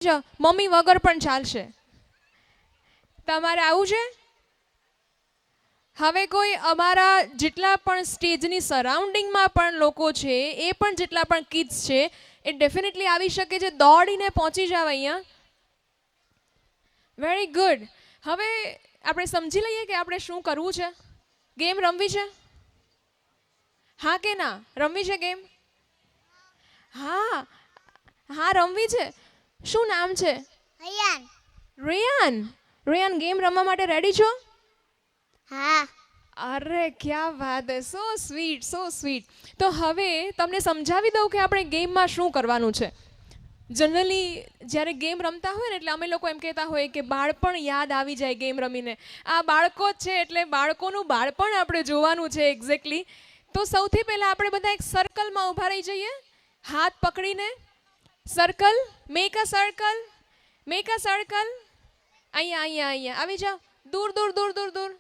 Mummy વગર પણ ચાલશે. તમારે આવું છે? હવે કોઈ અમારા જેટલા પણ સ્ટેજની સરાઉન્ડિંગમાં પણ લોકો છે, એ પણ જેટલા પણ કિડ્સ છે, એ ડેફિનેટલી આવી શકે છે. દોડીને પહોંચી જાવ અહીંયા. Very good. હવે આપણે સમજી લઈએ કે આપણે શું કરવું છે. ગેમ રમવી છે? હા કે ના? રમવી છે ગેમ? હા હા રમવી છે. શું નામ છે? રેયાન. રેયાન. રેયાન, ગેમ રમવા માટે રેડી છો? હા. અરે ક્યા વાત હે, સો સ્વીટ સો સ્વીટ. તો હવે તમને સમજાવી દઉં કે આપણે ગેમમાં શું કરવાનું છે. જનરલી જ્યારે ગેમ રમતા હોય ને એટલે અમે લોકો એમ કહેતા હોય કે બાળપણ યાદ આવી જાય ગેમ રમીને. આ બાળકો જ છે એટલે બાળકોનું બાળપણ આપણે જોવાનું છે એક્ઝેક્ટલી. તો સૌથી પહેલાં આપણે બધા એક સર્કલમાં ઊભા રહી જઈએ, હાથ પકડીને. Circle, make a circle, make a circle. અહીંયા અહીંયા અહીંયા આવી જાઓ. દૂર દૂર દૂર દૂર દૂર.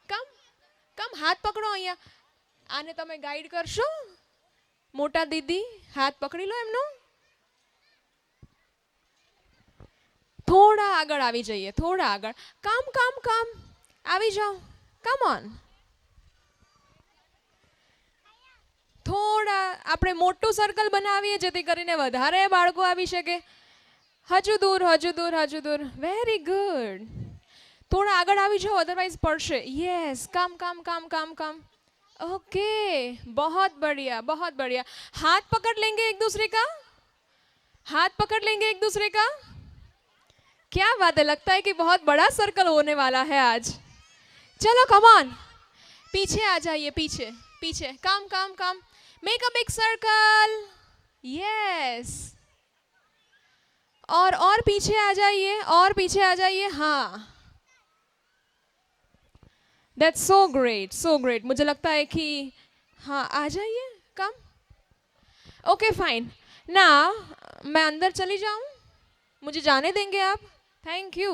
કમ કમ, હાથ પકડો અહીંયા. આને તમે ગાઈડ કરશો? મોટા દીદી હાથ પકડી લો એમનો. થોડા આગળ આવી જઈએ, થોડા આગળ. કમ કમ કમ, આવી જાઓ. Come on. થોડા આપણે મોટું સર્કલ બનાવીએ જેથી કરીને વધારે બાળકો આવી શકે. હજુ દૂર હજુ દૂર હજુ દૂર. Very good. થોડા આગળ આવી જાઓ, અદરવાઇઝ પડશે. यस, कम कम कम कम कम. ओके, बहुत बढ़िया बहुत बढ़िया. हाथ पकड़ लेंगे एक दूसरे का, हाथ पकड़ लेंगे एक दूसरे का. क्या बात है, लगता है कि बहुत बड़ा सर्कल होने वाला है आज. चलो कम ऑन, पीछे आ जाइए, पीछे पीछे. Come come come, make a big circle. Yes, और पीछे आ जाइए, और पीछे आ जाइए. हाँ, that's so great so great. मुझे लगता है कि हाँ आ जाइए. कम. Okay fine. ना मैं अंदर चली जाऊं? मुझे जाने देंगे आप? Thank you.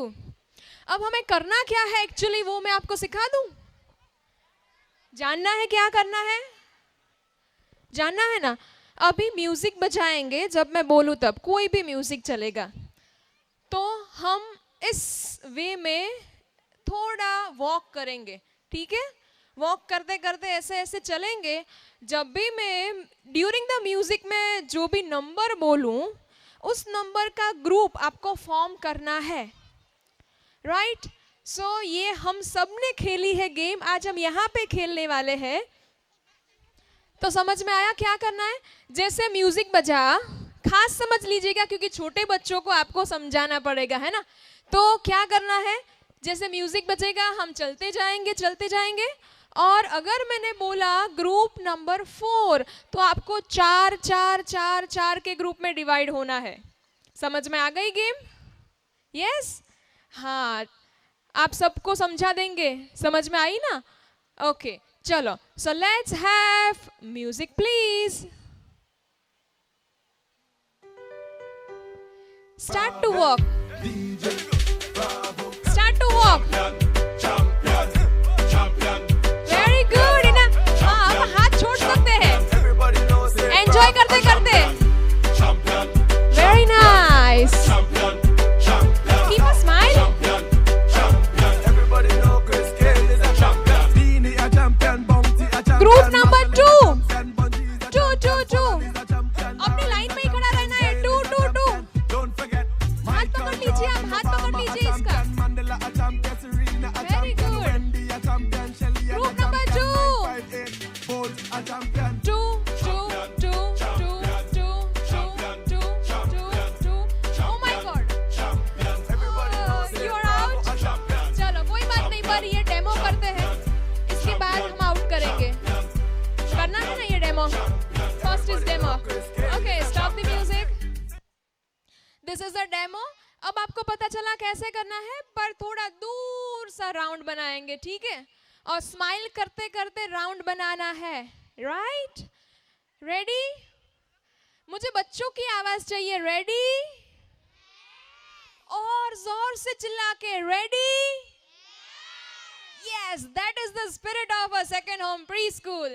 अब हमें करना क्या है एक्चुअली, वो मैं आपको सिखा दूं. जानना है क्या करना है? जानना है ना? अभी म्यूजिक बजाएंगे, जब मैं बोलूं तब कोई भी म्यूजिक चलेगा. तो हम इस वे में थोड़ा वॉक करेंगे, ठीक है? वॉक करते करते ऐसे ऐसे चलेंगे. जब भी मैं ड्यूरिंग द म्यूजिक में जो भी नंबर बोलूं, उस नंबर का ग्रुप आपको फॉर्म करना है. राइट? सो ये हम सब ने खेली है गेम, आज हम यहाँ पे खेलने वाले हैं. तो समझ में आया क्या करना है? जैसे म्यूजिक बजा, खास समझ लीजिएगा क्योंकि छोटे बच्चों को आपको समझाना पड़ेगा, है ना? तो क्या करना है, जैसे म्यूजिक बजेगा हम चलते जाएंगे. और अगर मैंने बोला ग्रुप नंबर 4, तो आपको 4 4 4 4 के ग्रुप में डिवाइड होना है. समझ में आ गई गेम? यस? हाँ, आप सबको समझा देंगे. समझ में आई ना? ओके, चलो. So let's have music please. Start to walk. Start to walk. Very good. हाँ, अब हाथ छोड़ सकते हैं. एंजॉय करते करते. Very nice. Keep a smile. Group number 2. 2 2 2. अपनी लाइन में ही खड़ा रहना है. 2 2 2. हाथ पकड़ लीजिए, आप हाथ पकड़ लीजिए इसका. Very good. Group number 2. 2 2 2 2 2 2 2 2. Oh my God. You are out. चलो कोई बात नहीं, पर ये डेमो करते हैं, इसके बाद हम आउट करेंगे. करना है ना ये demo. First is demo. Okay, stop the music. This is the demo. अब आपको पता चला कैसे करना है, पर थोड़ा दूर सा राउंड बनाएंगे, ठीक है? और स्माइल करते करते राउंड बनाना है. राइट? रेडी? मुझे बच्चों की आवाज चाहिए. रेडी? और जोर से चिल्ला के. Ready? Yes, that is the spirit of a second home pre school.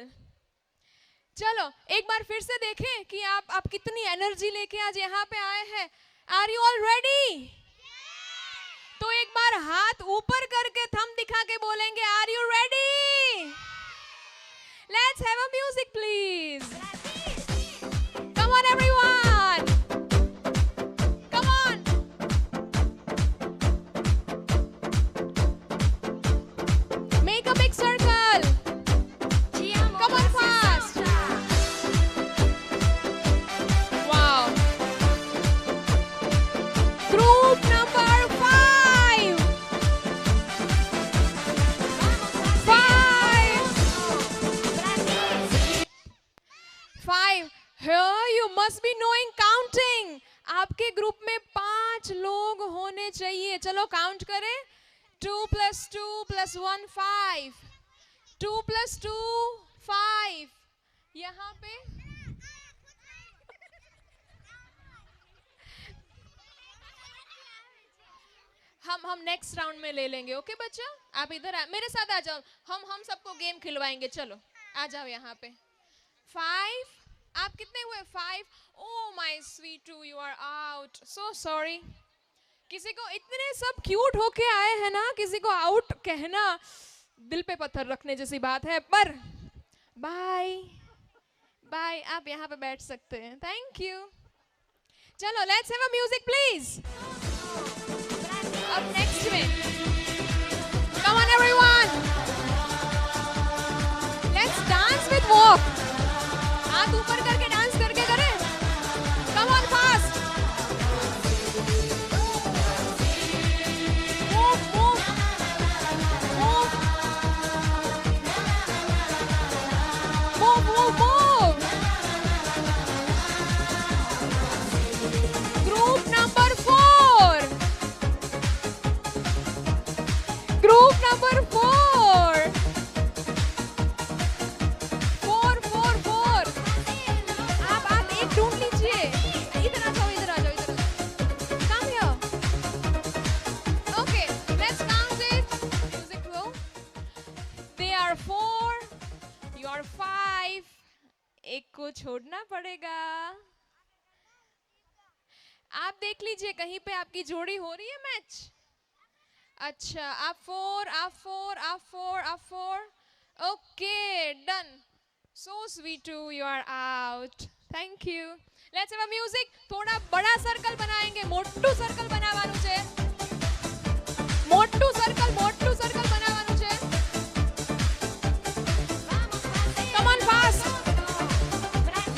चलो एक बार फिर से देखें कि आप कितनी एनर्जी लेके आज यहाँ पे आए हैं. Are you all ready? तो एक बार हाथ ऊपर करके थंब दिखा के बोलेंगे are you ready? Let's have a music please. Come on everyone, come on. Make a big circle. Come on fast. Wow. Group number 5. 5. Here you must be knowing counting. आपके group में 5 लोग होने चाहिए. चलो count करें. 2 + 2 + 1 5. 2 + 2 5. यहाँ पे हम नेक्स्ट राउंड में ले लेंगे. ओके बच्चा, आप इधर मेरे साथ आ जाओ. हम सबको गेम खिलवाएंगे. चलो आ जाओ यहाँ पे. 5. आप कितने हुए? 5. Oh my sweet two, you are out. So sorry. किसी को इतने सब क्यूट होके आए हैं ना, किसी को आउट कहना दिल पे पत्थर रखने जैसी बात है. पर बाय बाय, आप यहाँ पे बैठ सकते हैं. Thank you. चलो let's have a music please. अब नेक्स्ट में come on everyone, let's dance with walk. हाथ ऊपर करके डांस करके करें. Come on fast. Move move move move move move. Group number 4. Group number 4. 4 4 4. आप एक ढूंढ लीजिए. इधर आ जाओ, इधर आ जाओ, इधर. Come here. Okay, let's count it. Music roll. They are 4. You are 5. एक को छोड़ना पड़ेगा. आप देख लीजिए कहीं पे आपकी जोड़ी हो रही है मैच. अच्छा, आप 4, आप 4, आप 4, आप 4. Okay, done. So sweet two, you are out. Thank you. Let's have a music. थोड़ा बड़ा सर्कल बनाएंगे. मोटू सर्कल बनावવાનું છે. મોટું सर्कल બનાવવાનું છે. Come on fast.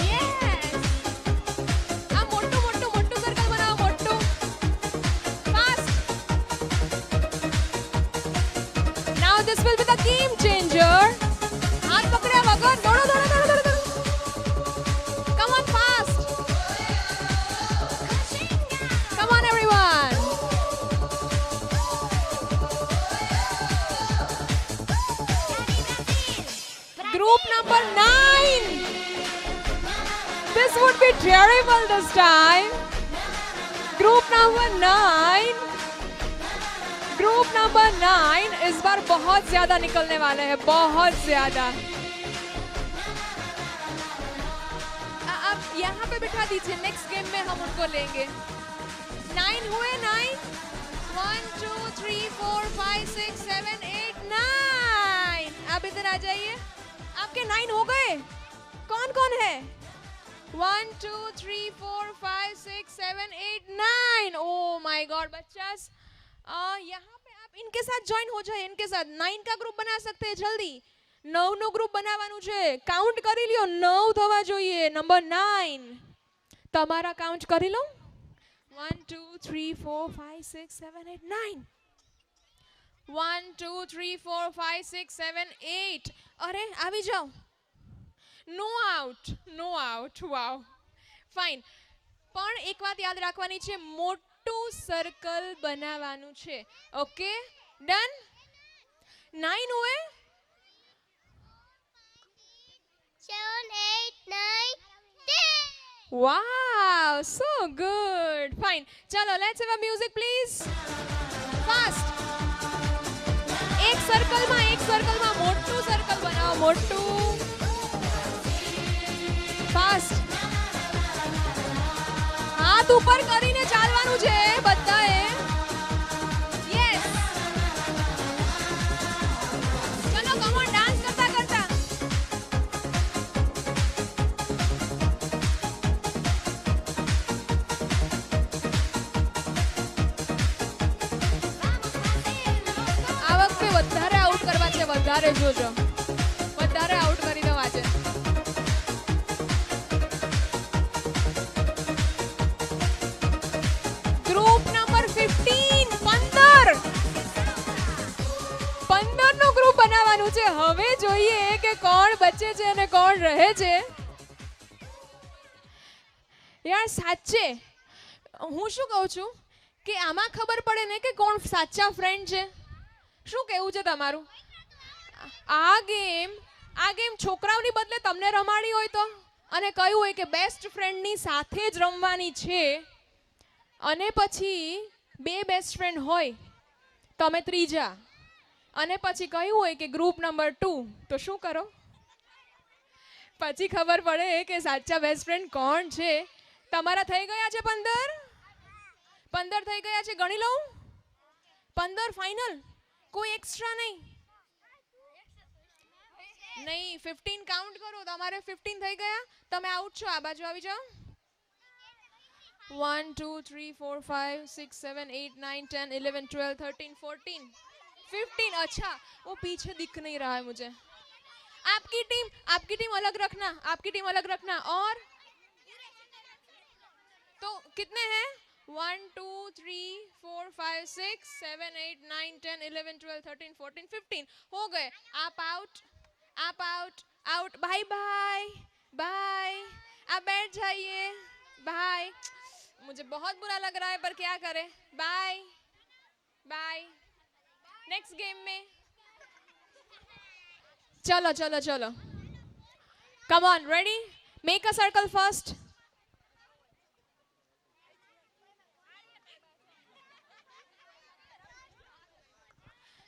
યસ. આ મોટું सर्कल બનાવો. મોટું fast. Now this will be the game changer. हाथ पकड़े वगर दौड़ो दौड़ो दौड़ो दौड़ो. Come on fast. Come on everyone. Group number 9. This would be terrible this time. Group number 9. Group number 9 इस बार बहुत ज्यादा निकलने वाले हैं. बहुत ज्यादा. आप यहाँ पे बिठा दीजिए. नेक्स्ट गेम में हम उनको लेंगे. 9 हुए. 9. 1 2 3 4 5 6 7 8 9. आप इधर आ जाइए. आपके 9 हो गए. कौन कौन है? 1 2 3 4 5 6 7 8 9. ओह माय गॉड बच्चास, यहाँ पे आप इनके साथ ज्वाइन हो जाए. इनके साथ 9 का ग्रुप बना सकते हैं. जल्दी 9 નો ગ્રુપ બનાવવાનું છે. કાઉન્ટ કરી લ્યો. 9 થવા જોઈએ. નંબર 9 તમારા કાઉન્ટ કરી લો. 1 2 3 4 5 6 7 8 9. 1 2 3 4 5 6 7 8. અરે આવી જાઓ. નો આઉટ, નો આઉટ. વાવ, ફાઇન. પણ એક વાત યાદ રાખવાની છે. મોટું સર્કલ બનાવવાનું છે. Okay, done. 9 हुए. 7 8 9 10. Wow, so good. Fine. चलो, let's have a music please. Fast. एक सर्कल में मोटू सर्कल बनाओ. मोटू. Fast. हाथ હાથ ઉપર કરીને ચાલવાનું છે બધાએ. યસ, ચલો કમ ઓન, ડાન્સ કરતા કરતા. આ વખતે વધારે આઉટ કરવા છે, વધારે જોજો, વધારે આઉટ કરી દો આજે. ગ્રુપ નંબર 15, 15 નું ગ્રુપ બનાવવાનું છે. હવે જોઈએ કે કોણ બચે છે અને કોણ રહે છે. યાર સાચે હું શું કહું છું કે આમાં ખબર પડે ને કે કોણ સાચા ફ્રેન્ડ છે. શું કહેવું છે તમારું? આ ગેમ છોકરાઓની બદલે તમને રમાડી હોય તો, અને કહ્યું હોય કે બેસ્ટ ફ્રેન્ડની સાથે જ રમવાની છે, અને પછી બે બેસ્ટ ફ્રેન્ડ હોય, તમે ત્રીજા, અને પછી કહ્યું હોય કે ગ્રુપ નંબર 2, તો શું કરો? પછી ખબર પડે કે સાચા બેસ્ટ ફ્રેન્ડ કોણ છે. તમારા થઈ ગયા છે 15 થઈ ગયા છે. ગણી લઉં 15 ફાઇનલ, કોઈ એક્સ્ટ્રા નહીં. 15 કાઉન્ટ કરો. તમારે 15 થઈ ગયા, તમે આઉટ છો. આ બાજુ આવી જાઓ. 1 2 3 4 5 6 7 8 9 10 11 12 13 14 15. अच्छा, वो पीछे दिख नहीं रहा है मुझे. आपकी टीम अलग रखना, आपकी टीम अलग रखना. और तो कितने हैं? 1 2 3 4 5 6 7 8 9 10 11 12 13 14 15 हो गए. आप आउट, आप out, out. Bye bye bye. आप बैठ जाइए. बाय. मुझे बहुत बुरा लग रहा है पर क्या करें. Bye bye. नेक्स्ट गेम में चलो चलो चलो. Come on, ready? Make a circle first.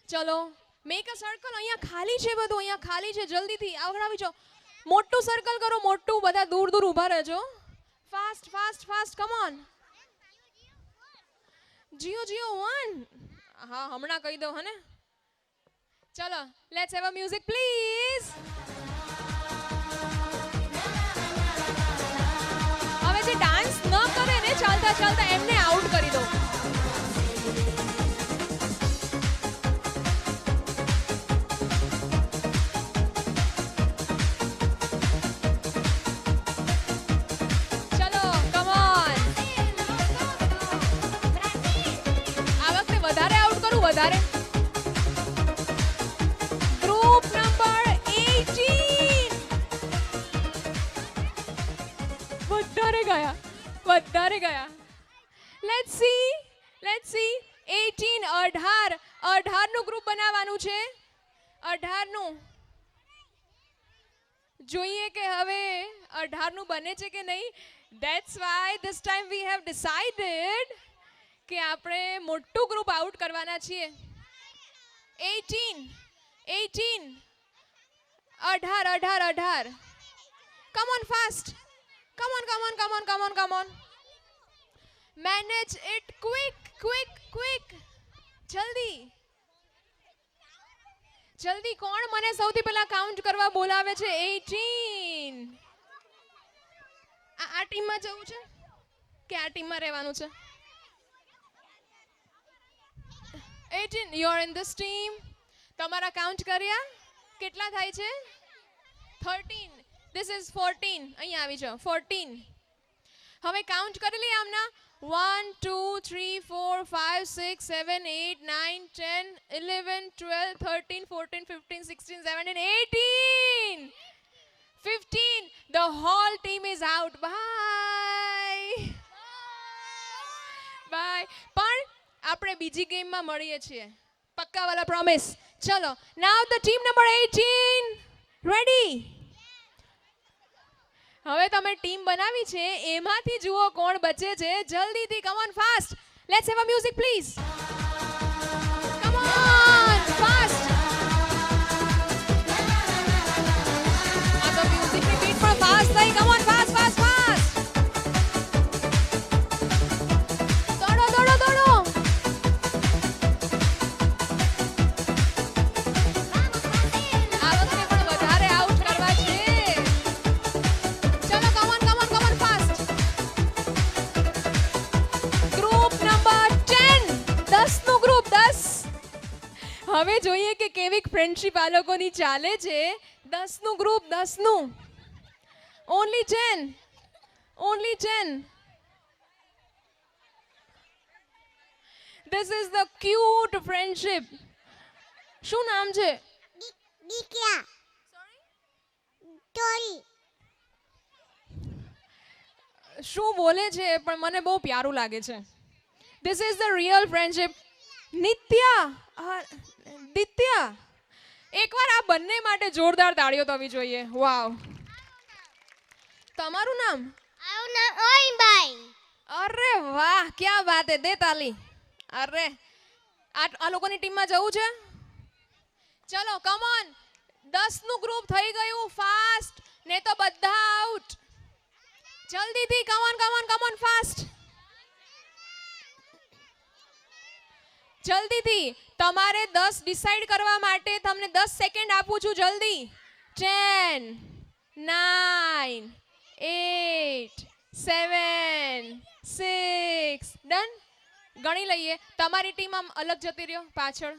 चलो मेक अ सर्कल. અહીંયા ખાલી છે બધું, અહીંયા ખાલી છે. જલ્દીથી આગળ આવી જાઓ. મોટું સર્કલ કરો, મોટું. બધા દૂર દૂર ઊભા રહેજો. Fast fast fast. Come on. જીઓ 1. હા, હમણાં કહી દો હને. ચલો, let's have a music please. હવે જે ડાન્સ ન કરે ને ચાલતા ચાલતા, એમને આઉટ કરી દો. વધારે. Group number 18. વધારે ગયા. લેટ્સ સી 18 નું ગ્રુપ બનાવવાનું છે. 18 નું જોઈએ કે હવે 18 નું બને છે કે નહીં. That's why this time we have decided કે આપણે મોટું ગ્રુપ આઉટ કરવાના છીએ. 18 come on fast. Come on. Manage it quick. જલ્દી કોણ મને સૌથી પહેલા કાઉન્ટ કરવા બોલાવે છે? 18. આ ટીમમાં જવું છે કે આ ટીમમાં રહેવાનું છે? 18, you are in this team. તમારા કાઉન્ટ કર્યા? કેટલા થાય છે? 13. This is 14. અહીં આવી જાઓ. 14. હવે કાઉન્ટ કરી લઈએ આમના. 1 2 3 4 5 6 7 8 9 10 11 12 13 14 15 16 17 18 15. The whole team is out. Bye. પણ આપણે બીજી ગેમમાં મળીએ છીએ, પક્કા વાલા પ્રોમિસ. ચલો, નાઉ ધ ટીમ નંબર 18 રેડી. હવે તમે ટીમ બનાવી છે, એમાંથી જુઓ કોણ બચે છે. જલ્દીથી come on fast. Let's have a music please. Come on fast. આ તો મ્યુઝિકની બીટ પણ ફાસ્ટ થઈ. Come on fast. હવે જોઈએ કે કેવી ફ્રેન્ડશિપ આ લોકોની ચાલે છે. 10નું ગ્રુપ 10નું. Only 10. Only 10. This is the cute friendship. શું નામ છે? Dikya. Tori. શું બોલે છે પણ મને બહુ પ્યારું લાગે છે. This is the real friendship. નિત્યા, દિત્યા. એકવાર આ બંને માટે જોરદાર તાળીઓ થવી જોઈએ. વાવ. તમારું નામ? આવું ના ઓય ભાઈ. અરે વાહ, ક્યા બાત હે. દે તાલી. અરે આ લોકોની ટીમમાં જવું છે? ચલો કમ ઓન. 10નું ગ્રુપ થઈ ગયું ફાસ્ટ ને તો બધા આઉટ. જલ્દીથી કમ ઓન ફાસ્ટ. જલ્દીથી. તમારે 10 ડિસાઈડ કરવા માટે તમને 10 સેકન્ડ આપું છું. જલ્દી. 10 9 8 7 6 ડન. ગણી લઈએ. તમારી ટીમ આમ અલગ જતી રહ્યો પાછળ.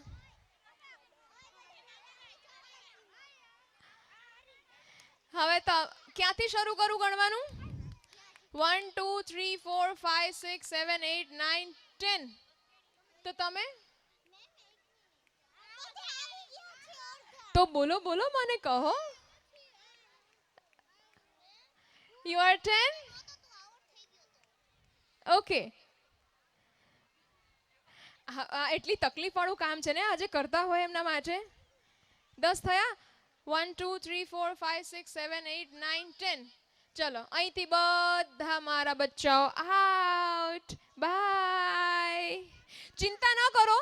હવે ક્યાંથી શરૂ કરું ગણવાનું? 1 2 3 4 5 6 7 8 9 10. તો તમે તો બોલો મને કહો. You are 10? ઓકે. એટલી તકલીફવાળું કામ છે ને આજે કરતા હોય એમના માટે. 10 થયા. 1 2 3 4 5 6 7 8 9 10. ચલો અહીંથી બધા મારા બચ્ચાઓ આઉટ. બાય. ચિંતા ન કરો.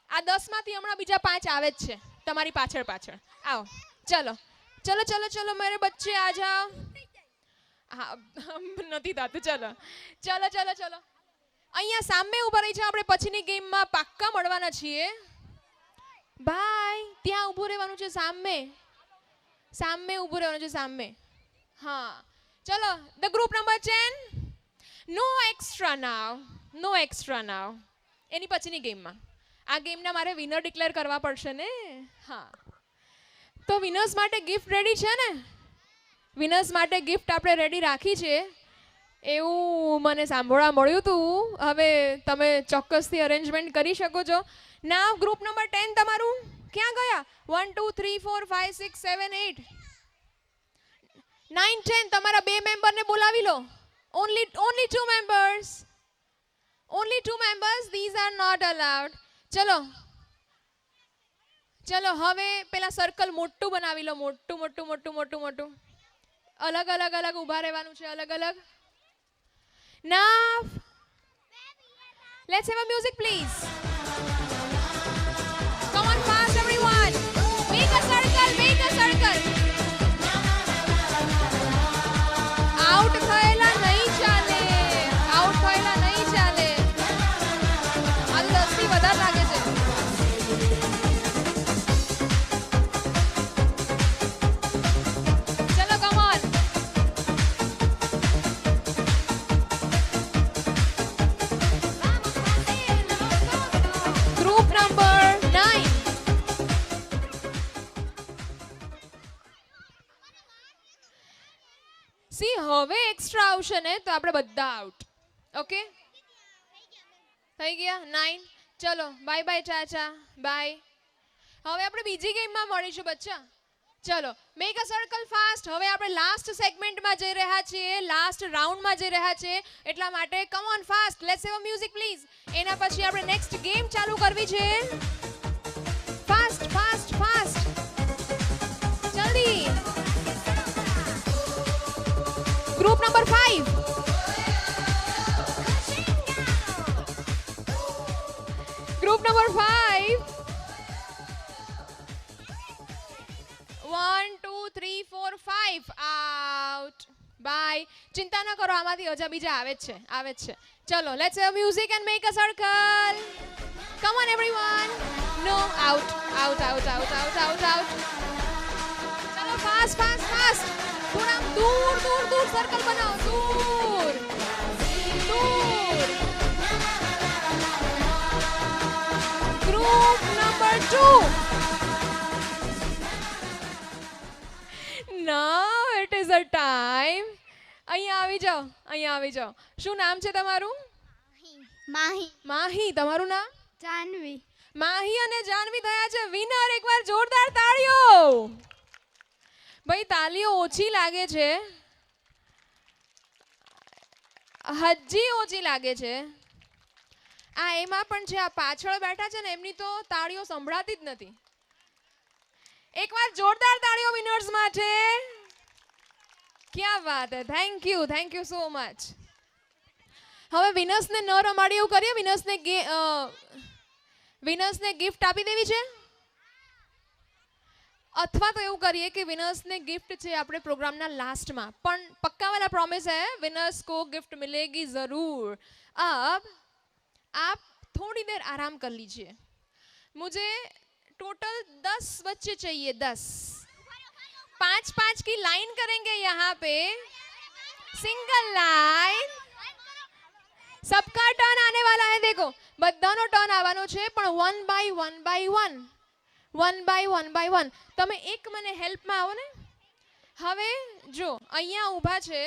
આ 10 માંથી હમણાં બીજા 5 આવે જ છે તમારી પાછળ. આવો. ચલો મેરે બચ્ચે આ જાઓ. હા નથી થતું. ચલો અહીંયા સામે ઉભા રહી છે. આપણે પછીની ગેમમાં પાક્કા મળવાના છીએ. બાય. ત્યાં ઊભું રહેવાનું છે. સામે ઊભું રહેવાનું છે. સામે. હા ચલો. The group number 10. No extra now. એની પછીની ગેમમાં. આ ગેમના મારે વિનર ડિક્લેર કરવા પડશે ને. હા તો વિનર્સ માટે ગિફ્ટ રેડી છે ને? વિનર્સ માટે ગિફ્ટ આપણે રેડી રાખી છે એવું મને સાંભળવા મળ્યું હતું. હવે તમે ચોક્કસથી અરેન્જમેન્ટ કરી શકો છો. નાવ ગ્રુપ નંબર 10 તમારું ક્યાં ગયા? 1 2 3 4 5 6 7 8 9 10. તમારા 2 મેમ્બરને બોલાવી લો. only 2 members. These are not allowed. ચલો હવે પેલા સર્કલ મોટું બનાવી લો. મોટું. અલગ ઊભા રહેવાનું છે. અલગ. Now let's have a music please. Come on fast everyone. Make a circle. Out થયેલા નહીં ચાલે. આ તો 10 થી વધારે લાગે છે. ચલો come on. Group number 9. C હવે એક્સ્ટ્રા આવશે ને તો આપણે બધા આઉટ. ઓકે થઈ ગયા 9. ચલો બાય ચાચા બાય. હવે આપણે બીજી ગેમમાં મળીશું બચ્ચા. ચલો મેક અ સર્કલ ફાસ્ટ. હવે આપણે લાસ્ટ સેગમેન્ટમાં જઈ રહ્યા છીએ. લાસ્ટ રાઉન્ડમાં જઈ રહ્યા છીએ. એટલા માટે come on fast. Let's have a music please. એના પછી આપણે નેક્સ્ટ ગેમ ચાલુ કરવી છે. ફાસ્ટ. જલ્દી. Group number 5. Group number 5. 1 2 3 4 5 out. Bye. ચિંતા ન કરો. આમાંથી હજા બીજા આવે જ છે. ચલો let's have music and make a circle. Come on everyone. No out. ચલો ફાસ્ટ. થોડા દૂર સર્કલ બનાવો. દૂર. Group number 2. અહીંયા આવી જાઓ, અહીંયા આવી જાઓ. શું નામ છે તમારું? Mahi. માહી. તમારું નામ? Janvi. માહી અને જાનવી થયા છે વિનર. એકવાર જોરદાર તાળીઓ. ભાઈ તાળીઓ ઓછી લાગે છે, હજી ઓછી લાગે છે. આ એમાં પણ છે, આ પાછળ બેઠા છે ને એમની તો તાળીઓ સંભળાતી જ નથી. એકવાર જોરદાર તાળીઓ વિનર્સ માટે. ક્યાં વાત હે. Thank you so much. હવે વિનર્સને ન રમાડી એવું કરીએ, વિનર્સને ગિફ્ટ આપી દેવી છે, અથવા તો એવું કરીએ કે વિનર્સને गिफ्ट છે આપણે પ્રોગ્રામના લાસ્ટમાં, પણ पक्का वाला प्रॉमिस है विनर्स को गिफ्ट मिलेगी जरूर. अब आप थोड़ी देर आराम कर लीजिए. मुझे टोटल 10 बच्चे चाहिए, 10. 5-5 की लाइन करेंगे यहाँ पे, सिंगल लाइन. सबका टर्न आने वाला है. देखो બધાનો ટર્ન આવવાનો છે, પણ 1 બાય 1 તમે એક મને હેલ્પમાં આવો ને. હવે જો અહીંયા ઊભા છે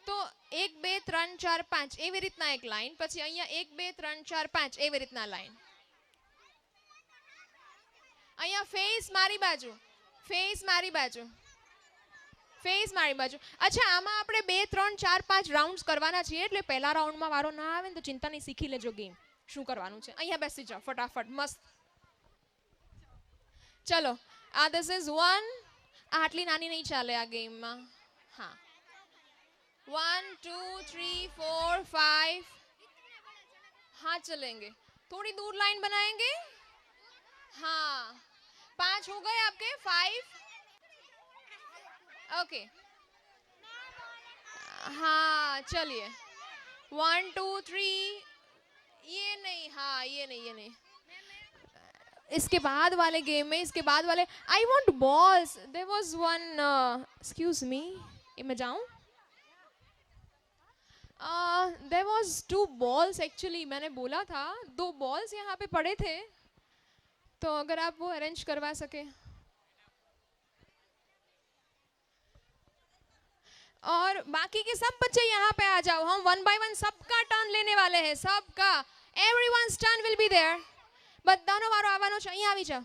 તો 1 2 3 4 5 એવી રીતના એક લાઈન, પછી અહીંયા 1 2 3 4 5 એવી રીતના લાઈન. અહીંયા ફેસ મારી બાજુ, ફેસ મારી બાજુ, ફેસ મારી બાજુ. અચ્છા, આમાં આપણે 2 3 4 5 રાઉન્ડ્સ કરવાના છીએ, એટલે પહેલા રાઉન્ડમાં વારો ના આવે ને તો ચિંતા નહીં, શીખી લેજો ગેમ શું કરવાનું છે. અહીંયા બેસી જાઓ ફટાફટ, મસ્ત. ચલો, આ ધીસ ઇઝ 1. આટલી નાની નહીં ચાલે આ ગેમમાં. હા, 1 2 3 4 5. हाँ चलेंगे, थोड़ी दूर लाइन बनाएंगे. हाँ, 5 हो गए आपके, 5. ओके, हाँ चलिए, 1 2 3. ये नहीं, हाँ ये नहीं. इसके बाद वाले गेम में, इसके बाद वाले, I want balls. There was one, excuse me, मैं जाऊँ? There was 2 balls actually. मैंने बोला था 2 बॉल्स यहाँ पे पड़े थे, तो अगर आप वो अरेंज करवा सके. और बाकी के सब बच्चे यहाँ पे आ जाओ. हम 1 बाय 1 सबका टर्न लेने वाले हैं, सबका. Everyone's turn will be there. બધાનો વારો આવવાનો છે. અહીંયા આવી જાઓ.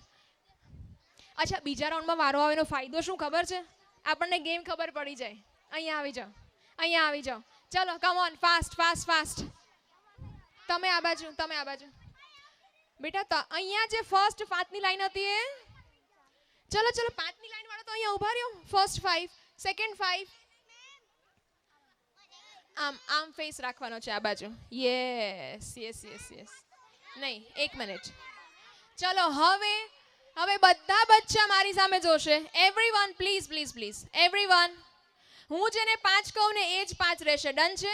અચ્છા, બીજા રાઉન્ડમાં વારો આવેનો ફાયદો શું ખબર છે? આપણને ગેમ ખબર પડી જાય. અહીંયા આવી જાઓ, અહીંયા આવી જાઓ. ચલો, come on, fast fast fast. તમે આ બાજુ, તમે આ બાજુ. બેટા અહીંયા જે ફર્સ્ટ 5ની લાઈન હતી એ, ચલો 5ની લાઈન વાળો તો અહીંયા ઊભા રહ્યો. First 5, second 5. આમ ફેસ રાખવાનો છે આ બાજુ. યસ. નહીં, 1 મિનિટ. ચલો, હવે બધા બચ્ચા મારી સામે જોશે. Everyone please, everyone. હું જેને 5 કહું ને એ જ 5 રહેશે. ડન છે?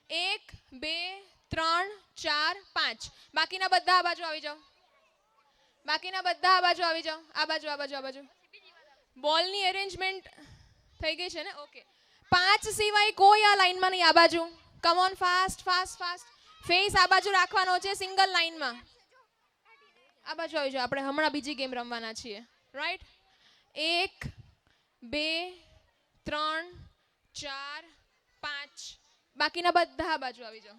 1 2 3 4 5. બાકીના બધા આ બાજુ આવી જાઓ. આ બાજુ. બોલની અરેન્જમેન્ટ થઈ ગઈ છે ને? ઓકે. 5 સિવાય કોઈ આ લાઈનમાં નહીં. આ બાજુ. કમ ઓન, ફાસ્ટ. ફેસ આ બાજુ રાખવાનો છે, સિંગલ લાઈનમાં. આ બાજુ આવી જાઓ. આપણે હમણાં બીજી ગેમ રમવાના છીએ, રાઈટ? 1 2 3 4 5. બાકીના બધા આ બાજુ આવી જાઓ.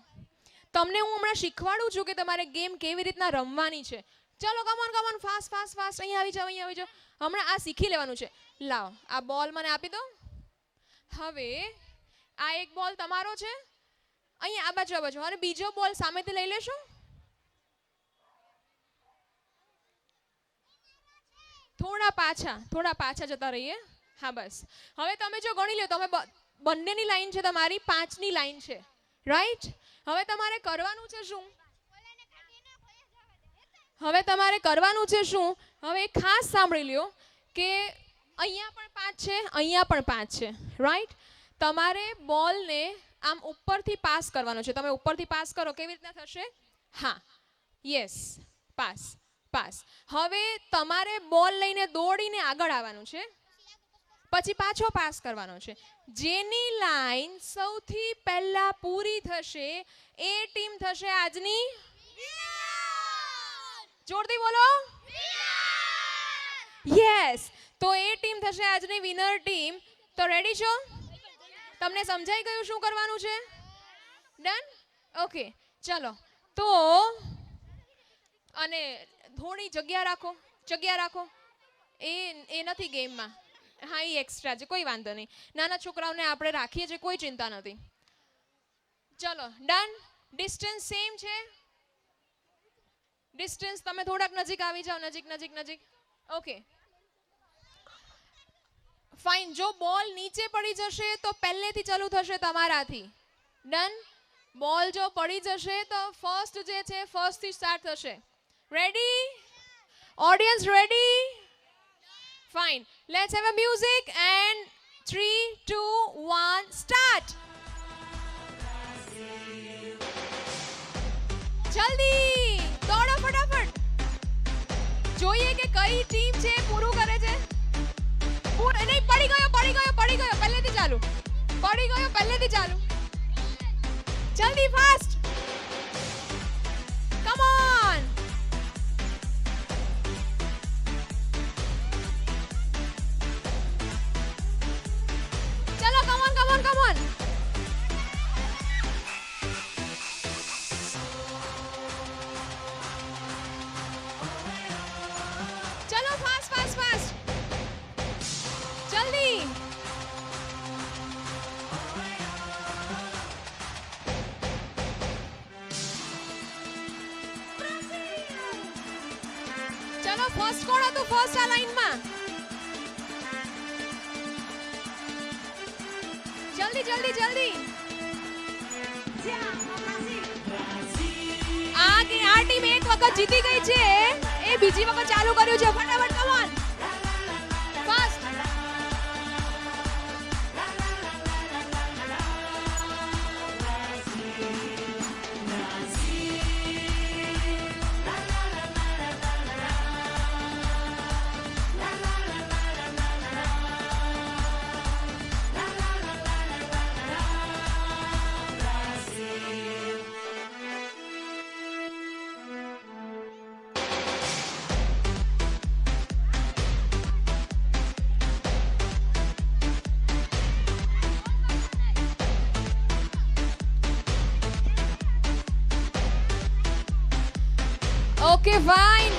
તમને હું હમણાં શીખવાડું છું કે તમારે ગેમ કેવી રીતના રમવાની છે. ચલો, કમ ઓન, ફાસ્ટ. અહીંયા આવી જાઓ. હમણાં આ શીખી લેવાનું છે. લાવો, આ બોલ મને આપી દો. હવે આ એક બોલ તમારો છે, અહીંયા આ બાજુ, અને બીજો બોલ સામેથી લઈ લેશો. થોડા પાછા જતા રહીએ. હા, બસ. હવે તમે જો ગણી લો, તમે બંનેની લાઈન છે તમારી, 5ની લાઈન છે, રાઈટ? હવે તમારે કરવાનું છે શું? હવે ખાસ સાંભળી લ્યો કે અહીંયા પણ 5 છે, અહીંયા પણ 5 છે, રાઈટ? તમારે બોલને આમ ઉપરથી પાસ કરવાનો છે. તમે ઉપરથી પાસ કરો, કેવી રીતના થશે? હા, યસ, પાસ. હવે તમારે બોલ લઈને દોડીને આગળ આવવાનું છે, પછી પાછો પાસ કરવાનો છે. જેની લાઈન સૌથી પહેલા પૂરી થશે એ ટીમ થશે આજની. જોરથી બોલો. યસ, તો એ ટીમ થશે આજની વિનર ટીમ. તો રેડી છો? તમને સમજાઈ ગયું શું કરવાનું છે? ડન? ઓકે ચલો તો અને થોડી જગ્યા રાખો એ નથી ગેમમાં. હા એ એક્સ્ટ્રા છે, કોઈ વાંધો નહીં. નાના છોકરાઓને આપણે રાખીએ છીએ, કોઈ ચિંતા નથી. ચલો ડન. ડિસ્ટન્સ સેમ છે. ડિસ્ટન્સ તમે થોડાક નજીક આવી જાઓ, નજીક. Okay fine. જો બોલ નીચે પડી જશે તો પહેલેથી ચાલુ થશે તમારાથી. ડન. બોલ જો પડી જશે તો ફર્સ્ટ જે છે ફર્સ્ટ થી સ્ટાર્ટ થશે. Ready? Audience ready? Fine. Let's have a music and 3 2 1 start. જલ્દી દોડો ફટાફટ. જોઈએ કે કઈ ટીમ છે પૂરું કરે છે. નહીં, પડી ગયો પહેલેથી ચાલુ. જલ્દી ફાસ્ટ. Come on. ચલો કમ ઓન. ચલો ફાસ્ટ. જલ્દી. ચલો ફર્સ્ટ કોણ હતું ફર્સ્ટ આ લાઈનમાં? જલ્દી. આ ટીમ એક વખત જીતી ગઈ છે, એ બીજી વખત ચાલુ કર્યું છે. ફટાફટ come on. Fast. Okay fine.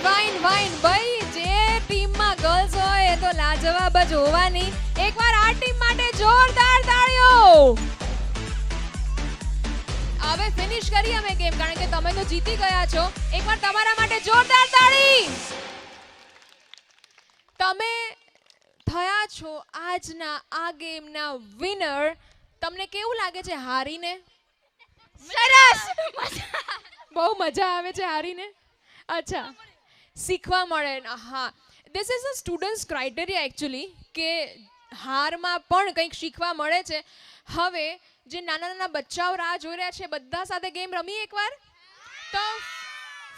ભાઈ જે ટીમમાં ગર્લ્સ હોય એ તો લાજવાબ જ હોવાની. એકવાર આ ટીમ માટે જોરદાર તાળીઓ. હવે ફિનિશ કરી અમે ગેમ, કારણ કે તમે તો જીતી ગયા છો. એકવાર તમારા માટે જોરદાર તાળી. તમે થયા છો આજના આ ગેમના વિનર. તમને કેવું લાગે છે હારીને? સરસ. બહુ મજા આવે છે હારીને. અચ્છા, શીખવા મળે. હા, this is a students criteria actually, કે હારમાં પણ કંઈક શીખવા મળે છે. હવે જે નાના બચ્ચાઓ રાહ જોઈ રહ્યા છે, બધા સાથે ગેમ રમીએ એકવાર. તો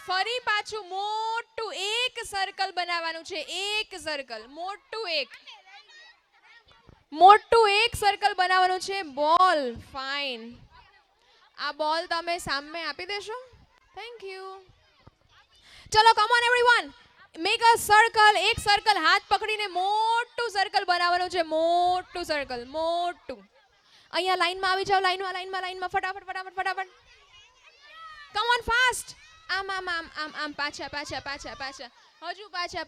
ફરી પાછું મોટું એક સર્કલ બનાવવાનું છે. મોટું એક સર્કલ બનાવવાનું છે. બોલ. ફાઇન. આ બોલ તમે સામે આપી દેશો. Thank you. ચલો come on everyone, make a circle. એક સર્કલ હાથ પકડીને મોટું સર્કલ બનાવવાનું છે. મોટું. અહીંયા લાઈનમાં આવી જાઓ. લાઈનમાં ફટાફટ. Come on fast. આમ પાછા. હજુ પાછા.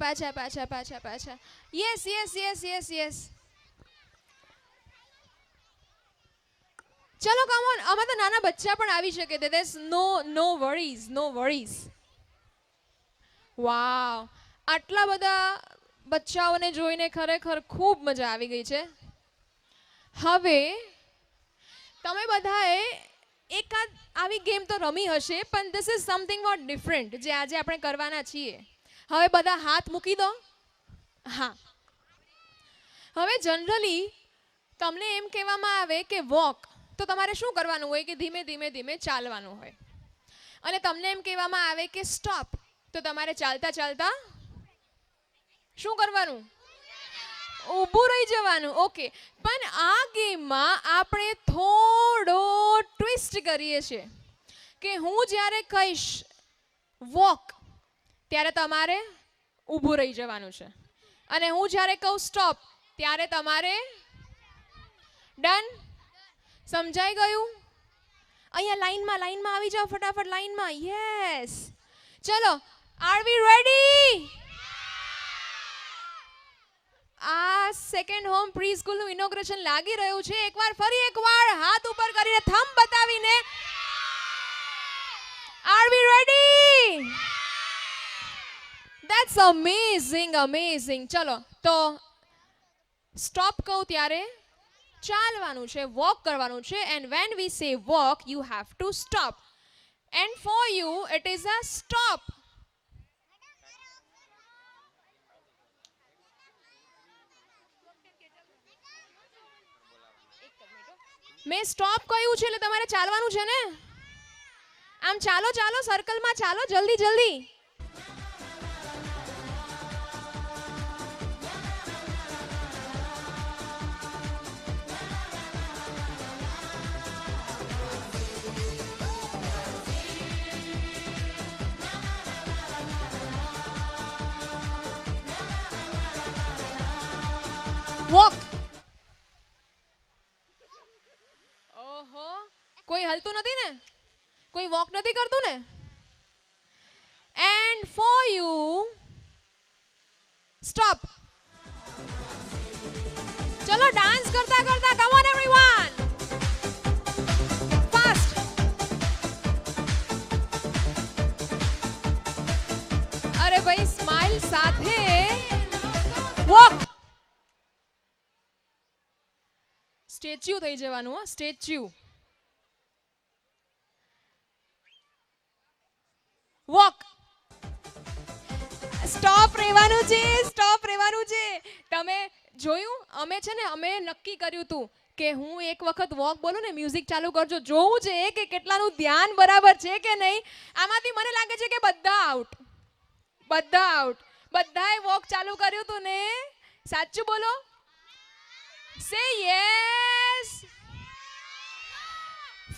યસ. ચલો કમ ઓન. આમાં તો નાના બચ્ચા પણ આવી શકે. There is no worries. Wow, આટલા બધા બચ્ચાઓને જોઈને ખરેખર ખૂબ મજા આવી ગઈ છે. હવે તમે બધાએ એકાદ આવી ગેમ તો રમી હશે, પણ this is something what different જે આજે આપણે કરવાના છીએ. હવે બધા હાથ મૂકી દો. હા, હવે જનરલી તમને એમ કહેવામાં આવે કે વોક, તો તમારે શું કરવાનું હોય કે ધીમે ચાલવાનું હોય. અને તમને એમ કહેવામાં આવે કે સ્ટોપ, તો તમારે ચાલતા શું કરવાનું? ઊભું રહી જવાનું. ઓકે, પણ આ ગેમમાં આપણે થોડો ટ્વિસ્ટ કરીએ છીએ કે હું જ્યારે કહીશ વોક ત્યારે તમારે ઊભું રહી જવાનું છે, અને હું જ્યારે કહું સ્ટોપ ત્યારે તમારે ડન. સમજાઈ ગયું? અહીંયા લાઈનમાં લાઈનમાં આવી જાઓ ફટાફટ લાઈનમાં. યસ, ચલો, આર વી રેડી? આ સેકન્ડ હોમ પ્રી સ્કૂલનું ઇનોગ્રેશન લાગી રહ્યું છે. ફરી એકવાર હાથ ઉપર કરીને થંબ બતાવીને are we ready? That's amazing amazing. ચલો તો સ્ટોપ કહું ત્યારે ચાલવાનું છે, વોક કરવાનું છે. એન્ડ વેન વી સે walk you have to stop. And for you it is a stop. મેં સ્ટોપ કહ્યું છે એટલે તમારે ચાલવાનું છે ને. આમ ચાલો ચાલો, સર્કલમાં ચાલો, જલ્દી જલ્દી. વોક. ઓહો, કોઈ હલતું નથી ને? કોઈ વોક નથી કરતું ને? And for you stop. ચલો ડાન્સ કરતા કરતા, કમ ઓન એવરીવન, ફાસ્ટ. અરે ભાઈ, સ્માઈલ સાથે વોક. સ્ટેચ્યુ થઈ જવાનું. હા, સ્ટેચ્યુ. વોક. સ્ટોપ રહેવાનું છે, સ્ટોપ રહેવાનું છે. તમે જોયું? અમે નક્કી કર્યું હતું કે હું એક વખત વોક બોલું ને, મ્યુઝિક ચાલુ કરજો, જોવું છે કે કેટલાનું ધ્યાન બરાબર છે કે નહીં. આમાંથી મને લાગે છે કે બધા આઉટ, બધા આઉટ. બધાએ વોક ચાલુ કર્યું હતું ને? સાચું બોલો. Say yes.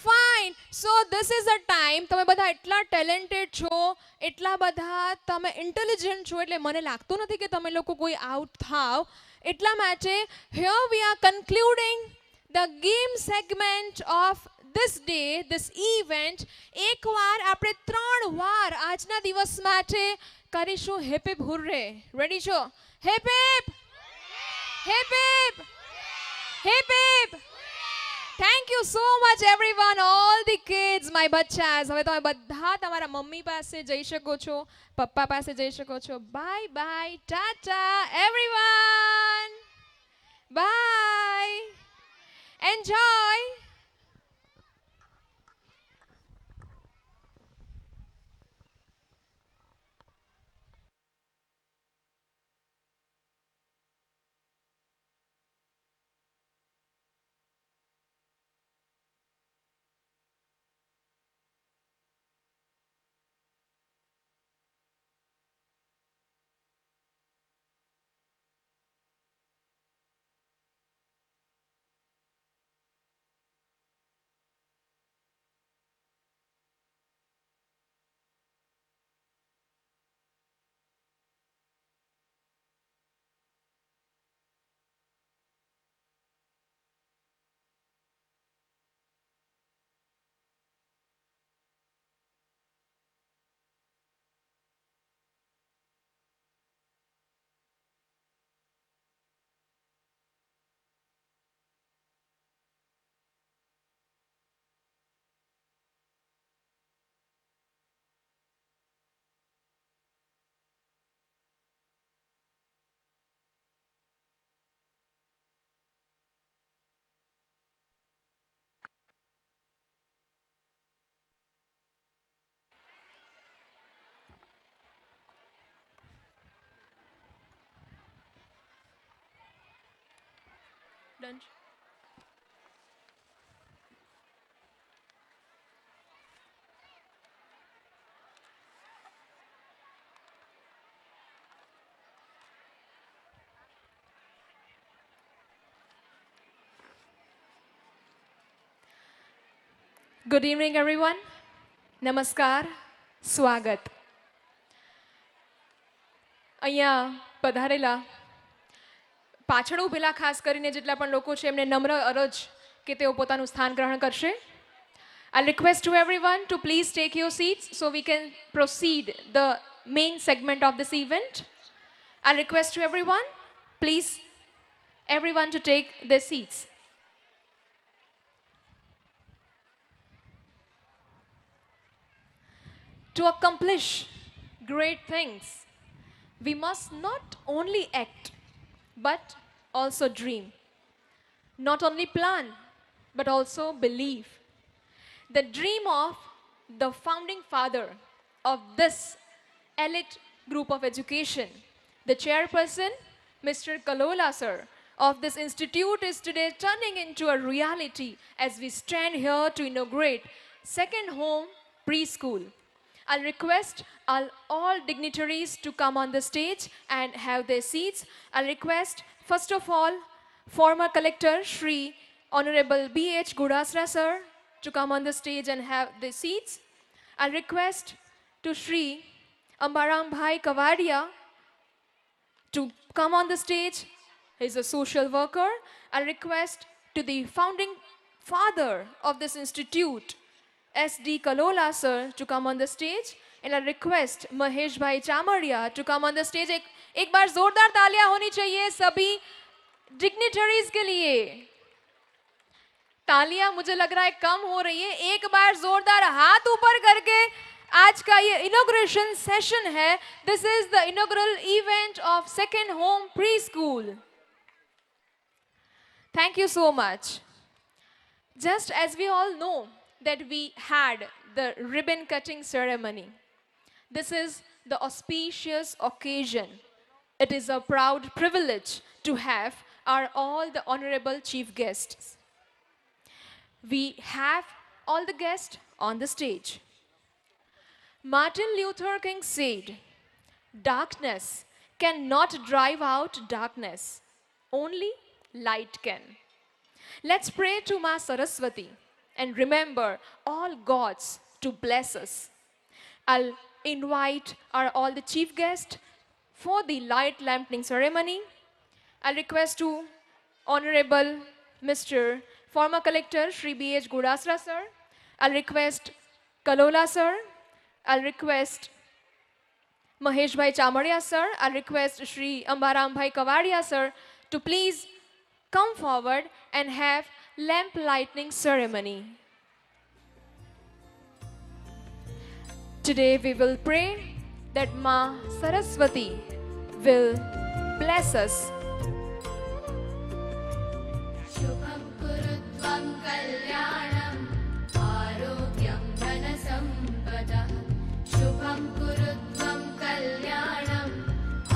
Fine. So this is a time. તમે બધા એટલા ટેલેન્ટેડ છો, એટલા બધા તમે ઇન્ટેલિજન્ટ છો, એટલે મને લાગતું નથી કે તમે લોકો કોઈ આઉટ થાવ. એટલા માટે here we are concluding the game segment of this day, this event. એકવાર આપણે 3 વાર આજના દિવસ માટે કરીશું હિપ હિપ હુર્રે. રેડી છો? Hip hip, hip hip, hip hip. Thank you so much everyone, all the kids, my બચ્ચાસ. હવે તમે બધા તમારા મમ્મી પાસે જઈ શકો છો, પપ્પા પાસે જઈ શકો છો. બાય બાય, ટાટા everyone, bye, enjoy. Done. Good evening everyone. નમસ્કાર, સ્વાગત. અહીંયા પધારેલા પાછળ ઊભેલા ખાસ કરીને જેટલા પણ લોકો છે એમને નમ્ર અરજ કે તેઓ પોતાનું સ્થાન ગ્રહણ કરશે. I'll request to everyone to please take your seats so we can proceed the main segment of this event. I'll request to everyone, please, everyone to take their seats. To accomplish great things, we must not only act, but also dream. Not only plan, but also believe. The dream of the founding father of this elite group of education, the chairperson, Mr. Kalola sir, of this institute is today turning into a reality as we stand here to inaugurate Second Home Preschool. I'll request all dignitaries to come on the stage and have their seats. I'll request, first of all, former collector Shri Honorable B.H. Gudasra sir to come on the stage and have their seats. I'll request to Shri Ambaram Bhai Kavadia to come on the stage. He's a social worker. I'll request to the founding father of this institute, S.D. Kalola sir, to come on the stage. And I'll request Mahesh Bhai Chamaria to come on the stage. एक बार जोरदार तालियां होनी चाहिए सभी dignitaries के लिए. तालियां मुझे लग रहा है कम हो रही है. एक बार जोरदार हाथ ऊपर करके आज का ये इनॉग्रेशन सेशन है. This is the inaugural event of second home pre school. Thank you so much. Just as we all know that we had the ribbon cutting ceremony, this is the auspicious occasion. It is a proud privilege to have all the honorable chief guests. We have all the guests on the stage. Martin Luther King said, "Darkness cannot drive out darkness. Only light can." Let's pray to Ma Saraswati and remember all gods to bless us. I'll invite all the chief guests for the light lamping ceremony. I'll request to Honorable Mr. Former Collector Shri B.H. Gudasra sir. I'll request Kalola sir. I'll request Mahesh Bhai Chamaria sir. I'll request Shri Ambaram Bhai Kavadia sir to please come forward and have lamp lighting ceremony. Today we will pray that Ma Saraswati will bless us. शुभं कुरुत्वं कल्याणं आरोग्यं धनसम्पदः. शुभं कुरुत्वं कल्याणं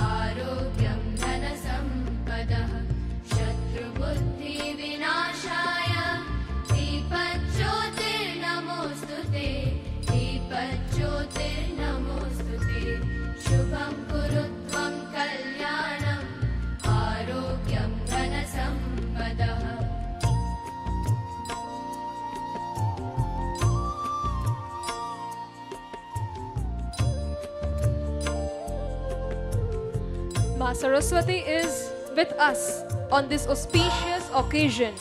आरोग्यं धनसम्पदः. शत्रुबुद्धिविनाशाय दीपज्योतिर्नमोऽस्तु ते. दीपज्योतिर्नमोऽस्तु ते. शुभं कुरुत्वं कल्याणं आरोग्यं धनसम्पदः. Ma Saraswati is with us on this auspicious occasion.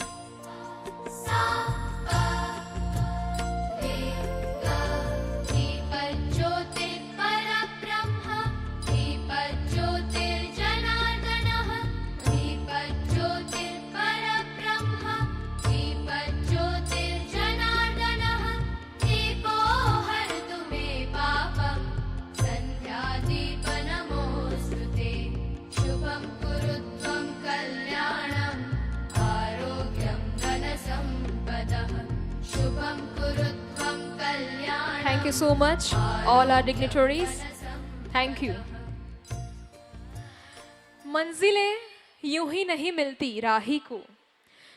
Thank you so much, all our dignitaries. Thank you. मंजिलें यूं ही नहीं मिलती राही को,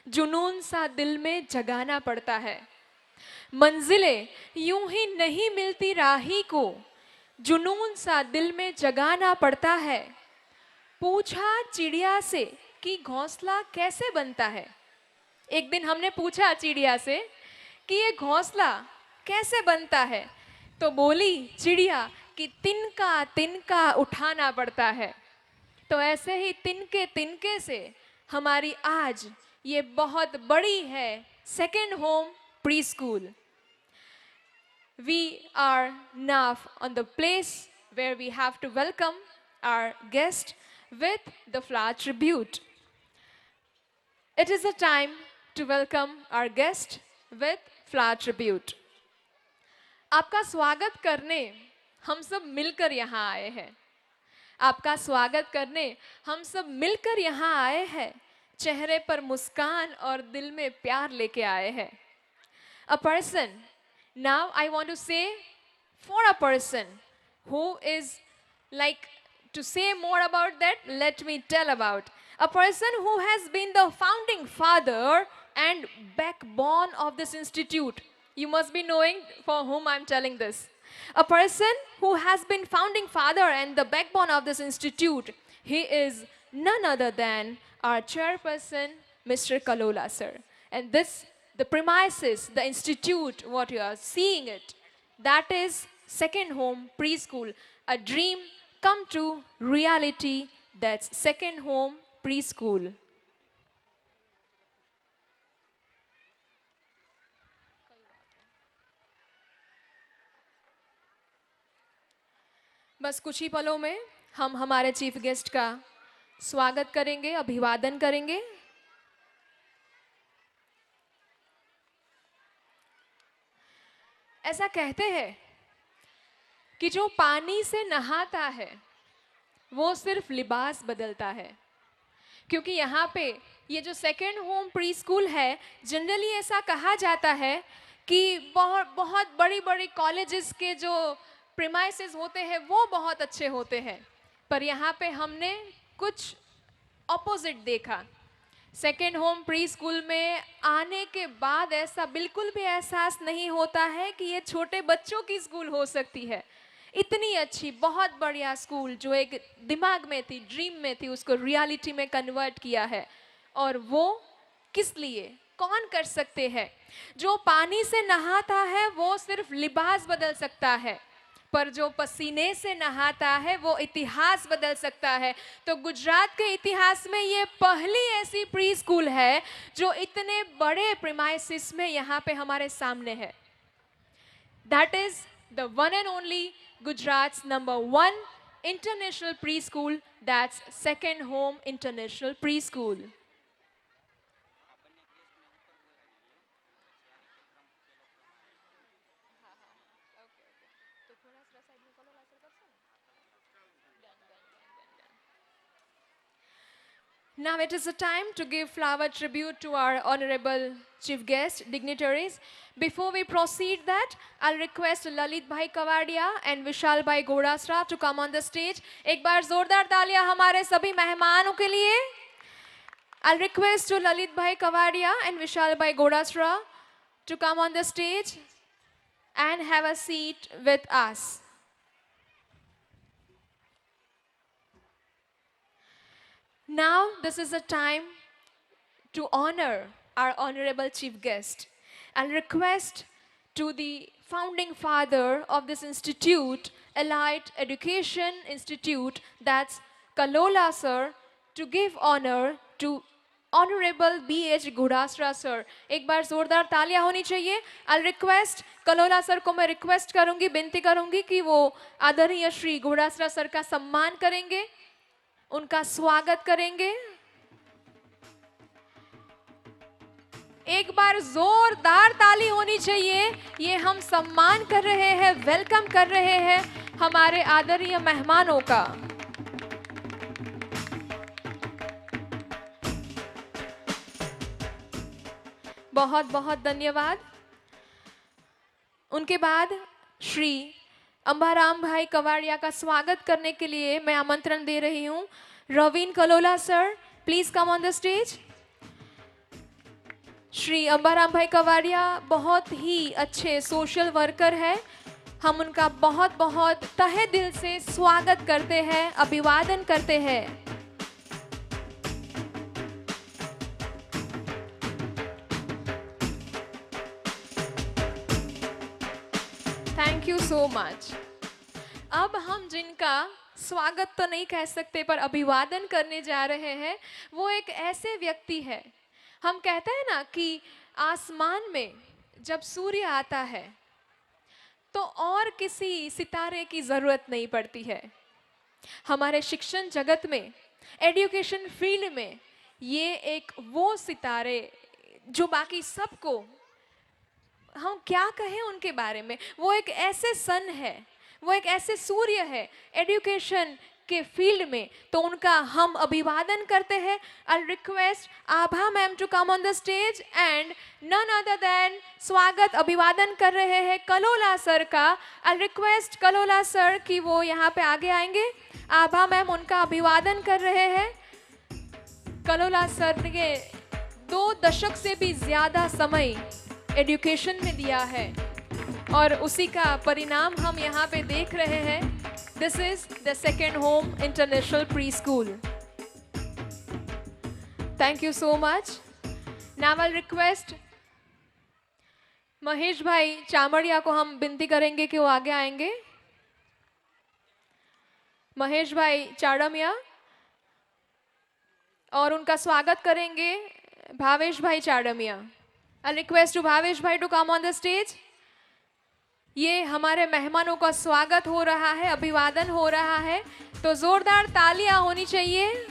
जुनून सा दिल में जगाना पड़ता है. मंजिलें यूं ही नहीं मिलती राही को, जुनून सा दिल में जगाना पड़ता है. पूछा चिड़िया से कि घोंसला कैसे बनता है. एक दिन हमने पूछा चिड़िया से कि ये घोंसला कैसे बनता है, तो बोली चिड़िया कि तिनका तिनका उठाना पड़ता है. तो ऐसे ही तिनके तिनके से हमारी आज ये बहुत बड़ी है second home preschool. We are now on the place where we have to welcome our guest with the flower tribute. It is a time to welcome our guest with flower tribute. आपका स्वागत करने हम सब मिलकर यहाँ आए हैं. आपका स्वागत करने हम सब मिलकर यहाँ आए हैं. चेहरे पर मुस्कान और दिल में प्यार लेके आए हैं. A person, now I want to say for a person who is like to say more about that, let me tell about. A person who has been the founding father and backbone of this institute. You must be knowing for whom I'm telling this. A person who has been founding father and the backbone of this institute. He is none other than our chairperson, Mr. Kalola sir. And this, the premises, the institute, what you are seeing it, that is second home preschool, a dream come to reality. That's second home preschool. बस कुछ ही पलों में हम हमारे chief guest का स्वागत करेंगे, अभिवादन करेंगे. ऐसा कहते हैं कि जो पानी से नहाता है वो सिर्फ लिबास बदलता है. क्योंकि यहाँ पे ये जो सेकेंड होम प्री स्कूल है, जनरली ऐसा कहा जाता है कि बहुत बहुत बड़ी बड़ी कॉलेजेस के जो प्रीमाइसेस होते हैं वो बहुत अच्छे होते हैं. पर यहाँ पे हमने कुछ ऑपोजिट देखा. सेकेंड होम प्री स्कूल में आने के बाद ऐसा बिल्कुल भी एहसास नहीं होता है कि ये छोटे बच्चों की स्कूल हो सकती है. इतनी अच्छी बहुत बढ़िया स्कूल जो एक दिमाग में थी, ड्रीम में थी, उसको रियलिटी में कन्वर्ट किया है. और वो किस लिए, कौन कर सकते हैं? जो पानी से नहाता है वो सिर्फ लिबास बदल सकता है, पर जो पसीने से नहाता है वो इतिहास बदल सकता है. तो गुजरात के इतिहास में ये पहली ऐसी प्री स्कूल है जो इतने बड़े प्रीमाइसिस में यहाँ पे हमारे सामने है. That is the one and only Gujarat's #1 international preschool, that's second home international preschool. Now it is a time to give flower tribute to our honorable chief guest dignitaries. Before we proceed that, I'll request Lalit Bhai Kawadia and Vishal Bhai Godasra to come on the stage. एक बार जोरदार तालियां हमारे सभी मेहमानों के लिए. I'll request to Lalit Bhai Kawadia and Vishal Bhai Godasra to come on the stage and have a seat with us. Now, this is a time to honor our honorable chief guest. I'll request to the founding father of this institute, Allied Education Institute, that's Kalola sir, to give honor to Honorable B.H. Godasra sir. एक बार जोरदार तालियां होनी चाहिए. I'll request Kalola sir को मैं request करूंगी, विनती करूंगी कि वो आदरणीय श्री घोड़ासरा सर का सम्मान करेंगे, उनका स्वागत करेंगे. एक बार जोरदार ताली होनी चाहिए. ये हम सम्मान कर रहे हैं, वेलकम कर रहे हैं हमारे आदरणीय मेहमानों का. बहुत बहुत धन्यवाद. उनके बाद श्री अंबाराम भाई कवाड़िया का स्वागत करने के लिए मैं आमंत्रण दे रही हूं. Raveen Kalola sir, please come on the stage. Shri Ambaram Bhai Kavadia बहुत ही अच्छे सोशल वर्कर है. हम उनका बहुत बहुत तहे दिल से स्वागत करते हैं, अभिवादन करते हैं. Thank you so much. अब हम जिनका स्वागत तो नहीं कह सकते पर अभिवादन करने जा रहे हैं, वो एक ऐसे व्यक्ति है. हम कहते हैं ना कि आसमान में जब सूर्य आता है तो और किसी सितारे की जरूरत नहीं पड़ती है। हमारे शिक्षण जगत में, एजुकेशन फील्ड में ये एक वो सितारे जो बाकी सबको, हम क्या कहें उनके बारे में, वो एक ऐसे सन है, वो एक ऐसे सूर्य है एजुकेशन के फील्ड में, तो उनका हम अभिवादन करते हैं। I request Abha ma'am to come on the stage and none other than स्वागत अभिवादन कर रहे हैं कलोला सर का। आई रिक्वेस्ट कलोला सर कि वो यहाँ पे आगे आएंगे। आभा मैम उनका अभिवादन कर रहे हैं। कलोला सर ने 2 दशक से भी ज्यादा समय एजुकेशन में दिया है और उसी का परिणाम हम यहाँ पे देख रहे हैं। This is the second home international pre school. Thank you so much. Now I request Mahesh भाई चामड़िया को हम विनती करेंगे कि वो आगे आएंगे। महेश भाई चाड़मिया, और उनका स्वागत करेंगे Bhavesh Bhai Chadmiya. I request to Bhavesh Bhai to come on the stage. ये हमारे मेहमानों का स्वागत हो रहा है, अभिवादन हो रहा है, तो जोरदार तालियां होनी चाहिए।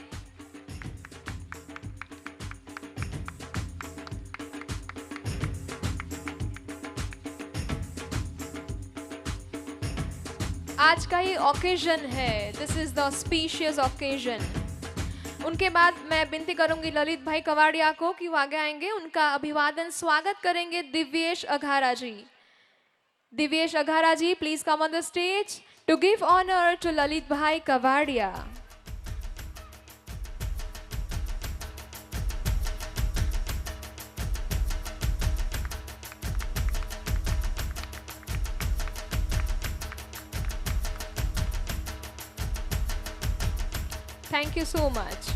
आज का ही ओकेजन है, this is the auspicious occasion. उनके बाद मैं विनती करूंगी ललित भाई कवाड़िया को कि वो आगे आएंगे, उनका अभिवादन स्वागत करेंगे Divyesh Aghara ji. Divyesh Aghara ji, please come on the stage to give honour to Lalit bhai Kawadia. Thank you so much.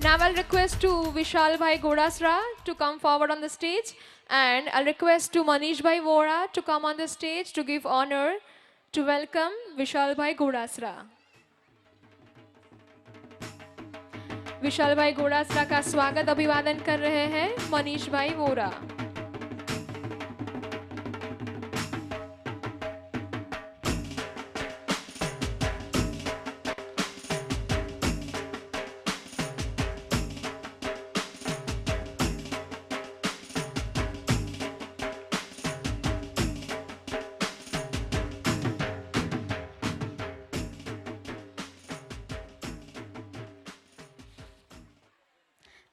Now I'll request to Vishal Bhai Godasra to come forward on the stage, and I'll request to Manish Bhai Vora to come on the stage to give honor to welcome Vishal Bhai Godasra. विशाल भाई गोड़ासरा का स्वागत अभिवादन कर रहे हैं मनीष भाई Vora.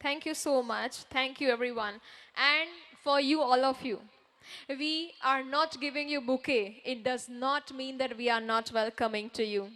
Thank you so much. Thank you, everyone. And for you, all of you, we are not giving you bouquet. It does not mean that we are not welcoming to you.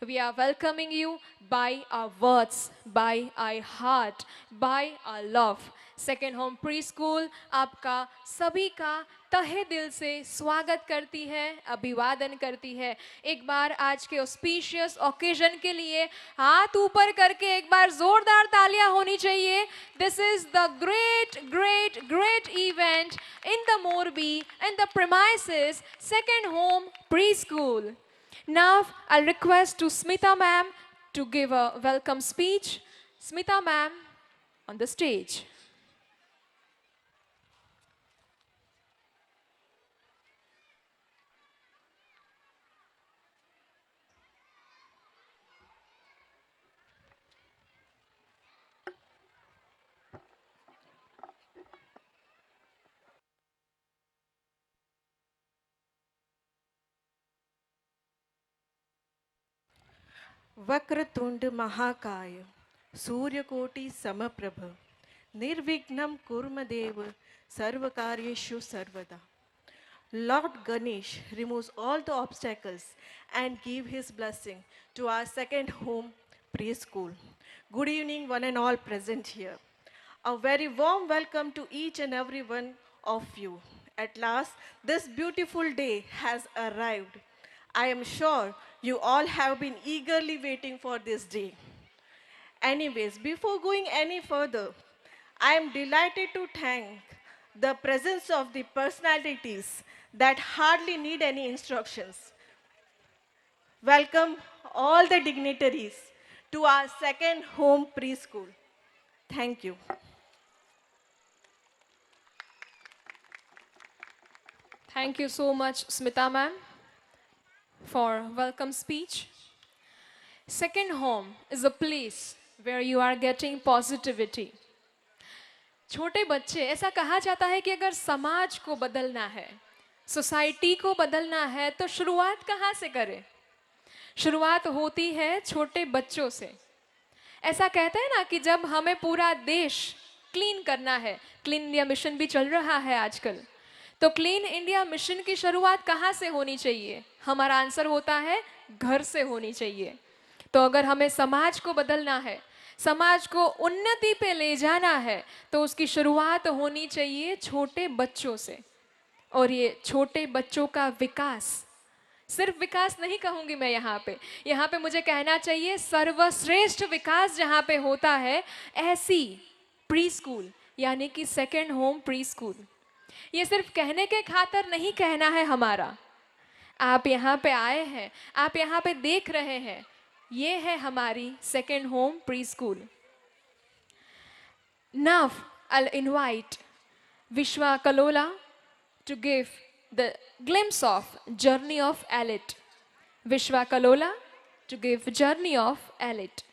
We are welcoming you by our words, by our heart, by our love. Second home pre school आपका सभी का तहे दिल से स्वागत करती है, अभिवादन करती है। एक बार आज के ऑस्पिशियस ओकेजन के लिए हाथ ऊपर करके एक बार जोरदार तालियां होनी चाहिए। This is the great great great event in the Morbi and the premises second home pre school. Now I request to Smita ma'am to give a welcome speech. Smita ma'am on the stage. वक्रतुंड महाकाय सूर्यकोटि समप्रभ निर्विघ्नं कुर्मदेव सर्वकार्येषु सर्वदा. Lord Ganesh removes all the obstacles and give his blessing to our second home preschool. Good evening, one and all present here. A very warm welcome to each and every one of you. At last, this beautiful day has arrived. I am sure you all have been eagerly waiting for this day. Anyways, before going any further, I am delighted to thank the presence of the personalities that hardly need any instructions. Welcome all the dignitaries to our second home preschool. Thank you. Thank you so much, Smita ma'am, for welcome speech. Second home is a place where you are getting positivity. छोटे बच्चे, ऐसा कहा जाता है कि अगर समाज को बदलना है, सोसाइटी को बदलना है, तो शुरुआत कहाँ से करें? शुरुआत होती है छोटे बच्चों से। ऐसा कहते हैं ना कि जब हमें पूरा देश क्लीन करना है, क्लीन इंडिया मिशन भी चल रहा है आजकल, तो क्लीन इंडिया मिशन की शुरुआत कहाँ से होनी चाहिए? हमारा आंसर होता है घर से होनी चाहिए। तो अगर हमें समाज को बदलना है, समाज को उन्नति पे ले जाना है, तो उसकी शुरुआत होनी चाहिए छोटे बच्चों से। और ये छोटे बच्चों का विकास, सिर्फ विकास नहीं कहूँगी मैं यहाँ पे मुझे कहना चाहिए सर्वश्रेष्ठ विकास जहाँ पे होता है, ऐसी प्री स्कूल यानी कि सेकेंड होम प्री स्कूल। ये सिर्फ कहने के खातिर नहीं कहना है हमारा। आप यहाँ पे आए हैं, आप यहाँ पे देख रहे हैं, ये है हमारी second home pre school. Now I'll invite Vishwa Kalola to give the glimpse of Journey of Elite. Vishwa Kalola to give Journey of Elite.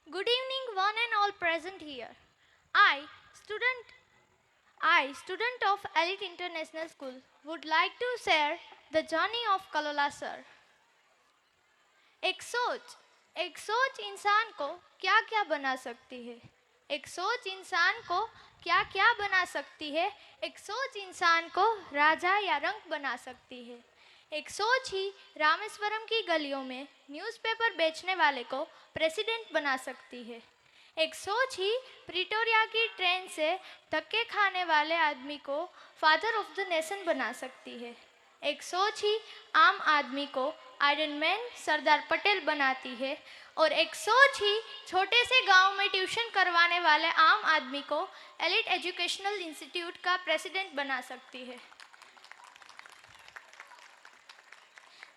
Good evening, one and all present here. Student of Elite International School, would like to share the journey of Kalola sir. एक सोच इंसान को क्या क्या बना सकती है। एक सोच इंसान को क्या क्या बना सकती है। एक सोच इंसान को राजा या रंक बना सकती है। एक सोच ही रामेश्वरम की गलियों में न्यूज़पेपर बेचने वाले को प्रेसिडेंट बना सकती है। एक सोच ही प्रिटोरिया की ट्रेन से धक्के खाने वाले आदमी को फादर ऑफ द नेशन बना सकती है। एक सोच ही आम आदमी को आयरन मैन सरदार पटेल बनाती है। और एक सोच ही छोटे से गांव में ट्यूशन करवाने वाले आम आदमी को एलिट एजुकेशनल इंस्टीट्यूट का प्रेसिडेंट बना सकती है।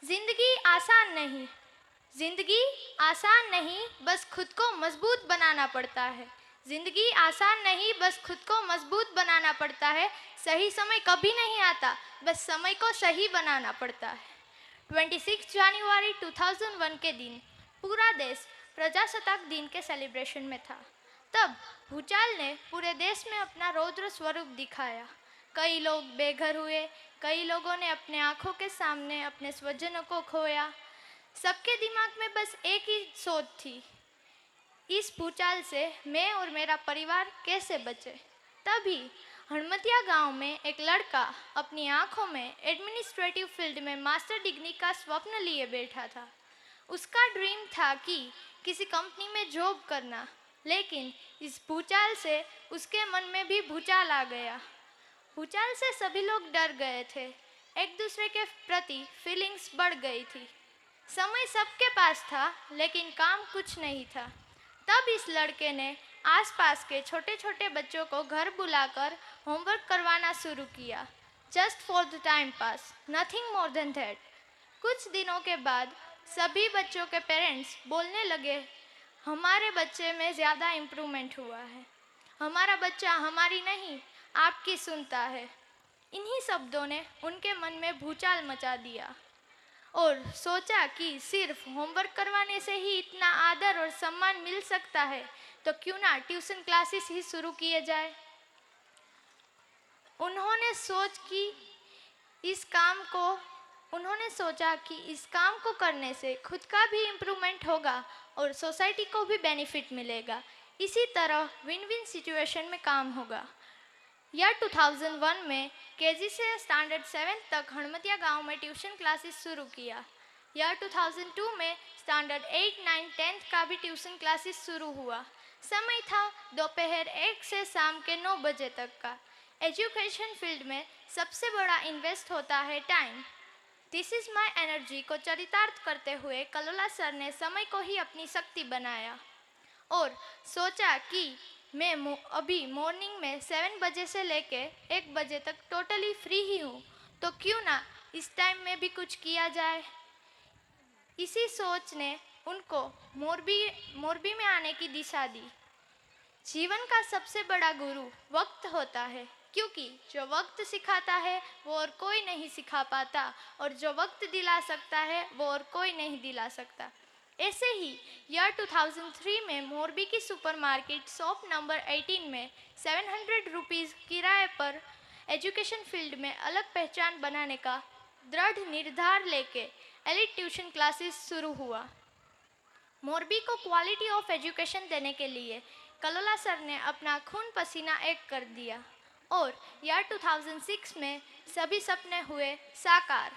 जिंदगी आसान नहीं, बस खुद को मजबूत बनाना पड़ता है। जिंदगी आसान नहीं, बस खुद को मजबूत बनाना पड़ता है। सही समय कभी नहीं आता, बस समय को सही बनाना पड़ता है। 26 जनवरी 2001 के दिन पूरा देश प्रजासत्ताक दिन के सेलिब्रेशन में था। तब भूचाल ने पूरे देश में अपना रौद्र स्वरूप दिखाया। कई लोग बेघर हुए, कई लोगों ने अपने आंखों के सामने अपने स्वजनों को खोया। सबके दिमाग में बस एक ही सोच थी, इस भूचाल से मैं और मेरा परिवार कैसे बचे। तभी हड़मतिया गांव में एक लड़का अपनी आंखों में एडमिनिस्ट्रेटिव फील्ड में मास्टर डिग्री का स्वप्न लिए बैठा था। उसका ड्रीम था कि किसी कंपनी में जॉब करना, लेकिन इस भूचाल से उसके मन में भी भूचाल आ गया। भूचाल से सभी लोग डर गए थे, एक दूसरे के प्रति फीलिंग्स बढ़ गई थी। समय सबके पास था, लेकिन काम कुछ नहीं था। तब इस लड़के ने आसपास के छोटे छोटे बच्चों को घर बुलाकर होमवर्क करवाना शुरू किया, just for the time pass, nothing more than that. कुछ दिनों के बाद सभी बच्चों के पेरेंट्स बोलने लगे, हमारे बच्चे में ज़्यादा इम्प्रूवमेंट हुआ है, हमारा बच्चा हमारी नहीं आपकी सुनता है। इन्हीं शब्दों ने उनके मन में भूचाल मचा दिया और सोचा कि सिर्फ होमवर्क करवाने से ही इतना आदर और सम्मान मिल सकता है, तो क्यों ना ट्यूशन क्लासेस ही शुरू किए जाए। उन्होंने सोचा कि इस काम को करने से खुद का भी इम्प्रूवमेंट होगा और सोसाइटी को भी बेनिफिट मिलेगा। इसी तरह विन विन सिचुएशन में काम होगा। ईयर 2001 में केजी से स्टैंडर्ड 7 तक हड़मतिया गांव में ट्यूशन क्लासेस शुरू किया। ईयर 2002 में स्टैंडर्ड 8, 9, 10 का भी ट्यूशन क्लासेस शुरू हुआ। समय था दोपहर 1 से शाम के 9 बजे तक का। एजुकेशन फील्ड में सबसे बड़ा इन्वेस्ट होता है time. This is my energy को चरितार्थ करते हुए कलोला सर ने समय को ही अपनी शक्ति बनाया और सोचा कि मैं अभी मॉर्निंग में 7 बजे से लेके 1 बजे तक टोटली फ्री ही हूँ, तो क्यों ना इस टाइम में भी कुछ किया जाए। इसी सोच ने उनको मोरबी में आने की दिशा दी। जीवन का सबसे बड़ा गुरु वक्त होता है, क्योंकि जो वक्त सिखाता है वो और कोई नहीं सिखा पाता, और जो वक्त दिला सकता है वो और कोई नहीं दिला सकता। ऐसे ही ईयर 2003 में मोरबी की सुपरमार्केट शॉप नंबर 18 में 700 रुपीज़ किराए पर एजुकेशन फील्ड में अलग पहचान बनाने का दृढ़ निर्धार लेके एलिट ट्यूशन क्लासेस शुरू हुआ। मोरबी को क्वालिटी ऑफ एजुकेशन देने के लिए कलोला सर ने अपना खून पसीना एक कर दिया, और ईयर 2006 में सभी सपने हुए साकार।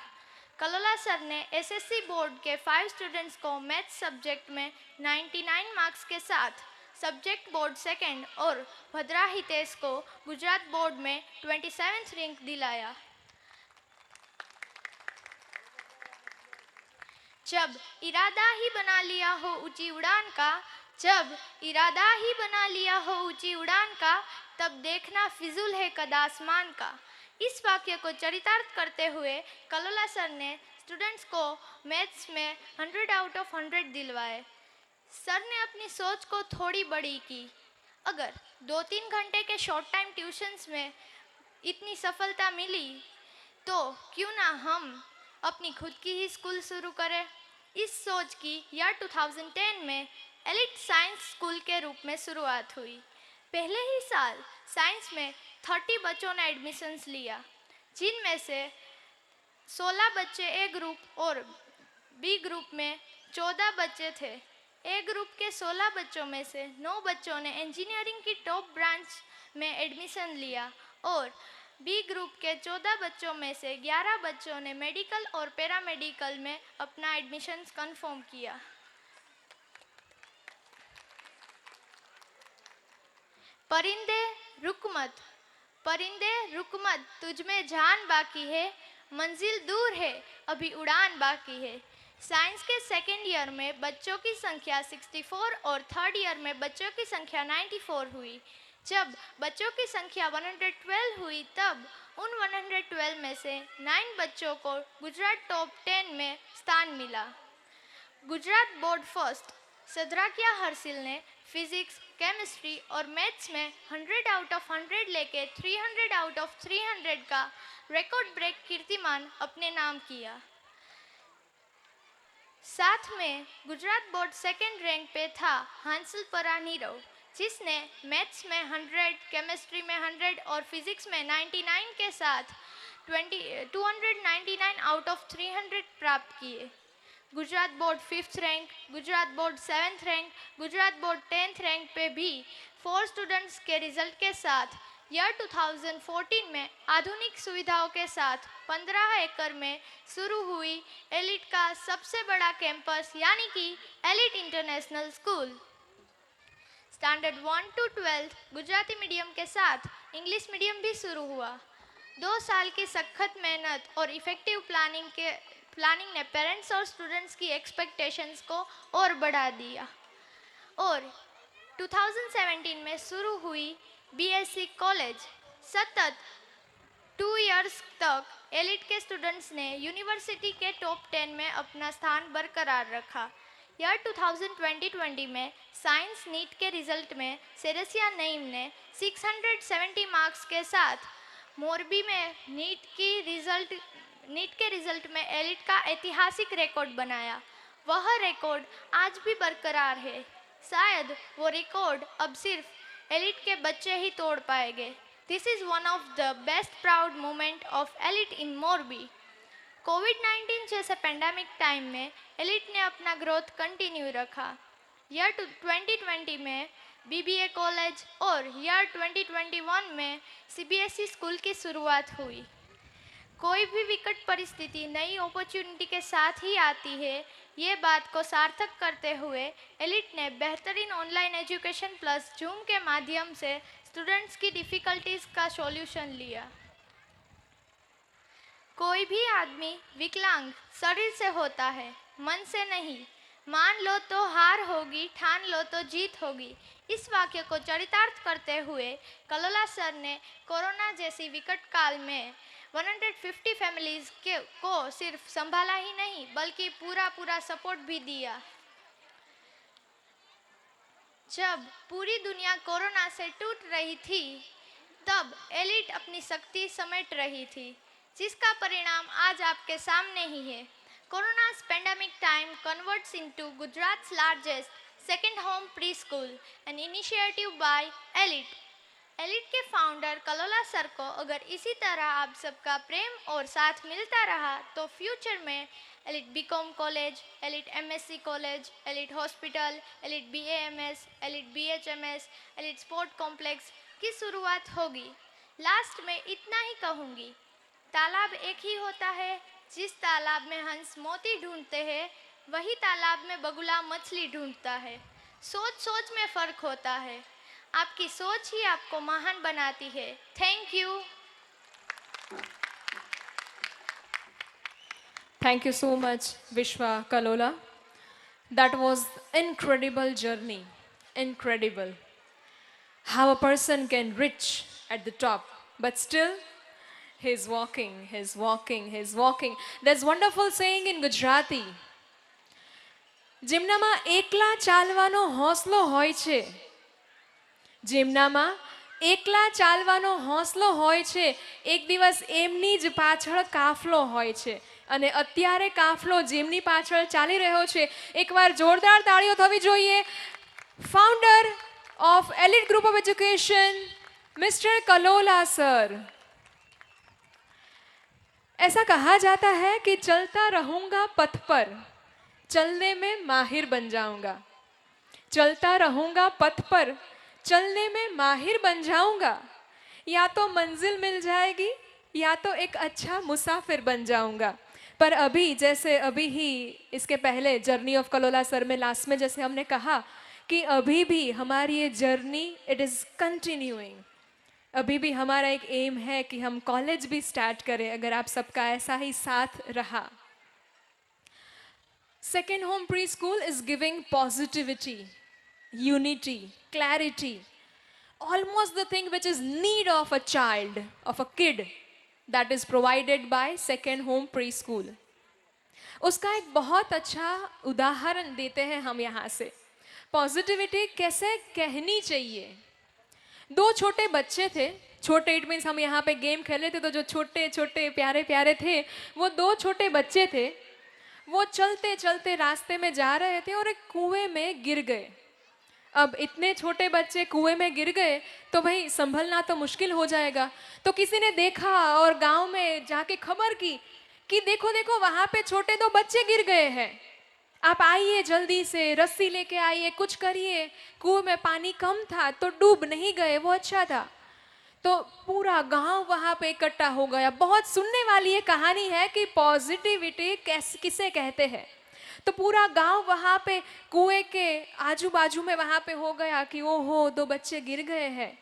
कलोला सर ने एसएससी बोर्ड के 5 स्टूडेंट्स को मैथ्स सब्जेक्ट में 99 मार्क्स के साथ सब्जेक्ट बोर्ड सेकंड और भद्रा हितेश को गुजरात बोर्ड में 27th रैंक दिलाया। जब इरादा ही बना लिया हो ऊंची उड़ान का, जब इरादा ही बना लिया हो ऊंची उड़ान का, तब देखना फिजूल है कद आसमान का। इस वाक्य को चरितार्थ करते हुए कलोला सर ने स्टूडेंट्स को मैथ्स में 100 आउट ऑफ 100 दिलवाए। सर ने अपनी सोच को थोड़ी बड़ी की। अगर 2-3 घंटे के शॉर्ट टाइम ट्यूशन्स में इतनी सफलता मिली, तो क्यों ना हम अपनी खुद की ही स्कूल शुरू करें। इस सोच की ईयर 2010 में एलिट साइंस स्कूल के रूप में शुरुआत हुई। पहले ही साल साइंस में 30 बच्चों ने एडमिशन्स लिया, जिनमें से 16 बच्चे ए ग्रुप और बी ग्रुप में 14 बच्चे थे। ए ग्रुप के 16 बच्चों में से 9 बच्चों ने इंजीनियरिंग की टॉप ब्रांच में एडमिशन लिया, और बी ग्रुप के 14 बच्चों में से 11 बच्चों ने मेडिकल और पैरामेडिकल में अपना एडमिशन्स कंफर्म किया। परिंदे रुक मत, परिंदे रुक मत, तुझ में जान बाकी है, मंजिल दूर है अभी उड़ान बाकी है। साइंस के सेकेंड ईयर में बच्चों की संख्या 64 और थर्ड ईयर में बच्चों की संख्या 94 हुई। जब बच्चों की संख्या 112 हुई, तब उन 112 में से 9 बच्चों को गुजरात टॉप 10 में स्थान मिला। गुजरात बोर्ड फर्स्ट सदराकिया हर्षिल ने फिजिक्स, केमिस्ट्री और मैथ्स में 100 आउट ऑफ 100 लेके 300 आउट ऑफ 300 का रिकॉर्ड ब्रेक कीर्तिमान अपने नाम किया। साथ में गुजरात बोर्ड सेकेंड रैंक पे था हांसल परा नीरव, जिसने मैथ्स में 100, केमिस्ट्री में 100 और फिजिक्स में 99 के साथ 299 आउट ऑफ 300 प्राप्त किए। Gujarat board 5th rank, Gujarat board 7th rank, Gujarat board 10th rank पे भी 4 स्टूडेंट्स के रिजल्ट के साथ ईयर 2014 में आधुनिक सुविधाओं के साथ 15 एकड़ में शुरू हुई एलिट का सबसे बड़ा कैंपस, यानी कि elite international school. Standard 1 to 12 Gujarati medium के साथ इंग्लिश मीडियम भी शुरू हुआ। 2 साल की सख्त मेहनत और इफेक्टिव प्लानिंग ने पेरेंट्स और स्टूडेंट्स की एक्सपेक्टेशंस को और बढ़ा दिया, और 2017 में शुरू हुई बीएससी कॉलेज सतत 2 इयर्स तक एलिट के स्टूडेंट्स ने यूनिवर्सिटी के टॉप 10 में अपना स्थान बरकरार रखा। ईयर 2020 में साइंस नीट के रिजल्ट में सेरेसिया नईम ने 670 मार्क्स के साथ मोरबी में नीट के रिजल्ट में एलिट का ऐतिहासिक रिकॉर्ड बनाया। वह रिकॉर्ड आज भी बरकरार है। शायद वो रिकॉर्ड अब सिर्फ एलिट के बच्चे ही तोड़ पाएंगे। This is one of the best proud moment of elite in Morbi. कोविड-19 जैसे पेंडेमिक टाइम में एलिट ने अपना ग्रोथ कंटिन्यू रखा। ईयर 2020 में बीबीए कॉलेज और ईयर 2021 में सीबीएसई स्कूल की शुरुआत हुई। कोई भी विकट परिस्थिति नई अपॉर्चुनिटी के साथ ही आती है, ये बात को सार्थक करते हुए एलिट ने बेहतरीन ऑनलाइन एजुकेशन प्लस जूम के माध्यम से स्टूडेंट्स की डिफ़िकल्टीज़ का सॉल्यूशन लिया। कोई भी आदमी विकलांग शरीर से होता है, मन से नहीं। मान लो तो हार होगी, ठान लो तो जीत होगी। इस वाक्य को चरितार्थ करते हुए कलोला सर ने कोरोना जैसी विकट काल में 150 फैमिलीज़ को सिर्फ संभाला ही नहीं, बल्कि पूरा सपोर्ट भी दिया। जब पूरी दुनिया कोरोना से टूट रही थी, तब एलिट अपनी शक्ति समेट रही थी, जिसका परिणाम आज आपके सामने ही है। कोरोना's pandemic time converts into Gujarat's largest second home preschool, an initiative by Elite. Elite के फाउंडर कलोला सर को अगर इसी तरह आप सबका प्रेम और साथ मिलता रहा तो फ्यूचर में elite BCom college, elite MSc college, elite hospital, elite BAMS, elite BHMS, elite sport complex की शुरुआत होगी। लास्ट में इतना ही कहूँगी, तालाब एक ही होता है। जिस तालाब में हंस मोती ढूंढते हैं, वही तालाब में बगुला मछली ढूंढता है। सोच सोच में फ़र्क होता है। आपकी सोच ही आपको महान बनाती है। Thank you. Thank you so much, Vishwa Kalola. That was incredible journey. Incredible. How a person can reach at the top, but still he's walking, he's walking, he's walking. There's wonderful saying in Gujarati. જેમનામાં એકલા ચાલવાનો હોંસલો હોય છે, જેમનામાં એકલા ચાલવાનો હોંસલો હોય છે, એક દિવસ એમની જ પાછળ કાફલો હોય છે અને અત્યારે કાફલો જેમની પાછળ ચાલી રહ્યો છે, એકવાર જોરદાર તાળીઓ થવી જોઈએ. Founder of elite group of education, mister Kalola sir. ऐसा कहा जाता है कि चलता रहूंगा पथ पर, चलने में माहिर बन जाऊंगा. चलता रहूंगा पथ पर, चलने में माहिर बन जाऊंगा. या तो मंजिल मिल जाएगी या तो एक अच्छा मुसाफिर बन जाऊंगा. पर अभी जैसे अभी ही इसके पहले जर्नी ऑफ कलोला सर में लास्ट में जैसे हमने कहा कि अभी भी हमारी ये जर्नी इट इज़ कंटिन्यूइंग. अभी भी हमारा एक एम है कि हम कॉलेज भी स्टार्ट करें अगर आप सबका ऐसा ही साथ रहा. Second home pre school is giving positivity, unity, clarity, almost the thing which is need of a child, of a kid, that is provided by second home pre school. उसका एक बहुत अच्छा उदाहरण देते हैं हम यहाँ से. पॉजिटिविटी कैसे कहनी चाहिए. दो छोटे बच्चे थे, छोटे इट मीन्स हम यहाँ पे गेम खेल रहे थे तो जो छोटे छोटे प्यारे प्यारे थे वो दो छोटे बच्चे थे. वो चलते चलते रास्ते में जा रहे थे और एक कुएं में गिर गए. अब इतने छोटे बच्चे कुएं में गिर गए तो भाई संभलना तो मुश्किल हो जाएगा. तो किसी ने देखा और गांव में जाके खबर की कि देखो देखो वहाँ पे छोटे दो बच्चे गिर गए हैं, आप आइए जल्दी से, रस्सी लेके आइए, कुछ करिए. कुएं में पानी कम था तो डूब नहीं गए, वो अच्छा था. तो पूरा गांव वहाँ पे इकट्ठा हो गया. बहुत सुनने वाली ये कहानी है कि पॉजिटिविटी किसे कहते हैं. तो पूरा गांव वहाँ पे कुएं के आजू बाजू में वहाँ पे हो गया कि ओहो दो बच्चे गिर गए हैं.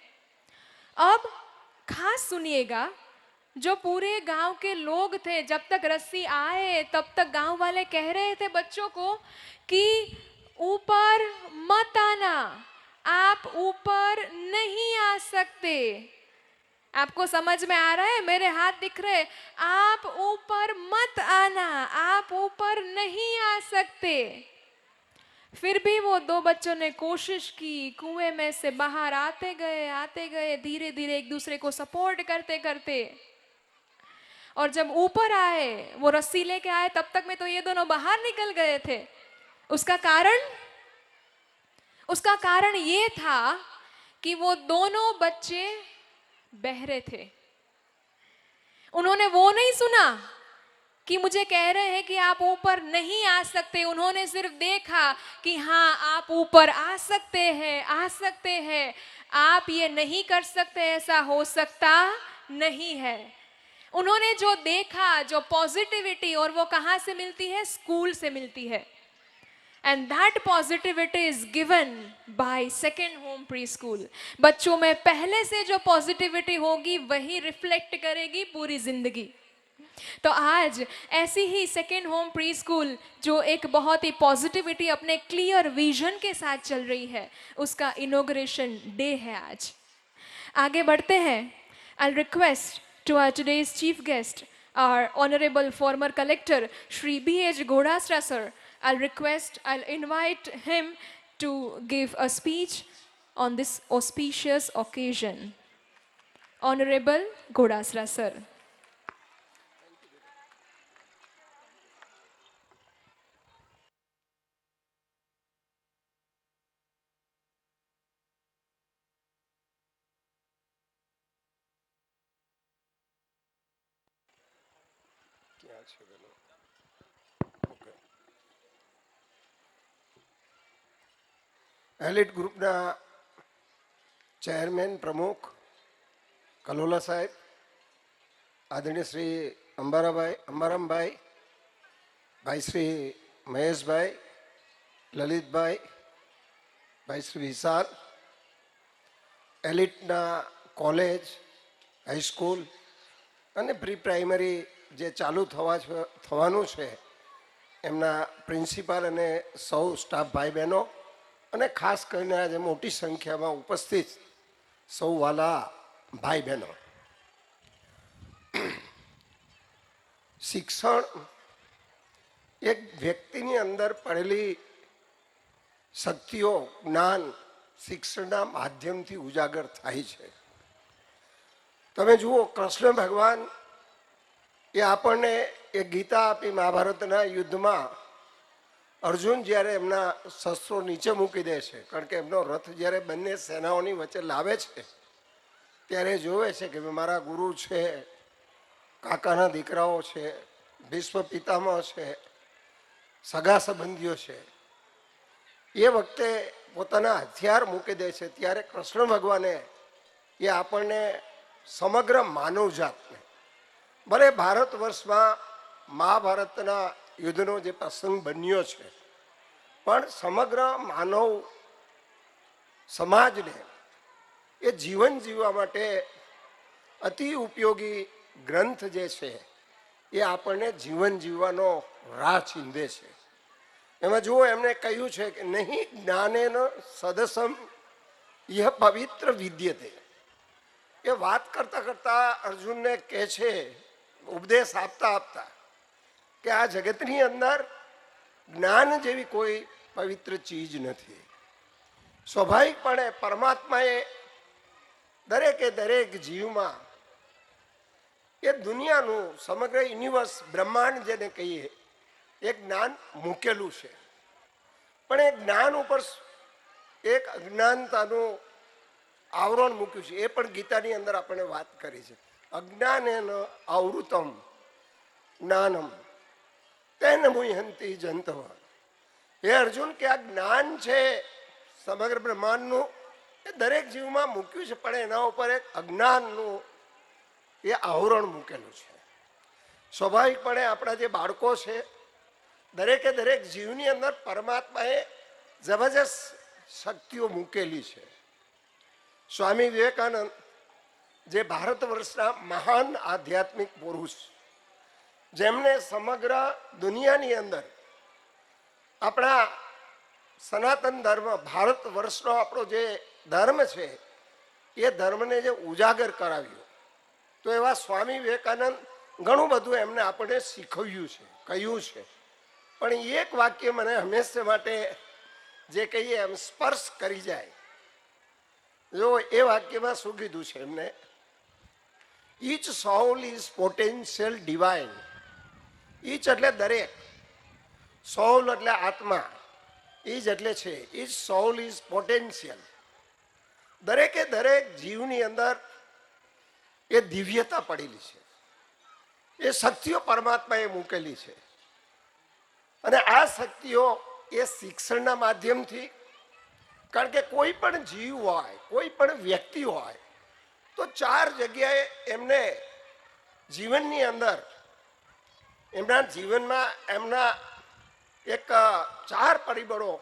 अब खास सुनिएगा, जो पूरे गांव के लोग थे, जब तक रस्सी आए तब तक गांव वाले कह रहे थे बच्चों को कि ऊपर मत आना, आप ऊपर नहीं आ सकते. आपको समझ में आ रहा है, मेरे हाथ दिख रहे, आप ऊपर मत आना, आप ऊपर नहीं आ सकते. फिर भी वो दो बच्चों ने कोशिश की, कुएं में से बाहर आते गए धीरे धीरे एक दूसरे को सपोर्ट करते करते. और जब ऊपर आए, वो रस्सी लेके आए, तब तक में तो ये दोनों बाहर निकल गए थे. उसका कारण ये था कि वो दोनों बच्चे बहरे थे. उन्होंने वो नहीं सुना कि मुझे कह रहे हैं कि आप ऊपर नहीं आ सकते. उन्होंने सिर्फ देखा कि हाँ आप ऊपर आ सकते हैं, आप ये नहीं कर सकते, ऐसा हो सकता नहीं है. उन्होंने जो देखा, जो पॉजिटिविटी, और वो कहाँ से मिलती है, स्कूल से मिलती है. And that positivity is given by second home pre school. बच्चों में पहले से जो पॉजिटिविटी होगी वही रिफ्लेक्ट करेगी पूरी जिंदगी. तो आज ऐसी ही सेकेंड होम प्री स्कूल जो एक बहुत ही पॉजिटिविटी अपने क्लियर विजन के साथ चल रही है, उसका इनॉग्रेशन डे है आज. आगे बढ़ते हैं. I request to our today's chief guest, our honorable former collector Shri B.H. Godasra sir. I'll invite him to give a speech on this auspicious occasion. Honorable Godasra sir. Elite ગ્રુપના chairman પ્રમુખ કલોલા સાહેબ, આદરણીય શ્રી અંબારામભાઈ, ભાઈ શ્રી મહેશભાઈ, લલિતભાઈ, ભાઈ શ્રી વિશાલ, એલિટના college, high school અને pre primary જે ચાલુ થવાનું છે એમના પ્રિન્સિપાલ અને સૌ સ્ટાફ ભાઈ બહેનો અને ખાસ કરીને આજે મોટી સંખ્યામાં ઉપસ્થિત સૌ વાલા ભાઈ બહેનો, શિક્ષણ એક વ્યક્તિની અંદર પડેલી શક્તિઓ, જ્ઞાન શિક્ષણના માધ્યમથી ઉજાગર થાય છે. તમે જુઓ, કૃષ્ણ ભગવાન એ આપણને એક ગીતા આપી મહાભારતના યુદ્ધમાં અર્જુન જ્યારે એમના શસ્ત્રો નીચે મૂકી દે છે, કારણ કે એમનો રથ જ્યારે બંને સેનાઓની વચ્ચે લાવે છે ત્યારે જોવે છે કે મારા ગુરુ છે, કાકાના દીકરાઓ છે, ભીષ્મ પિતામહ છે, સગા સંબંધીઓ છે. એ વખતે પોતાના હથિયાર મૂકી દે છે ત્યારે કૃષ્ણ ભગવાને એ આપણને સમગ્ર માનવજાતને, ભલે ભારત વર્ષમાં મહાભારતના યુદ્ધનો જે પ્રસંગ બન્યો છે, પણ સમગ્ર માનવ સમાજને એ જીવન જીવવા માટે અતિ ઉપયોગી ગ્રંથ જે છે એ આપણને જીવન જીવવાનો રાહ ચીંધે છે. એમાં જુઓ, એમણે કહ્યું છે કે નહીં જ્ઞાનેન સદસમ યહ પવિત્ર વિદ્યતે. એ વાત કરતા કરતા અર્જુનને કહે છે, ઉપદેશ આપતા આપતા, કે આ જગતની અંદર જ્ઞાન જેવી કોઈ પવિત્ર ચીજ નથી. સ્વાભાવિકપણે પરમાત્માએ દરેકે દરેક જીવમાં એ દુનિયાનું સમગ્ર યુનિવર્સ, બ્રહ્માંડ જેને કહીએ, એ જ્ઞાન મૂકેલું છે. પણ એ જ્ઞાન ઉપર એક અજ્ઞાનતાનું આવરણ મૂક્યું છે. એ પણ ગીતાની અંદર આપણે વાત કરી છે. અજ્ઞાનેન આવૃતમ જ્ઞાનમ તેન મુહ્યંતિ જંતવ. હે અર્જુન, કે આ જ્ઞાન છે સમગ્ર બ્રહ્માંડનું, એ દરેક જીવમાં મૂક્યું છે, પણ એના ઉપર એક અજ્ઞાનનું એ આવરણ મૂકેલું છે. સ્વાભાવિકપણે આપણા જે બાળકો છે, દરેકે દરેક જીવની અંદર પરમાત્માએ જબરજસ્ત શક્તિઓ મૂકેલી છે. સ્વામી વિવેકાનંદ, જે ભારત વર્ષના મહાન આધ્યાત્મિક પુરુષ, જેમને સમગ્ર દુનિયાની અંદર આપણા સનાતન ધર્મ, ભારત વર્ષનો આપણો જે ધર્મ છે એ ધર્મને જે ઉજાગર કરાવ્યો, તો એવા સ્વામી વિવેકાનંદ ઘણું બધું એમને આપણને શીખવ્યું છે, કહ્યું છે. પણ એક વાક્ય મને હંમેશા માટે જે કહીએ એમ સ્પર્શ કરી જાય. જો એ વાક્યમાં શું કીધું છે એમને, each soul is potential divine. Each એટલે દરેક, સોલ એટલે આત્મા, ઈજ એટલે છે, ઈચ સોલ ઇઝ પોટેન્શિયલ. દરેકે દરેક જીવની અંદર એ દિવ્યતા પડેલી છે, એ શક્તિઓ પરમાત્માએ મૂકેલી છે. અને આ શક્તિઓ એ શિક્ષણના માધ્યમથી, કારણ કે કોઈ પણ જીવ હોય, કોઈ પણ વ્યક્તિ હોય, તો ચાર જગ્યાએ એમને જીવનની અંદર, એમના જીવનમાં એમના એક ચાર પરિબળો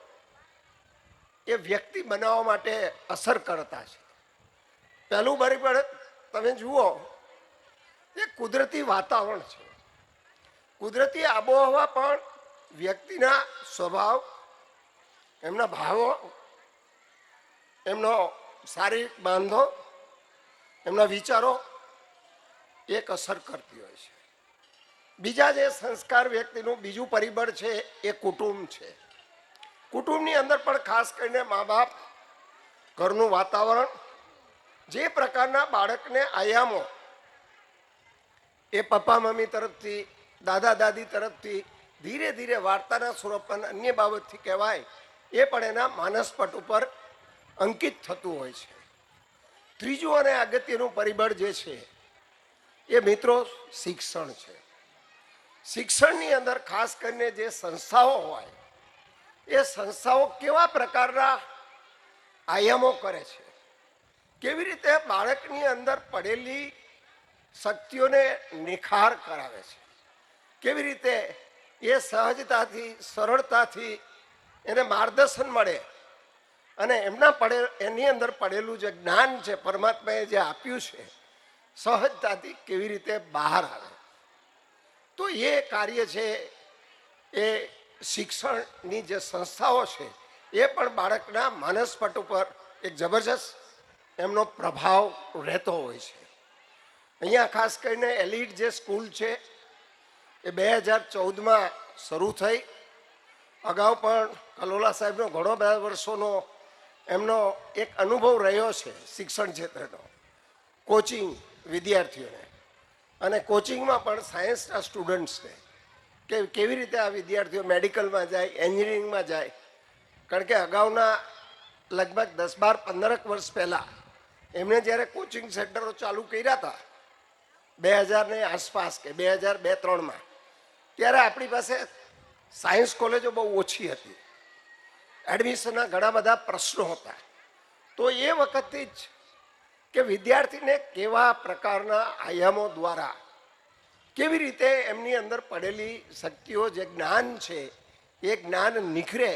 એ વ્યક્તિ બનાવવા માટે અસર કરતા છે. પહેલું પરિબળ તમે જુઓ, એ કુદરતી વાતાવરણ છે. કુદરતી આબોહવા પણ વ્યક્તિના સ્વભાવ, એમના ભાવો, એમનો શારીરિક બાંધો, એમના વિચારો એક અસર કરતી હોય છે. બીજા જે સંસ્કાર વ્યક્તિનું બીજું પરિબળ છે એ કુટુંબ છે. કુટુંબની અંદર પણ ખાસ કરીને મા બાપ, ઘરનું વાતાવરણ, જે પ્રકારના બાળકને આયામો એ પપ્પા મમ્મી તરફથી, દાદા દાદી તરફથી ધીરે ધીરે વાર્તાના સ્વરૂપમાં અન્ય બાબતથી કહેવાય, એ પણ એના માનસપટ ઉપર અંકિત થતું હોય છે. ત્રીજું અને અગત્યનું પરિબળ જે છે એ મિત્રો શિક્ષણ છે. શિક્ષણની અંદર ખાસ કરીને જે સંસ્થાઓ હોય એ સંસ્થાઓ કેવા પ્રકારના આયામો કરે છે, કેવી રીતે બાળકની અંદર પડેલી શક્તિઓને નિખાર કરાવે છે, કેવી રીતે એ સહજતાથી, સરળતાથી એને માર્ગદર્શન મળે અને એની અંદર પડેલું જે જ્ઞાન છે, પરમાત્માએ જે આપ્યું છે, સહજતાથી કેવી રીતે બહાર આવે. તો એ કાર્ય છે એ શિક્ષણની જે સંસ્થાઓ છે એ પણ બાળકના માનસપટ ઉપર એક જબરજસ્ત એમનો પ્રભાવ રહેતો હોય છે. અહીંયા ખાસ કરીને એલિટ જે સ્કૂલ છે એ 2014માં શરૂ થઈ. અગાઉ પણ કલોલા સાહેબનો ઘણો બધા વર્ષોનો એમનો એક અનુભવ રહ્યો છે શિક્ષણ ક્ષેત્રનો, કોચિંગ વિદ્યાર્થીઓને અને કોચિંગમાં પણ સાયન્સના સ્ટુડન્ટ્સને કે કેવી રીતે આ વિદ્યાર્થીઓ મેડિકલમાં જાય, એન્જિનિયરિંગમાં જાય. કારણ કે અગાઉના લગભગ 10-12-15 વર્ષ પહેલાં એમણે જ્યારે કોચિંગ સેન્ટરો ચાલુ કર્યા હતા 2000ની આસપાસ કે 2002-03માં, ત્યારે આપણી પાસે સાયન્સ કોલેજો બહુ ઓછી હતી, એડમિશનના ઘણા બધા પ્રશ્નો હતા. તો એ વખતથી જ કે વિદ્યાર્થીને કેવા પ્રકારના આયામો દ્વારા કેવી રીતે એમની અંદર પડેલી શક્તિઓ, જે જ્ઞાન છે એ જ્ઞાન નિખરે,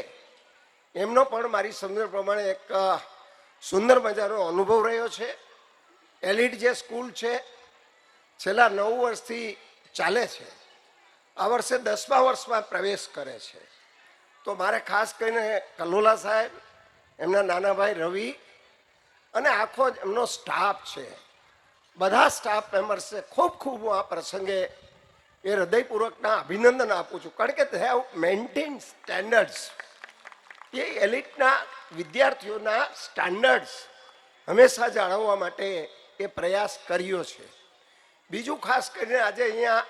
એમનો પણ મારી સમજણ પ્રમાણે એક સુંદર મજાનો અનુભવ રહ્યો છે. એલિટ જે સ્કૂલ છે છેલ્લા 9 વર્ષથી ચાલે છે, આ વર્ષે 10મા વર્ષમાં પ્રવેશ કરે છે. તો મારે ખાસ કરીને કલોલા સાહેબ, એમના નાના ભાઈ રવિ અને આખો જ એમનો સ્ટાફ છે, બધા સ્ટાફ મેમ્બર્સને ખૂબ ખૂબ હું આ પ્રસંગે એ હૃદયપૂર્વકના અભિનંદન આપું છું. કારણ કે દે હેવ મેન્ટેન સ્ટેન્ડર્ડ્સ. એ એલિટના વિદ્યાર્થીઓના સ્ટાન્ડર્ડ્સ હંમેશા જાળવવા માટે એ પ્રયાસ કર્યો છે. બીજું ખાસ કરીને આજે અહીંયા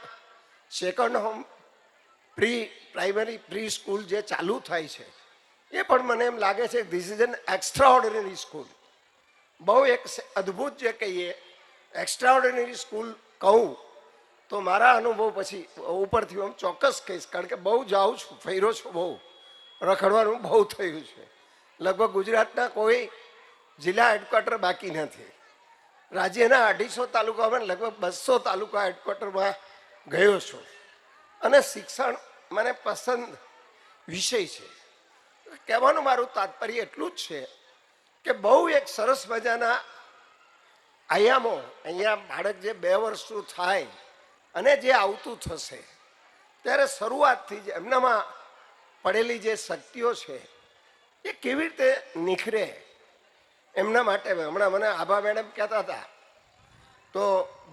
second home primary pre school જે ચાલુ થાય છે એ પણ મને એમ લાગે છે this is an extraordinary school. બહુ એક અદ્ભુત જે કહીએ એક્સ્ટ્રાઓર્ડિનરી સ્કૂલ કહું તો મારા અનુભવ પછી ઉપરથી હું ચોક્કસ કહીશ, કારણ કે બહુ જાઉં છું, ફર્યો છું, બહુ રખડવાનું બહુ થયું છે. લગભગ ગુજરાતના કોઈ જિલ્લા હેડક્વાર્ટર બાકી નથી. રાજ્યના 250 તાલુકામાં લગભગ 200 તાલુકા હેડક્વાર્ટરમાં ગયો છું. અને શિક્ષણ મને પસંદ વિષય છે. કહેવાનું મારું તાત્પર્ય એટલું જ છે કે બહુ એક સરસ મજાના આયામો અહીંયા બાળક જે 2 વર્ષનું થાય અને જે આવતું થશે ત્યારે શરૂઆતથી જ એમનામાં પડેલી જે શક્તિઓ છે એ કેવી રીતે નિખરે એમના માટે. હમણાં મને આભા મેડમ કહેતા હતા તો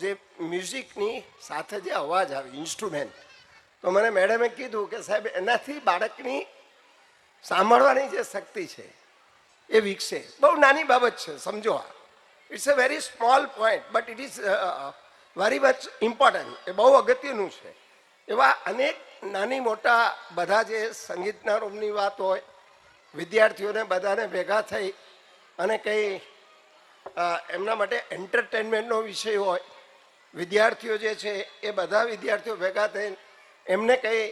જે મ્યુઝિકની સાથે જે અવાજ આવે, ઇન્સ્ટ્રુમેન્ટ, તો મને મેડમે કીધું કે સાહેબ એનાથી બાળકની સાંભળવાની જે શક્તિ છે એ વિકસે. બહુ નાની બાબત છે, સમજો. આ it's a very small point but it is very much important. એ બહુ અગત્યનું છે. એવા અનેક નાની મોટા બધા જે સંગીતના રૂમની વાત હોય, વિદ્યાર્થીઓને બધાને ભેગા થઈ અને કંઈ એમના માટે એન્ટરટેનમેન્ટનો વિષય હોય, વિદ્યાર્થીઓ જે છે એ બધા વિદ્યાર્થીઓ ભેગા થઈને એમને કંઈ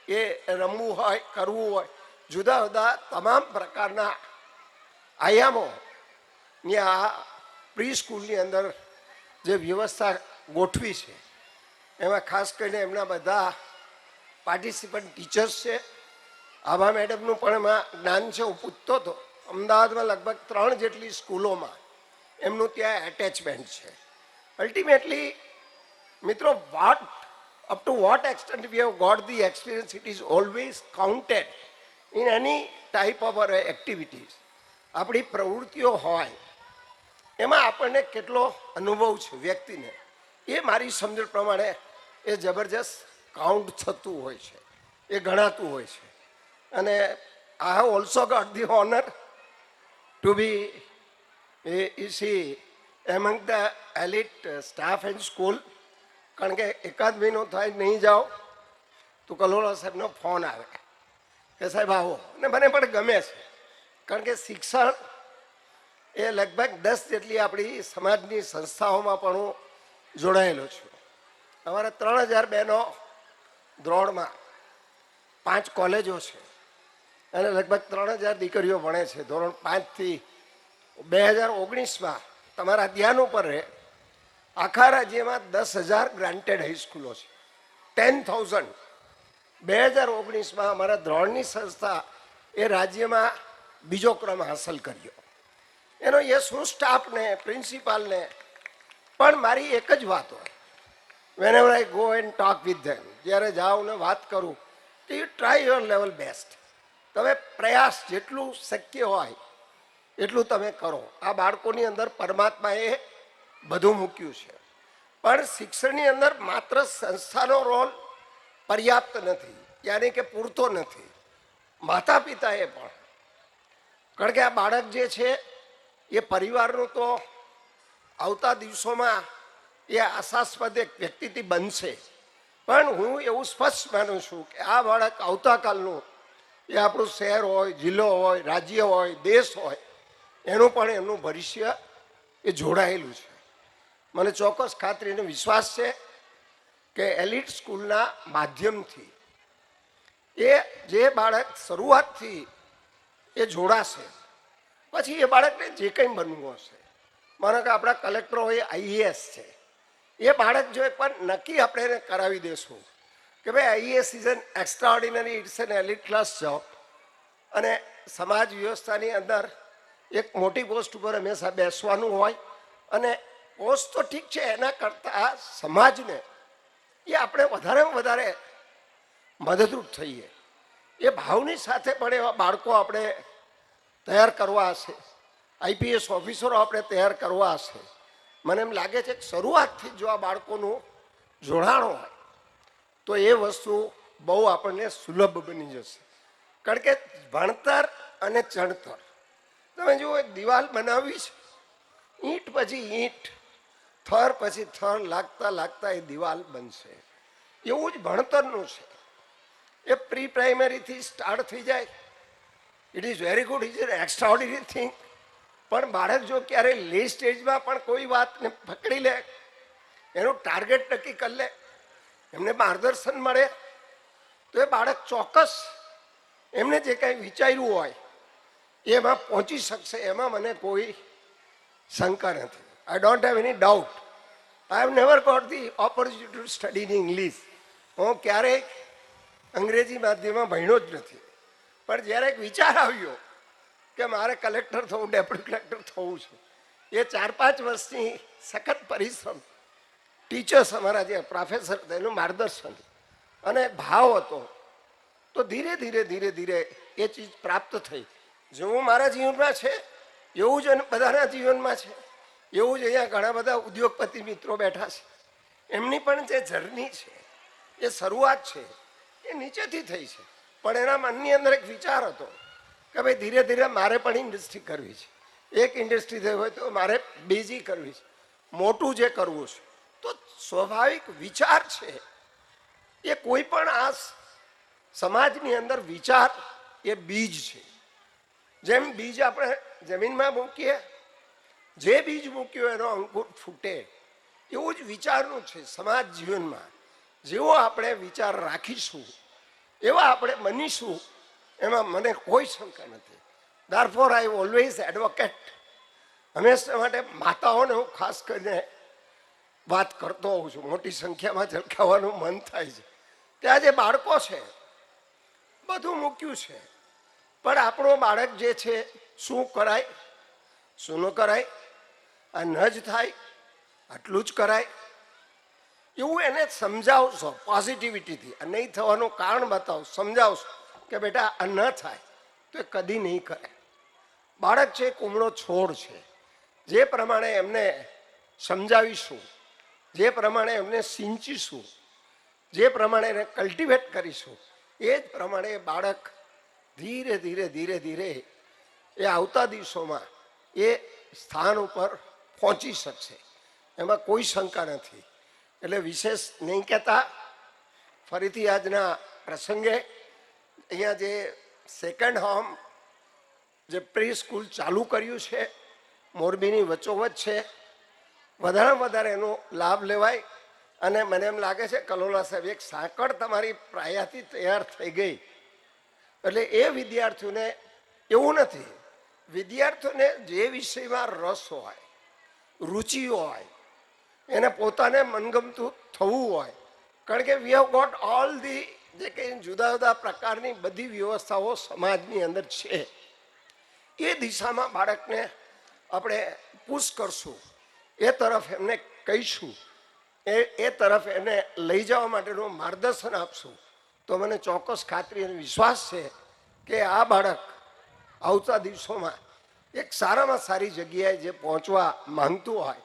એ રમવું હોય, કરવું હોય, જુદા જુદા તમામ પ્રકારના આયામોની આ પ્રી સ્કૂલની અંદર જે વ્યવસ્થા ગોઠવી છે એમાં ખાસ કરીને એમના બધા પાર્ટિસિપન્ટ ટીચર્સ છે. આભા મેડમનું પણ એમાં જ્ઞાન છે. હું પૂછતો હતો, અમદાવાદમાં લગભગ 3 જેટલી સ્કૂલોમાં એમનું ત્યાં એટેચમેન્ટ છે. અલ્ટિમેટલી મિત્રો, up to what extent we have got the experience, it is always counted in any type of our activities. આપણી પ્રવૃત્તિઓ હોય એમાં આપણને કેટલો અનુભવ છે વ્યક્તિને, એ મારી સમજણ પ્રમાણે એ જબરજસ્ત કાઉન્ટ થતું હોય છે, એ ગણાતું હોય છે. અને I have also got the honor to be, you see, among the elite staff and school. કારણ કે એકાદ મહિનો થાય નહીં જાઓ તો કલોલા સાહેબનો ફોન આવે કે સાહેબ આવો, અને મને પણ ગમે છે. કારણ કે શિક્ષણ એ લગભગ 10 જેટલી આપણી સમાજની સંસ્થાઓમાં પણ હું જોડાયેલો છું. અમારા 3000 બહેનો ધ્રોળમાં 5 કોલેજો છે અને લગભગ 3000 દીકરીઓ ભણે છે ધોરણ 5 થી. 2019માં તમારા ધ્યાન ઉપર રહે, આખા રાજ્યમાં 10,000 ગ્રાન્ટેડ હાઈસ્કૂલો છે. 10,000. 2019માં અમારા ધ્રોળની સંસ્થા એ રાજ્યમાં બીજો ક્રમ હાંસલ કર્યો. એનો યશ હું સ્ટાફને, પ્રિન્સિપાલને પણ મારી એક જ વાત હોય, whenever I go and talk with them, જ્યારે જાઉં ને વાત કરું તો you try your level best. તમે પ્રયાસ જેટલું શક્ય હોય એટલું તમે કરો. આ બાળકોની અંદર પરમાત્માએ બધું મૂક્યું છે, પણ શિક્ષણની અંદર માત્ર સંસ્થાનો રોલ પર્યાપ્ત નથી, યાની કે પૂરતો નથી. માતા પિતાએ પણ, કારણ કે આ બાળક જે છે એ પરિવારનું તો આવતા દિવસોમાં એ આશાસ્પદ એક વ્યક્તિથી બનશે, પણ હું એવું સ્પષ્ટ માનું છું કે આ બાળક આવતાકાલનું એ આપણું શહેર હોય, જિલ્લો હોય, રાજ્ય હોય, દેશ હોય, એનું પણ એમનું ભવિષ્ય એ જોડાયેલું છે. મને ચોક્કસ ખાતરી અને વિશ્વાસ છે કે એલિટ સ્કૂલના માધ્યમથી એ જે બાળક શરૂઆતથી એ જોડાશે, પછી એ બાળકને જે કંઈ બનવું હશે, માનો કે આપણા કલેક્ટર હોય આઈએએસ છે, એ બાળક જો એક વાર નક્કી આપણે એને કરાવી દેશું કે ભાઈ IAS is an extraordinary, it's an elite class job, અને સમાજ વ્યવસ્થાની અંદર એક મોટી પોસ્ટ ઉપર હંમેશા બેસવાનું હોય, અને પોસ્ટ તો ઠીક છે, એના કરતાં સમાજને એ આપણે વધારેમાં વધારે મદદરૂપ થઈએ એ ભાવની સાથે પણ એવા બાળકો આપણે તૈયાર કરવા હશે, આઈપીએસ ઓફિસરો આપણે તૈયાર કરવા હશે. મને એમ લાગે છે કે શરૂઆતથી જો આ બાળકોનું જોડાણ હોય તો એ વસ્તુ બહુ આપણને સુલભ બની જશે. કારણ કે ભણતર અને ચણતર, તમે જુઓ એક દિવાલ બનાવવી છે, ઈંટ પછી ઈંટ, થર પછી થર લાગતા લાગતા એ દિવાલ બનશે. એવું જ ભણતરનું છે. એ પ્રી પ્રાઇમરીથી સ્ટાર્ટ થઈ જાય, it is very good, is an extraordinary thing. પણ બાળક જો ક્યારે લે સ્ટેજમાં પણ કોઈ વાતને પકડી લે, એનું ટાર્ગેટ નક્કી કરી લે, એમને માર્ગદર્શન મળે, તો એ બાળક ચોક્કસ એમને જે કંઈ વિચાર્યું હોય એમાં પહોંચી શકશે. એમાં મને કોઈ શંકા નથી. I don't have any doubt. I have never got the opportunity to study in English. હું ક્યારેય અંગ્રેજી માધ્યમમાં ભણ્યો જ નથી, પણ જ્યારે એક વિચાર આવ્યો કે મારે કલેક્ટર થવું, ડેપ્યુટી કલેક્ટર થવું છે, એ 4-5 વર્ષની સખત પરિશ્રમ, ટીચર્સ અમારા જે પ્રોફેસર હતા એનું માર્ગદર્શન અને ભાવ હતો, તો ધીરે ધીરે ધીરે ધીરે એ ચીજ પ્રાપ્ત થઈ. જેવું મારા જીવનમાં છે એવું જ બધાના જીવનમાં છે, એવું જ અહીંયા ઘણા બધા ઉદ્યોગપતિ મિત્રો બેઠા છે, એમની પણ જે જર્ની છે, એ શરૂઆત છે એ નીચેથી થઈ છે, પણ એના મનની અંદર એક વિચાર હતો કે ભાઈ ધીરે ધીરે મારે પણ ઇન્ડસ્ટ્રી કરવી છે. એક ઇન્ડસ્ટ્રી થઈ હોય તો મારે બીજી કરવી છે, મોટું જે કરવું છે. તો સ્વાભાવિક વિચાર છે એ કોઈ પણ આ સમાજની અંદર વિચાર એ બીજ છે. જેમ બીજ આપણે જમીનમાં મૂકીએ, જે બીજ મૂક્યો એનો અંકુર ફૂટે, એવું જ વિચારનું છે સમાજ જીવનમાં. જેવો આપણે વિચાર રાખીશું એવા આપણે બનીશું, એમાં મને કોઈ શંકા નથી. ધેરફોર આઈ ઓલવેઝ એડવોકેટ, હંમેશા માટે માતાઓને હું ખાસ કરીને વાત કરતો હોઉં છું. મોટી સંખ્યામાં ઝલકાવવાનું મન થાય છે. ત્યાં જે બાળકો છે બધું મૂક્યું છે, પણ આપણો બાળક જે છે શું કરાય, શું ન કરાય, આ ન જ થાય, આટલું જ કરાય, એવું એને સમજાવશો પોઝિટિવિટીથી. આ નહીં થવાનું કારણ બતાવો, સમજાવશો કે બેટા આ ન થાય તો એ કદી નહીં કરે. બાળક છે કુમળો છોડ છે, જે પ્રમાણે એમને સમજાવીશું, જે પ્રમાણે એમને સિંચીશું, જે પ્રમાણે એને કલ્ટિવેટ કરીશું, એ જ પ્રમાણે બાળક ધીરે ધીરે ધીરે ધીરે એ આવતા દિવસોમાં એ સ્થાન ઉપર પહોંચી શકશે, એમાં કોઈ શંકા નથી. એટલે વિશેષ નહીં કહેતા, ફરીથી આજના પ્રસંગે અહીંયા જે સેકન્ડ હોમ જે પ્રી સ્કૂલ ચાલુ કર્યું છે મોરબીની વચ્ચોવચ્ચ છે, વધારેમાં વધારે એનો લાભ લેવાય. અને મને એમ લાગે છે કલોલા સાહેબ, એક સાંકળ તમારી પ્રાયાથી તૈયાર થઈ ગઈ. એટલે એ વિદ્યાર્થીઓને એવું નથી, વિદ્યાર્થીઓને જે વિષયમાં રસ હોય, રુચિ હોય, એને પોતાને મનગમતું થવું હોય, કારણ કે we have got all the જે કંઈ જુદા જુદા પ્રકારની બધી વ્યવસ્થાઓ સમાજની અંદર છે, એ દિશામાં બાળકને આપણે પુશ કરશું, એ તરફ એમને કહીશું, એ તરફ એને લઈ જવા માટેનું માર્ગદર્શન આપશું, તો મને ચોક્કસ ખાતરી અને વિશ્વાસ છે કે આ બાળક આવતા દિવસોમાં એક સારામાં સારી જગ્યાએ જે પહોંચવા માંગતું હોય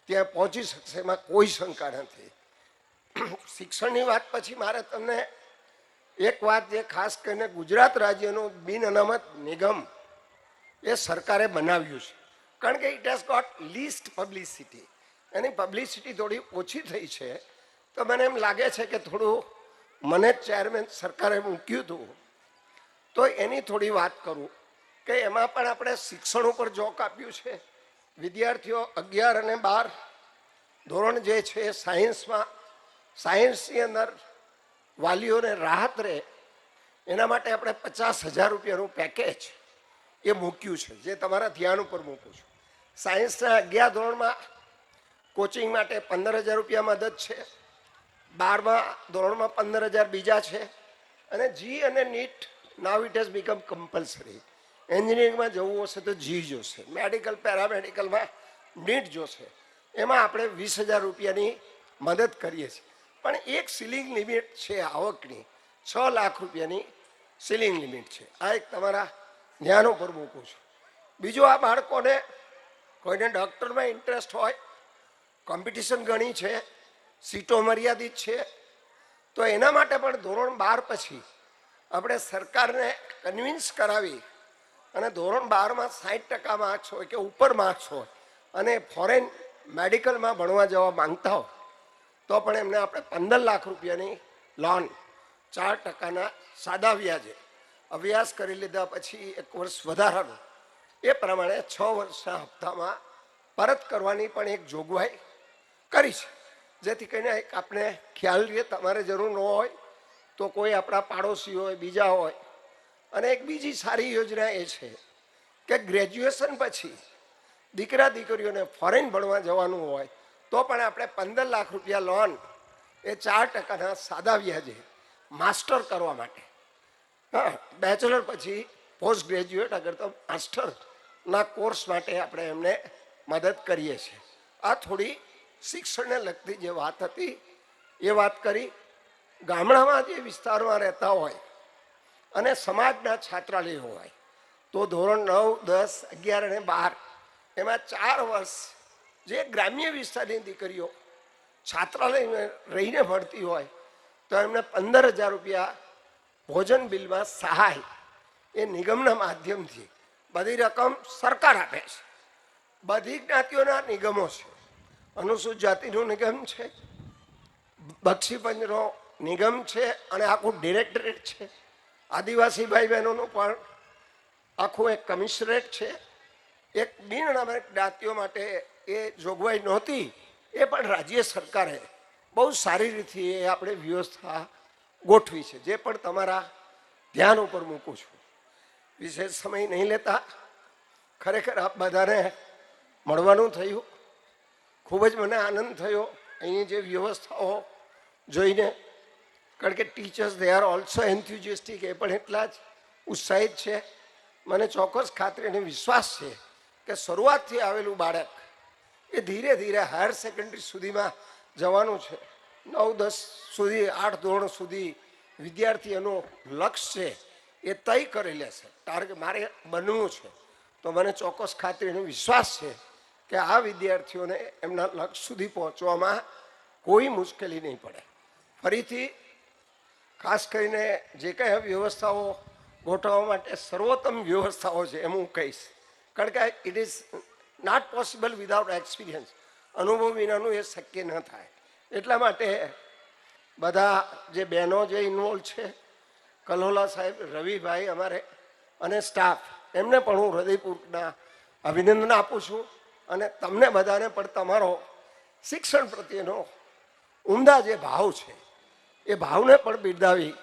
ત્યાં પહોંચી શકશે, એમાં કોઈ શંકા નથી. શિક્ષણની વાત પછી મારે તમને એક વાત, જે ખાસ કરીને ગુજરાત રાજ્યનો બિન અનામત નિગમ એ સરકારે બનાવ્યું છે, કારણ કે it has got least publicity, any publicity થોડી ઓછી થઈ છે. તો મને એમ લાગે છે કે થોડું મને ચેરમેન સરકારે મૂક્યું હતું, તો એની થોડી વાત કરું કે એમાં પણ આપણે શિક્ષણ ઉપર જોક આપ્યું છે. વિદ્યાર્થીઓ 11 અને 12 ધોરણ જે છે સાયન્સમાં, સાયન્સની અંદર વાલીઓને રાહત રહે એના માટે આપણે 50,000 રૂપિયાનું પેકેજ એ મૂક્યું છે, જે તમારા ધ્યાન ઉપર મૂકું છું. સાયન્સના 11 ધોરણમાં કોચિંગ માટે 15,000 રૂપિયા મદદ છે, 12મા ધોરણમાં 15,000 બીજા છે, અને જી અને NEET now it has become compulsory. એન્જિનિયરિંગમાં જવું હશે તો જી જોશે, મેડિકલ પેરામેડિકલમાં નીટ જોશે, એમાં આપણે 20,000 રૂપિયાની મદદ કરીએ છીએ. પણ એક સીલિંગ લિમિટ છે આવકની, 6 લાખ રૂપિયાની સીલિંગ લિમિટ છે. આ એક તમારા ધ્યાન ઉપર મૂકું છું. બીજું, આ બાળકોને કોઈને ડૉક્ટરમાં ઇન્ટરેસ્ટ હોય, કોમ્પિટિશન ઘણી છે, સીટો મર્યાદિત છે, તો એના માટે પણ ધોરણ 12 પછી આપણે સરકારને કન્વિન્સ કરાવી અને ધોરણ 12માં 60% માર્ક્સ હોય કે ઉપર માર્ક્સ હોય અને ફોરેન મેડિકલમાં ભણવા જવા માંગતા હોય તો પણ એમને આપણે 15 લાખ રૂપિયાની લોન 4%ના સાદા વ્યાજે અભ્યાસ કરી લીધા પછી 1 વર્ષ વધારાનું, એ પ્રમાણે 6 વર્ષના હપ્તામાં પરત કરવાની પણ એક જોગવાઈ કરી છે, જેથી કરીને એક આપણે ખ્યાલ રહે, તમારે જરૂર ન હોય તો કોઈ આપણા પાડોશી હોય, બીજા હોય. અને એક બીજી સારી યોજના એ છે કે ગ્રેજ્યુએશન પછી દીકરા દીકરીઓને ફોરેન ભણવા જવાનું હોય તો પણ આપણે 15 લાખ રૂપિયા લોન એ 4%ના સાદા વ્યાજે માસ્ટર કરવા માટે, હા, બેચલર પછી પોસ્ટ ગ્રેજ્યુએટ અગર તો માસ્ટરના કોર્સ માટે આપણે એમને મદદ કરીએ છીએ. આ થોડી શિક્ષણને લગતી જે વાત હતી એ વાત કરી. ગામડામાં જે વિસ્તારમાં રહેતા હોય અને સમાજના છાત્રાલયો હોય તો ધોરણ 9, 10, 11 અને 12 એમાં 4 વર્ષ જે ગ્રામ્ય વિસ્તારની દીકરીઓ છાત્રાલયમાં રહીને ભણતી હોય તો એમને 15,000 રૂપિયા ભોજન બિલમાં સહાય એ નિગમના માધ્યમથી, બધી રકમ સરકાર આપે છે. બધી જ્ઞાતિઓના નિગમો છે, અનુસૂચિત જાતિનું નિગમ છે, બક્ષીપંચનો નિગમ છે અને આખું ડિરેક્ટરેટ છે. આદિવાસી ભાઈ બહેનોનું પણ આખું એક કમિશનરેટ છે. એક બિન અનામત જ્ઞાતિઓ માટે એ જોગવાઈ નહોતી, એ પણ રાજ્ય સરકારે બહુ સારી રીતે એ આપણે વ્યવસ્થા ગોઠવી છે, જે પણ તમારા ધ્યાન ઉપર મૂકું છું. વિશેષ સમય નહીં લેતા, ખરેખર આપ બધાને મળવાનું થયું, ખૂબ જ મને આનંદ થયો અહીંની જે વ્યવસ્થાઓ જોઈને, કારણ કે ટીચર્સ દે આર ઓલ્સો એન્થ્યુઝિયાસ્ટિક, એ પણ એટલા જ ઉત્સાહિત છે. મને ચોક્કસ ખાતરી અને વિશ્વાસ છે કે શરૂઆતથી આવેલું બાળક એ ધીરે ધીરે હાયર સેકન્ડરી સુધીમાં જવાનું છે. 9, 10 સુધી, 8 ધોરણ સુધી વિદ્યાર્થીઓનું લક્ષ્ય છે એ તય કરી લેશે, ટાર્ગેટ મારે બનવું છે. તો મને ચોક્કસ ખાતરી અને વિશ્વાસ છે કે આ વિદ્યાર્થીઓને એમના લક્ષ્ય સુધી પહોંચવામાં કોઈ મુશ્કેલી નહીં પડે. ફરીથી ખાસ કરીને જે કંઈ વ્યવસ્થાઓ ગોઠવવા માટે સર્વોત્તમ વ્યવસ્થાઓ છે એમ હું કહીશ. કારણ કે it is not possible without experience. અનુભવ વિનાનું એ શક્ય ન થાય. એટલા માટે બધા જે બહેનો જે ઇન્વોલ્વ છે, કલોલા સાહેબ, રવિભાઈ અમારે અને સ્ટાફ, એમને પણ હું હૃદયપૂર્વકના અભિનંદન આપું છું. અને તમને બધાને પણ તમારો શિક્ષણ પ્રત્યેનો ઉમદા જે ભાવ છે એ ભાવને પણ બિરદાવી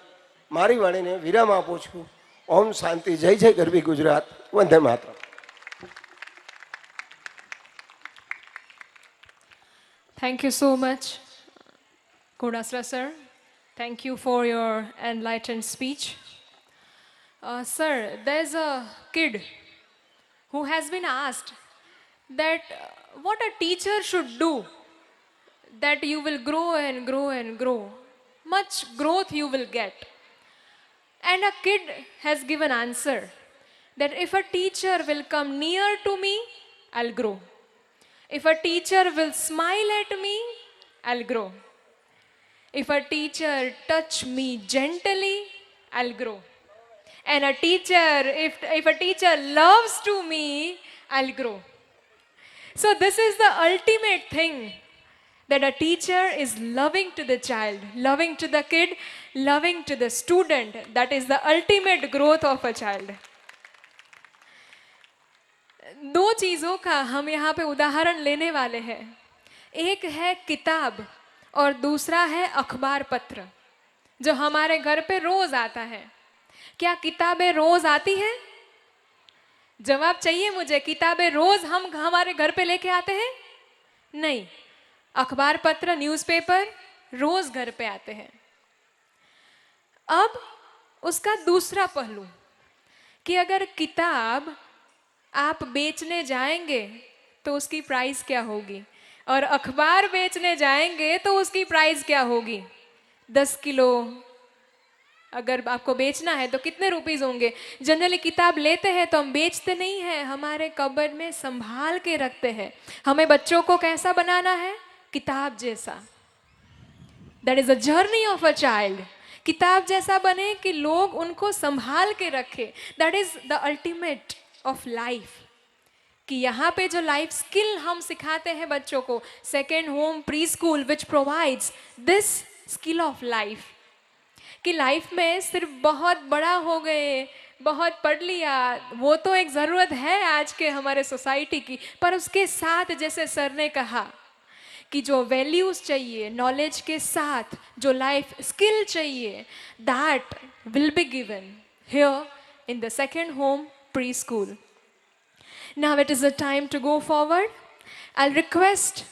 મારી વાણીને વિરામ આપું છું. ઓમ શાંતિ. જય જય ગરવી Gujarat. Vande Mataram. Thank you so much, Kodasra sir. Thank you for your enlightened speech. Sir, there's a kid who has been asked that what a teacher should do that you will grow and grow and grow. Much growth you will get. And a kid has given answer that if a teacher will come near to me, I'll grow. If a teacher will smile at me, I'll grow. If a teacher touch me gently, I'll grow. And a teacher, if a teacher loves to me, I'll grow. So this is the ultimate thing, that a teacher is loving to the child, loving to the kid, loving to the student. That is the ultimate growth of a child. दो चीज़ों का हम यहाँ पे उदाहरण लेने वाले हैं. एक है किताब और दूसरा है अखबार पत्र, जो हमारे घर पे रोज आता है. क्या किताबें रोज आती हैं? जवाब चाहिए मुझे. किताबें रोज हम हमारे घर पे लेके आते हैं? नहीं. अखबार पत्र, न्यूज़पेपर रोज घर पे आते हैं. अब उसका दूसरा पहलू कि अगर किताब आप बेचने जाएंगे तो उसकी प्राइस क्या होगी, और अखबार बेचने जाएंगे तो उसकी प्राइस क्या होगी. 10 किलो अगर आपको बेचना है तो कितने रुपीस होंगे. जनरली किताब लेते हैं तो हम बेचते नहीं हैं, हमारे कबर्ड में संभाल के रखते हैं. हमें बच्चों को कैसा बनाना है? किताब जैसा. That is a journey of a child. किताब जैसा बने कि लोग उनको संभाल के रखे. That is the ultimate of life. कि यहाँ पे जो लाइफ स्किल हम सिखाते हैं बच्चों को, second home pre school which provides this skill of life. कि लाइफ में सिर्फ बहुत बड़ा हो गए, बहुत पढ़ लिया, वो तो एक ज़रूरत है आज के हमारे सोसाइटी की, पर उसके साथ जैसे सर ने कहा कि जो वैल्यूज़ चाहिए, नॉलेज के साथ जो लाइफ स्किल चाहिए, that will be given here in the second home preschool. Now it is the time to go forward. I'll request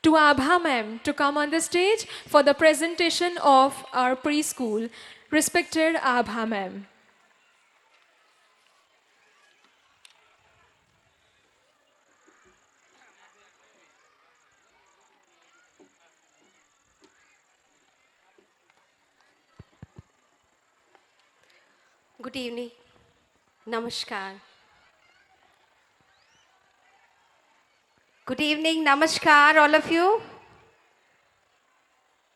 to Abha ma'am to come on the stage for the presentation of our preschool. Respected Abha ma'am. Good evening. Namaskar. Good evening, Namaskar, all of you.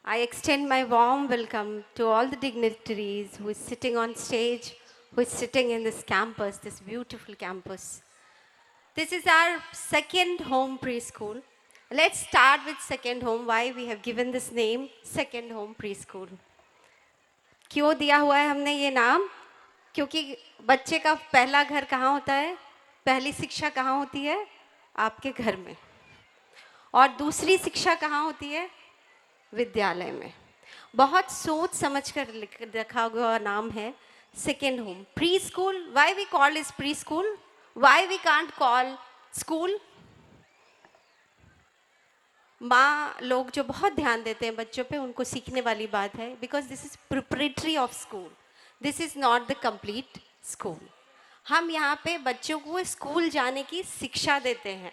I extend my warm welcome to all the dignitaries who is sitting on stage, who is sitting in this campus, this beautiful campus. This is our second home preschool. Let's start with second home. Why we have given this name, second home preschool. क्यों दिया हुआ है हमने ये नाम? क्योंकि बच्चे का पहला घर कहाँ होता है, पहली शिक्षा कहाँ होती है? आपके घर में. और दूसरी शिक्षा कहाँ होती है? विद्यालय में. बहुत सोच समझ कर रखा हुआ नाम है second home pre school. Why we call is pre school? Why we can't call school? माँ लोग जो बहुत ध्यान देते हैं बच्चों पे, उनको सीखने वाली बात है, because this is preparatory of school. This is not the complete school. हम यहाँ पे बच्चों को स्कूल जाने की शिक्षा देते हैं.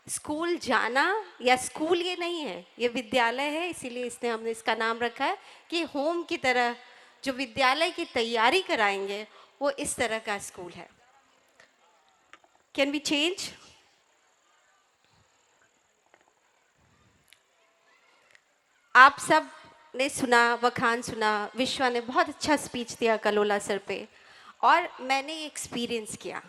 स्कूल जाना या स्कूल ये नहीं है, ये विद्यालय है. इसीलिए इसने हमने इसका नाम रखा है कि होम की तरह जो विद्यालय की तैयारी कराएंगे वो इस तरह का स्कूल है. Can we change? आप सब ने सुना, वखान सुना, विश्वा ने बहुत अच्छा स्पीच दिया कलोला सर पे, और मैंने ये एक्सपीरियंस किया।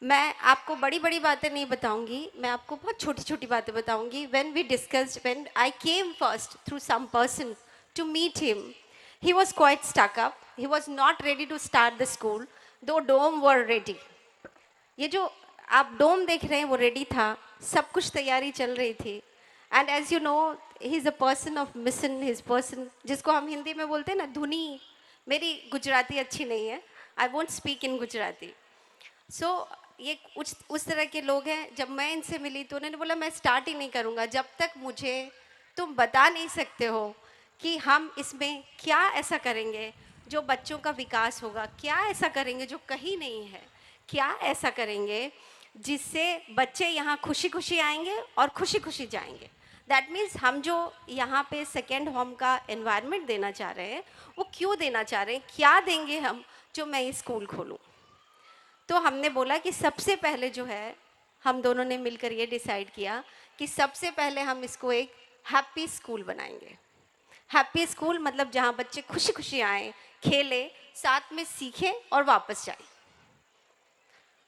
मैं आपको बड़ी बड़ी बातें नहीं बताऊंगी, मैं आपको बहुत छोटी छोटी बातें बताऊंगी। When I came first through some person to meet him, he was quite stuck up, he was not ready to start the school, दो डोम वर रेडी। ये जो आप डोम देख रहे हैं वो रेडी था, सब कुछ तैयारी चल रही थी। And as you know, he is a person of mission, his person, जिसको हम हिंदी में बोलते हैं ना धुनी। मेरी गुजराती अच्छी नहीं है, I won't speak in Gujarati. So ये उस तरह के लोग हैं। जब मैं इनसे मिली तो उन्होंने बोला मैं स्टार्ट ही नहीं करूँगा जब तक मुझे तुम बता नहीं सकते हो कि हम इसमें क्या ऐसा करेंगे जो बच्चों का विकास होगा, क्या ऐसा करेंगे जो कहीं नहीं है, क्या ऐसा करेंगे जिससे बच्चे यहाँ खुशी खुशी आएंगे और खुशी खुशी जाएंगे। दैट मीन्स हम जो यहाँ पे सेकेंड होम का एनवायरनमेंट देना चाह रहे हैं वो क्यों देना चाह रहे हैं, क्या देंगे हम जो मैं ये स्कूल खोलूँ। तो हमने बोला कि सबसे पहले जो है, हम दोनों ने मिलकर ये डिसाइड किया कि सबसे पहले हम इसको एक हैप्पी स्कूल बनाएंगे। हैप्पी स्कूल मतलब जहाँ बच्चे खुशी खुशी आएँ, खेलें, साथ में सीखें और वापस जाएं।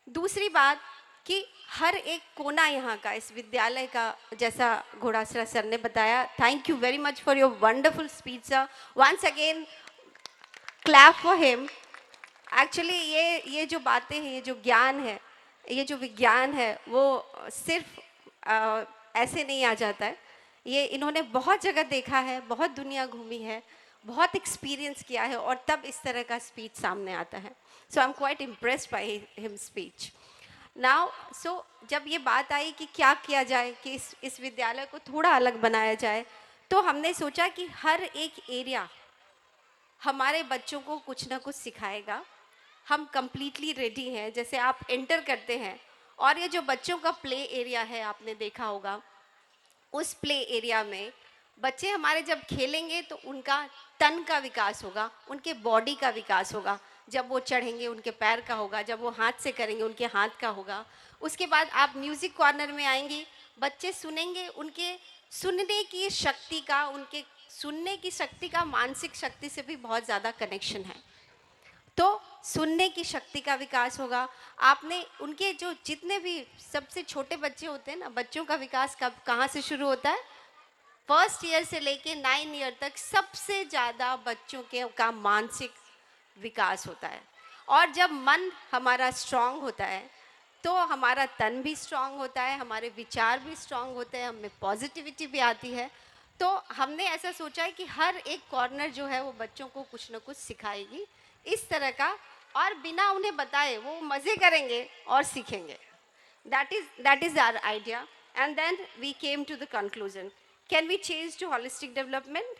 दूसरी बात कि हर एक कोना यहाँ का, इस विद्यालय का, जैसा घोड़ासरा सर ने बताया, thank you very much for your wonderful speech sir, once again clap for him. Actually ये जो बातें हैं, ये जो ज्ञान है, ये जो विज्ञान है, वो सिर्फ ऐसे नहीं आ जाता है। ये इन्होंने बहुत जगह देखा है, बहुत दुनिया घूमी है, बहुत एक्सपीरियंस किया है और तब इस तरह का स्पीच सामने आता है। So I am quite impressed by him speech now. So जब ये बात आई कि क्या किया जाए कि इस विद्यालय को थोड़ा अलग बनाया जाए, तो हमने सोचा कि हर एक एरिया हमारे बच्चों को कुछ ना कुछ सिखाएगा। हम कम्प्लीटली रेडी हैं। जैसे आप एंटर करते हैं और ये जो बच्चों का प्ले एरिया है, आपने देखा होगा, उस प्ले एरिया में बच्चे हमारे जब खेलेंगे तो उनका तन का विकास होगा, उनके बॉडी का विकास होगा। जब वो चढ़ेंगे उनके पैर का होगा, जब वो हाथ से करेंगे उनके हाथ का होगा। उसके बाद आप म्यूज़िक कॉर्नर में आएंगी, बच्चे सुनेंगे, उनके सुनने की शक्ति का, उनके सुनने की शक्ति का मानसिक शक्ति से भी बहुत ज़्यादा कनेक्शन है। तो सुनने की शक्ति का विकास होगा। आपने उनके जो जितने भी सबसे छोटे बच्चे होते हैं ना, बच्चों का विकास कब कहाँ से शुरू होता है? फर्स्ट ईयर से लेके 9 ईयर तक सबसे ज़्यादा बच्चों के का मानसिक विकास होता है। और जब मन हमारा स्ट्रांग होता है तो हमारा तन भी स्ट्रांग होता है, हमारे विचार भी स्ट्रांग होते हैं, हमें पॉजिटिविटी भी आती है। तो हमने ऐसा सोचा है कि हर एक कॉर्नर जो है वो बच्चों को कुछ ना कुछ सिखाएगी इस तरह का, और बिना उन्हें बताए वो मज़े करेंगे और सीखेंगे। That is our idea and then we came to the conclusion, can we change to holistic development.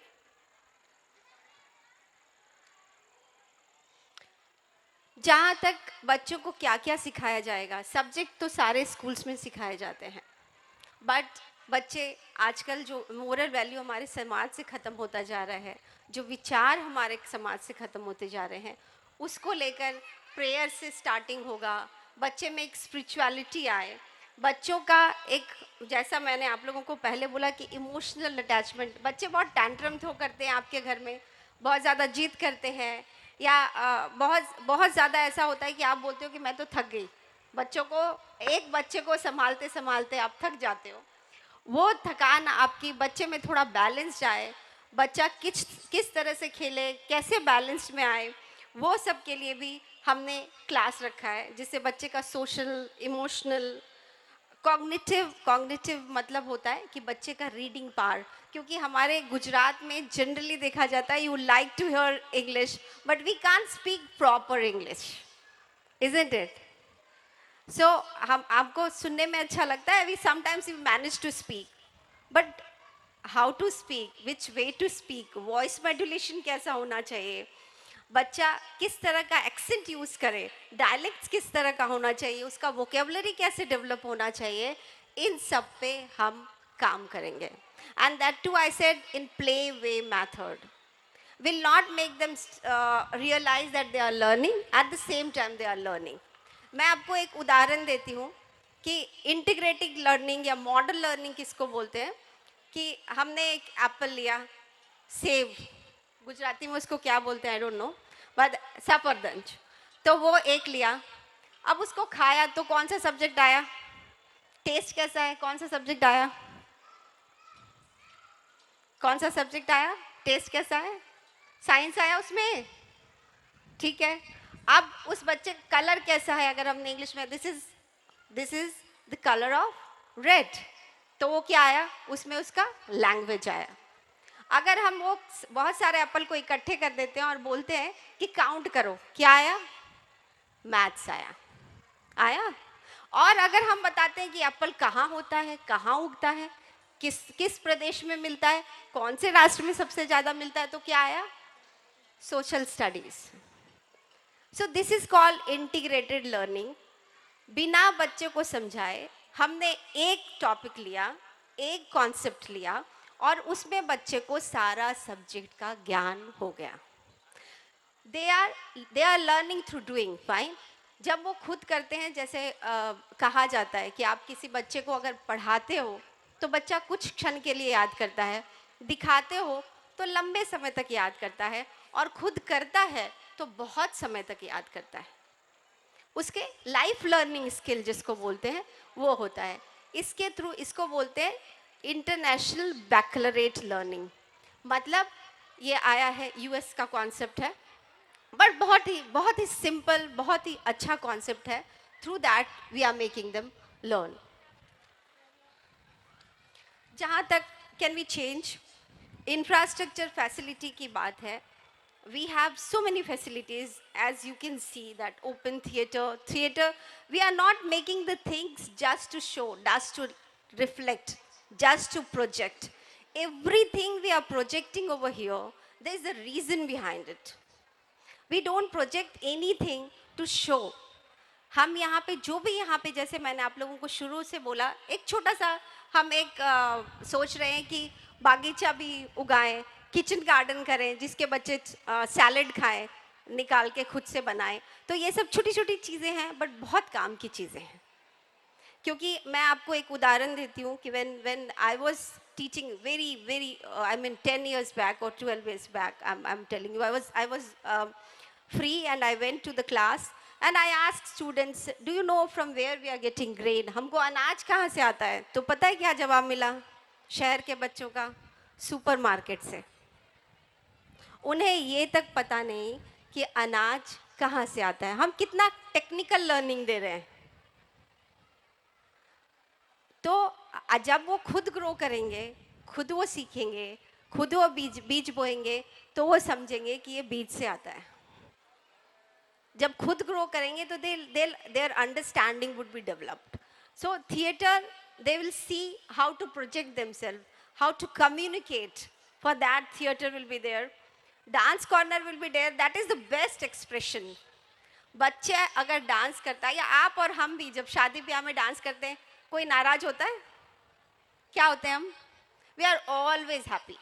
जहाँ तक बच्चों को क्या क्या सिखाया जाएगा, सब्जेक्ट तो सारे स्कूल्स में सिखाए जाते हैं, बट बच्चे आजकल जो मोरल वैल्यू हमारे समाज से ख़त्म होता जा रहा है, जो विचार हमारे समाज से ख़त्म होते जा रहे हैं, उसको लेकर प्रेयर से स्टार्टिंग होगा। बच्चे में एक स्पिरिचुअलिटी आए, बच्चों का एक, जैसा मैंने आप लोगों को पहले बोला कि इमोशनल अटैचमेंट। बच्चे बहुत टैंट्रम थ्रो करते हैं आपके घर में, बहुत ज़्यादा जिद करते हैं, या बहुत ज़्यादा ऐसा होता है कि आप बोलते हो कि मैं तो थक गई। बच्चों को, एक बच्चे को संभालते संभालते आप थक जाते हो। वो थकान आपकी बच्चे में थोड़ा बैलेंस आए, बच्चा किस तरह से खेले, कैसे बैलेंस में आए, वो सब के लिए भी हमने क्लास रखा है, जिससे बच्चे का सोशल, इमोशनल, कॉग्निटिव मतलब होता है कि बच्चे का रीडिंग पावर। क्योंकि हमारे गुजरात में जनरली देखा जाता है you like to hear English but we can't speak proper English, isn't it? So हम आपको सुनने में अच्छा लगता है, we sometimes we manage to speak, but how to speak, which way to speak, voice modulation कैसा होना चाहिए, बच्चा किस तरह का एक्सेंट यूज़ करे, डायलेक्ट्स किस तरह का होना चाहिए, उसका वोकेबलरी कैसे डेवलप होना चाहिए, इन सब पे हम काम करेंगे। And that too I said in play way method, will not make them realise that they are learning, at the same time they are learning. मैं आपको एक उदाहरण देती हूँ कि इंटीग्रेटिव लर्निंग या मॉडल लर्निंग किसको बोलते हैं। कि हमने एक एप्पल लिया, सेब, गुजराती में उसको क्या बोलते हैं आई डोंट नो, बट सफरदंज। तो वो एक लिया, अब उसको खाया तो कौन सा सब्जेक्ट आया? टेस्ट कैसा है? कौन सा सब्जेक्ट आया? कौन सा सब्जेक्ट आया? टेस्ट कैसा है? साइंस आया उसमें, ठीक है। अब उस बच्चे का कलर कैसा है? अगर हमने इंग्लिश में this is the colour of red, तो वो क्या आया? उसमें उसका लैंग्वेज आया। अगर हम वो बहुत सारे एप्पल को इकट्ठे कर देते हैं और बोलते हैं कि काउंट करो, क्या आया? मैथ्स आया। आया। और अगर हम बताते हैं कि एप्पल कहाँ होता है, कहाँ उगता है, किस किस प्रदेश में मिलता है, कौन से राष्ट्र में सबसे ज़्यादा मिलता है, तो क्या आया? Social studies. So this is called integrated learning. बिना बच्चे को समझाए हमने एक टॉपिक लिया, एक कॉन्सेप्ट लिया और उसमें बच्चे को सारा सब्जेक्ट का ज्ञान हो गया। They are learning through doing, fine. जब वो खुद करते हैं, जैसे कहा जाता है कि आप किसी बच्चे को अगर पढ़ाते हो तो बच्चा कुछ क्षण के लिए याद करता है, दिखाते हो तो लंबे समय तक याद करता है, और खुद करता है तो बहुत समय तक याद करता है। उसके लाइफ लर्निंग स्किल जिसको बोलते हैं वो होता है। इसके थ्रू इसको बोलते हैं इंटरनेशनल बैकलरेट लर्निंग। मतलब ये आया है, यूएस का कॉन्सेप्ट है, बट बहुत ही सिंपल, बहुत ही अच्छा कॉन्सेप्ट है। Through that we are making them learn. जहाँ तक can we change infrastructure facility की बात है, we have so many facilities, as you can see that open theater, we are not making the things just to show, just to reflect, just to project. Everything we are projecting over here, there is a reason behind it. We don't project anything to show. हम यहाँ पे जो भी यहाँ पे, जैसे मैंने आप लोगों को शुरू से बोला, एक छोटा सा हम एक सोच रहे हैं कि बागीचा भी उगाएं, किचन गार्डन करें, जिसके बच्चे सैलेड खाएं, निकाल के खुद से बनाएं। तो ये सब छोटी छोटी चीज़ें हैं, बट बहुत काम की चीज़ें हैं। क्योंकि मैं आपको एक उदाहरण देती हूँ कि when I was teaching very I mean 10 years back or 12 years back, I'm telling you, I was free and I went to the class and I asked students, do you know from where we are getting grain? हमको अनाज कहाँ से आता है? तो पता है क्या जवाब मिला शहर के बच्चों का? सुपर मार्केट से। उन्हें ये तक पता नहीं कि अनाज कहाँ से आता है। हम कितना टेक्निकल लर्निंग दे रहे हैं। तो जब वो खुद ग्रो करेंगे, खुद वो सीखेंगे, खुद वो बीज बोएंगे, तो वो समझेंगे कि ये बीज से आता है। जब खुद ग्रो करेंगे तो their understanding would be developed. So theater, they will see how to project themselves, how to communicate. For that, theater will be there. Dance corner will be there. That is the best expression. बच्चे अगर dance करता है, या आप और हम भी जब शादी ब्याह में डांस करते हैं, कोई नाराज होता है? क्या होते हैं हम? We are always happy.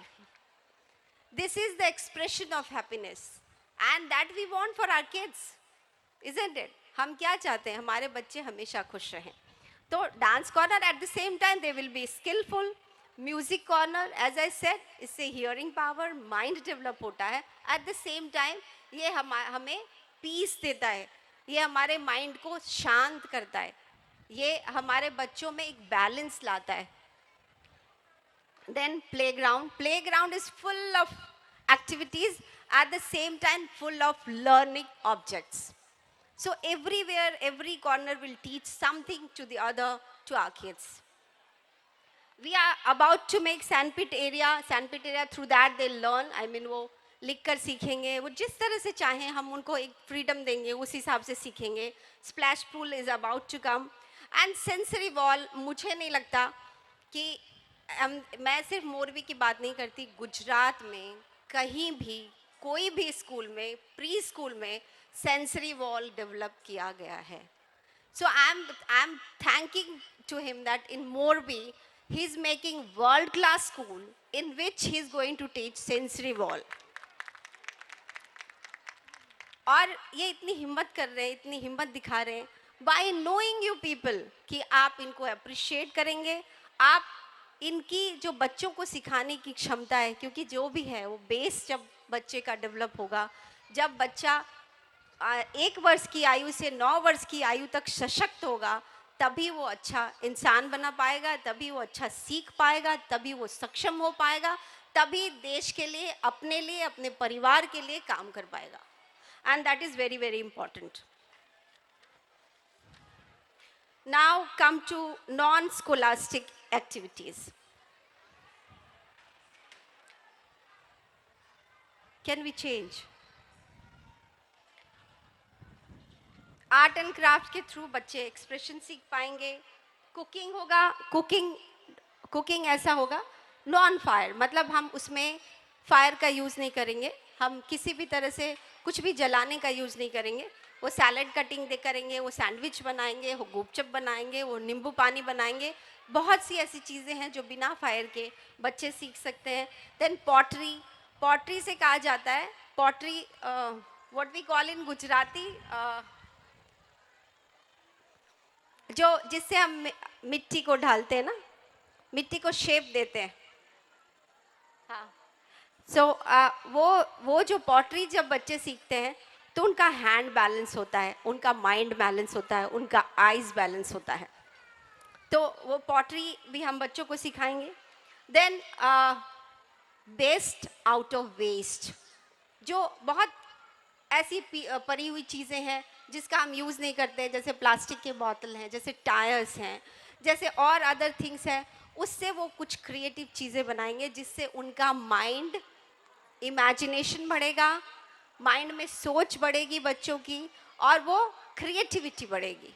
This is the expression of happiness, and that we want for our kids, isn't it? हम क्या चाहते हैं? हमारे बच्चे हमेशा खुश रहें। तो dance corner at the same time they will be skillful. Music corner, as I said, इससे हियरिंग पावर, माइंड डेवलप होता है। एट द सेम टाइम ये हमें पीस देता है, ये हमारे माइंड को शांत करता है, ये हमारे बच्चों में एक बैलेंस लाता है। Then playground is full of activities, at the same time full of learning objects. So everywhere, every corner will teach something to the other, to our kids. We are about to make sandpit area. Through that they learn. I mean वो लिख कर सीखेंगे, वो जिस तरह से चाहें हम उनको एक फ्रीडम देंगे, उस हिसाब से सीखेंगे। Splash pool is about to come and sensory wall. मुझे नहीं लगता कि मैं सिर्फ मोरबी की बात नहीं करती, गुजरात में कहीं भी कोई भी स्कूल में, प्री स्कूल में सेंसरी वॉल डेवलप किया गया है। So I am thanking to him that in Morbi he is making world class school in which he is going to teach sensory wall. और ये इतनी हिम्मत कर रहे हैं, इतनी हिम्मत दिखा रहे हैं by knowing you people कि आप इनको अप्रिशिएट करेंगे, आप इनकी जो बच्चों को सिखाने की क्षमता है, क्योंकि जो भी है वो बेस जब बच्चे का डेवलप होगा, जब बच्चा 1 वर्ष की आयु से 9 वर्ष की आयु तक सशक्त होगा, तभी वो अच्छा इंसान बना पाएगा, तभी वो अच्छा सीख पाएगा, तभी वो सक्षम हो पाएगा, तभी देश के लिए, अपने परिवार के लिए काम कर पाएगा. And that is very very important. Now come to non-scholastic activities. Can we change? Art and craft के थ्रू बच्चे एक्सप्रेशन सीख पाएंगे. कुकिंग होगा. कुकिंग ऐसा होगा नॉन फायर, मतलब हम उसमें फायर का यूज़ नहीं करेंगे, हम किसी भी तरह से कुछ भी जलाने का यूज़ नहीं करेंगे. वो सैलड कटिंग दे करेंगे, वो सैंडविच बनाएंगे, वो गुपचुप बनाएंगे, वो नींबू पानी बनाएंगे. बहुत सी ऐसी चीज़ें हैं जो बिना फायर के बच्चे सीख सकते हैं. देन पॉटरी से कहा जाता है, pottery what we call in Gujarati, जो जिससे हम मिट्टी को ढालते हैं ना, मिट्टी को शेप देते हैं. हाँ. सो वो जो पॉटरी जब बच्चे सीखते हैं तो उनका हैंड बैलेंस होता है, उनका माइंड बैलेंस होता है, उनका आइज़ बैलेंस होता है. तो वो पॉटरी भी हम बच्चों को सिखाएंगे. Then best out of waste, जो बहुत ऐसी पड़ी हुई चीज़ें हैं जिसका हम यूज़ नहीं करते, जैसे प्लास्टिक के बोतल हैं, जैसे टायर्स हैं, जैसे और अदर थिंग्स हैं, उससे वो कुछ क्रिएटिव चीज़ें बनाएंगे जिससे उनका माइंड, इमेजिनेशन बढ़ेगा, माइंड में सोच बढ़ेगी बच्चों की, और वो क्रिएटिविटी बढ़ेगी.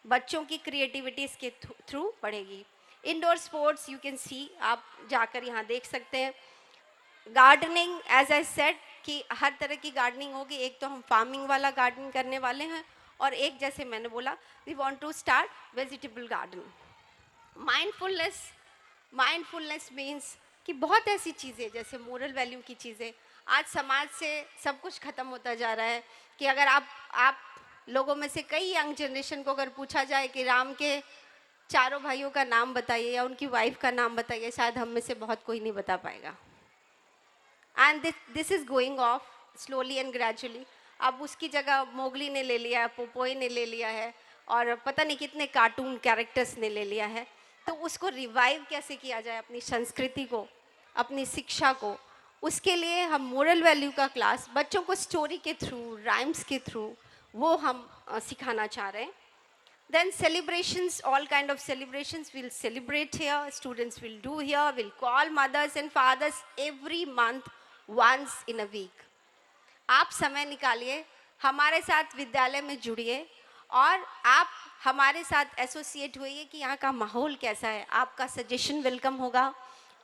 बच्चों की क्रिएटिविटी इसके थ्रू बढ़ेगी. Indoor sports you can see, आप जाकर यहाँ देख सकते हैं. गार्डनिंग एज आई सेड कि हर तरह की गार्डनिंग होगी. एक तो हम फार्मिंग वाला गार्डनिंग करने वाले हैं, और एक जैसे मैंने बोला we want to start vegetable garden. Mindfulness means कि बहुत ऐसी चीज़ें, जैसे मोरल वैल्यू की चीज़ें, आज समाज से सब कुछ ख़त्म होता जा रहा है. कि अगर आप लोगों में से कई यंग जनरेशन को अगर पूछा जाए कि राम के चारों भाइयों का नाम बताइए या उनकी वाइफ का नाम बताइए, शायद हम में से बहुत कोई नहीं बता पाएगा. And this is going of slowly and gradually. अब उसकी जगह मोगली ने ले लिया है, पोपोई ने ले लिया है, और पता नहीं कितने कार्टून कैरेक्टर्स ने ले लिया है. तो उसको रिवाइव कैसे किया जाए, अपनी संस्कृति को, अपनी शिक्षा को, उसके लिए हम मोरल वैल्यू का क्लास बच्चों को स्टोरी के थ्रू, राइम्स के थ्रू वो हम सिखाना चाह रहे हैं. Then celebrations, all kind of celebrations we'll celebrate here, students will do here, we'll call mothers and fathers every month, once in a week. आप समय निकालिए, हमारे साथ विद्यालय में जुड़िए, और आप हमारे साथ एसोसिएट होइए कि यहाँ का माहौल कैसा है. आपका सजेशन वेलकम होगा.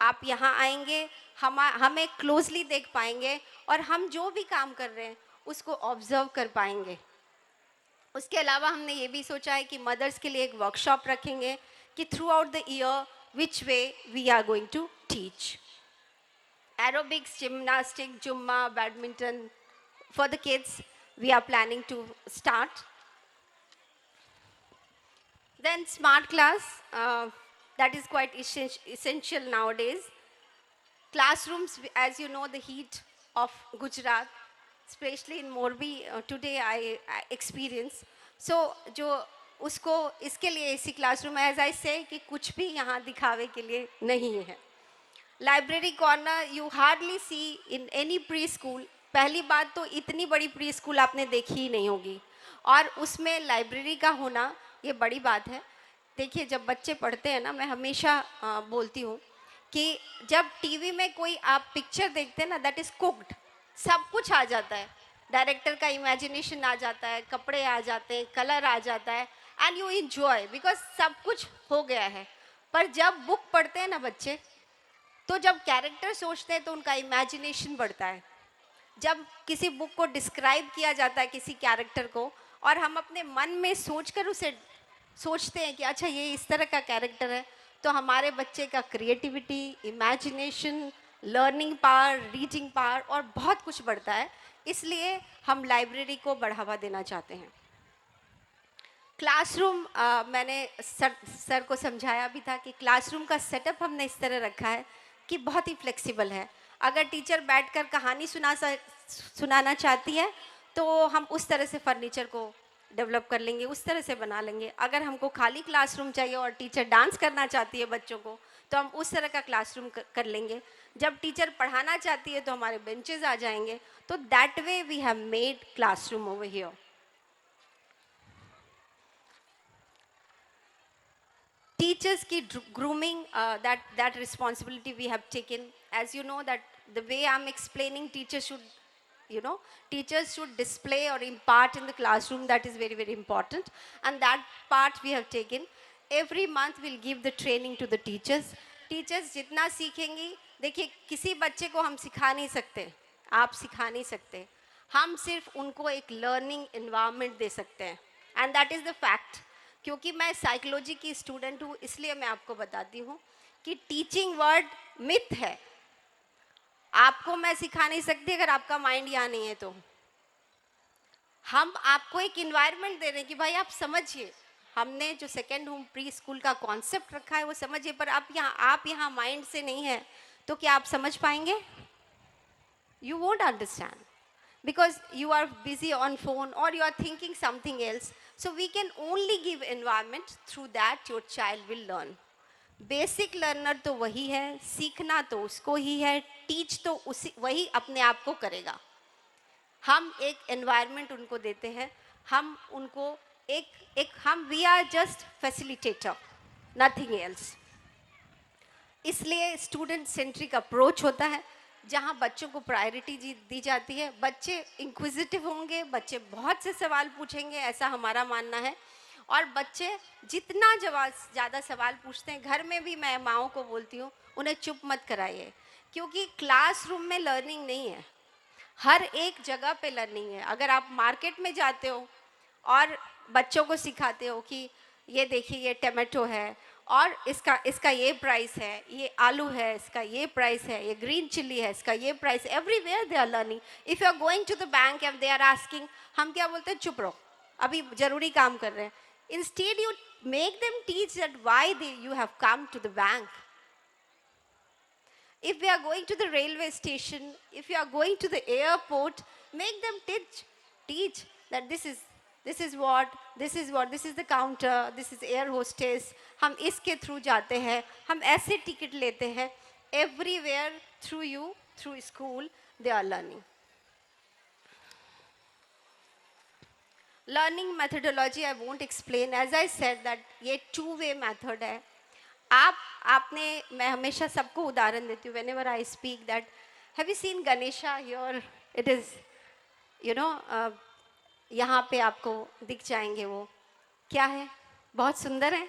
आप यहाँ आएंगे, हमें क्लोजली देख पाएंगे, और हम जो भी काम कर रहे हैं उसको ऑब्जर्व कर पाएंगे. उसके अलावा हमने ये भी सोचा है कि मदर्स के लिए एक वर्कशॉप रखेंगे कि throughout the year which way we are going to teach. Aerobics, gymnastic, zumba, badminton for the kids we are planning to start. Then smart class, that is quite essential nowadays. Classrooms, as you know, the heat of Gujarat, especially in Morbi, today I experience. So जो उसको इसके लिए ऐसी classroom, as I से कि कुछ भी यहाँ दिखावे के लिए नहीं है. Library corner you hardly see in any pre school. पहली बात तो इतनी बड़ी प्री स्कूल आपने देखी ही नहीं होगी, और उसमें लाइब्रेरी का होना ये बड़ी बात है. देखिए, जब बच्चे पढ़ते हैं ना, मैं हमेशा बोलती हूँ कि जब टीवी में कोई आप पिक्चर देखते हैं ना, दैट इज़ कुक्ड, सब कुछ आ जाता है, डायरेक्टर का इमेजिनेशन आ जाता है, कपड़े आ जाते हैं, कलर आ जाता है, एंड यू इन्जॉय बिकॉज सब कुछ हो गया है. पर जब बुक पढ़ते हैं ना बच्चे, तो जब कैरेक्टर सोचते हैं तो उनका इमेजिनेशन बढ़ता है. जब किसी बुक को डिस्क्राइब किया जाता है किसी कैरेक्टर को, और हम अपने मन में सोचकर उसे सोचते हैं कि अच्छा ये इस तरह का कैरेक्टर है, तो हमारे बच्चे का creativity, imagination, learning power, reading power और बहुत कुछ बढ़ता है. इसलिए हम लाइब्रेरी को बढ़ावा देना चाहते हैं. क्लासरूम, मैंने सर को समझाया भी था कि क्लासरूम का सेटअप हमने इस तरह रखा है कि बहुत ही फ्लेक्सिबल है. अगर टीचर बैठकर कहानी सुनाना चाहती है तो हम उस तरह से फर्नीचर को डेवलप कर लेंगे, उस तरह से बना लेंगे। अगर हमको खाली क्लासरूम चाहिए और टीचर डांस करना चाहती है बच्चों को, तो हम उस तरह का क्लासरूम कर लेंगे। जब टीचर पढ़ाना चाहती है तो हमारे बेंचेस आ जाएंगे। तो that way we have made classroom over here. Teachers ki grooming, that responsibility we have taken. As you know that the way I'm explaining, teachers should display or impart in the classroom. That is very, very important, and that part we have taken. Every month we'll give the training to the teachers. Teachers जितना सीखेंगी, देखिए किसी बच्चे को हम सिखा नहीं सकते, आप सिखा नहीं सकते, हम सिर्फ उनको एक लर्निंग इन्वायरमेंट दे सकते हैं, and that is the fact. क्योंकि मैं साइकोलॉजी की स्टूडेंट हूँ, इसलिए मैं आपको बताती हूँ कि टीचिंग वर्ड मिथ है। आपको मैं सिखा नहीं सकती अगर आपका माइंड यहाँ नहीं है। तो हम आपको एक इन्वायरमेंट दे रहे हैं कि भाई आप समझिए, हमने जो सेकेंड होम प्री स्कूल का कॉन्सेप्ट रखा है वो समझिए, पर आप यहाँ माइंड से नहीं है तो क्या आप समझ पाएंगे? You won't understand because you are busy on phone or you are thinking something else. So we can only give environment, through that your child will learn. Basic learner तो वही है, सीखना तो उसको ही है, टीच तो वही अपने आप को करेगा। हम एक एनवायरनमेंट उनको देते हैं, हम उनको हम we are just facilitator, nothing else. इसलिए स्टूडेंट सेंट्रिक अप्रोच होता है, जहाँ बच्चों को प्रायोरिटी दी जाती है। बच्चे इंक्विजिटिव होंगे, बच्चे बहुत से सवाल पूछेंगे, ऐसा हमारा मानना है। और बच्चे जितना ज़्यादा सवाल पूछते हैं, घर में भी मैं माँओं को बोलती हूँ उन्हें चुप मत कराइए, क्योंकि क्लासरूम में लर्निंग नहीं है, हर एक जगह पे लर्निंग है। अगर आप मार्केट में जाते हो और बच्चों को सिखाते हो कि ये देखिए ये टमाटो है और इसका ये प्राइस है, ये आलू है इसका ये प्राइस है, ये ग्रीन चिल्ली है इसका ये price, everywhere they are learning. If you are going to the bank and they are asking, हम क्या बोलते हैं? चुप रहो, अभी ज़रूरी काम कर रहे हैं। Instead you make them teach that why you have come to the bank. If we are going to the railway station, if you are going to the airport, make them teach that this is the counter, this is air hostess. हम इसके through जाते हैं, हम ऐसे ticket लेते हैं। Everywhere through you, through school, they are learning. Learning methodology I won't explain. As I said that ये two-way method है। मैं हमेशा सबको उदाहरण देती हूँ whenever I speak that have you seen Ganesha here? It is यहाँ पे आपको दिख जाएंगे। वो क्या है? बहुत सुंदर है,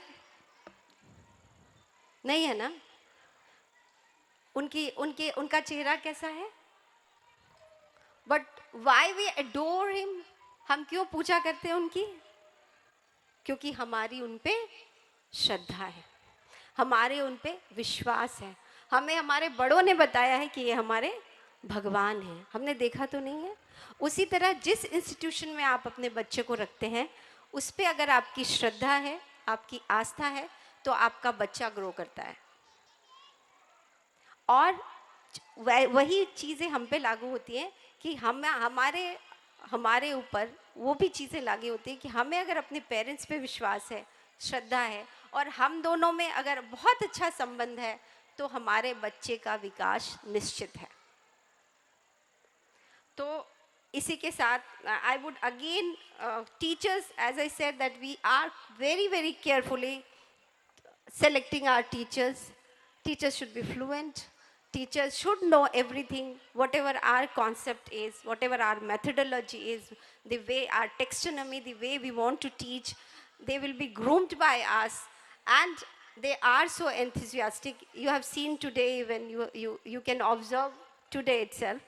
नहीं है ना? उनका चेहरा कैसा है? But why we adore him? हम क्यों पूजा करते हैं उनकी? क्योंकि हमारी उन पे श्रद्धा है, हमारे उन पे विश्वास है। हमें हमारे बड़ों ने बताया है कि ये हमारे भगवान हैं, हमने देखा तो नहीं है। उसी तरह जिस इंस्टीट्यूशन में आप अपने बच्चे को रखते हैं, उस पे अगर आपकी श्रद्धा है, आपकी आस्था है, तो आपका बच्चा ग्रो करता है। और वही चीज़ें हम पे लागू होती हैं कि हमारे ऊपर वो भी चीज़ें लागू होती हैं कि हमें अगर अपने पेरेंट्स पे विश्वास है, श्रद्धा है, और हम दोनों में अगर बहुत अच्छा संबंध है, तो हमारे बच्चे का विकास निश्चित है। तो इसी के साथ I would again teachers, as I said that we are very very carefully selecting our teachers. Teachers should be fluent. Teachers should know everything, whatever our concept is, whatever our methodology is, the way our taxonomy, the way we want to teach, they will be groomed by us, and they are so enthusiastic. You have seen today when you can observe today itself.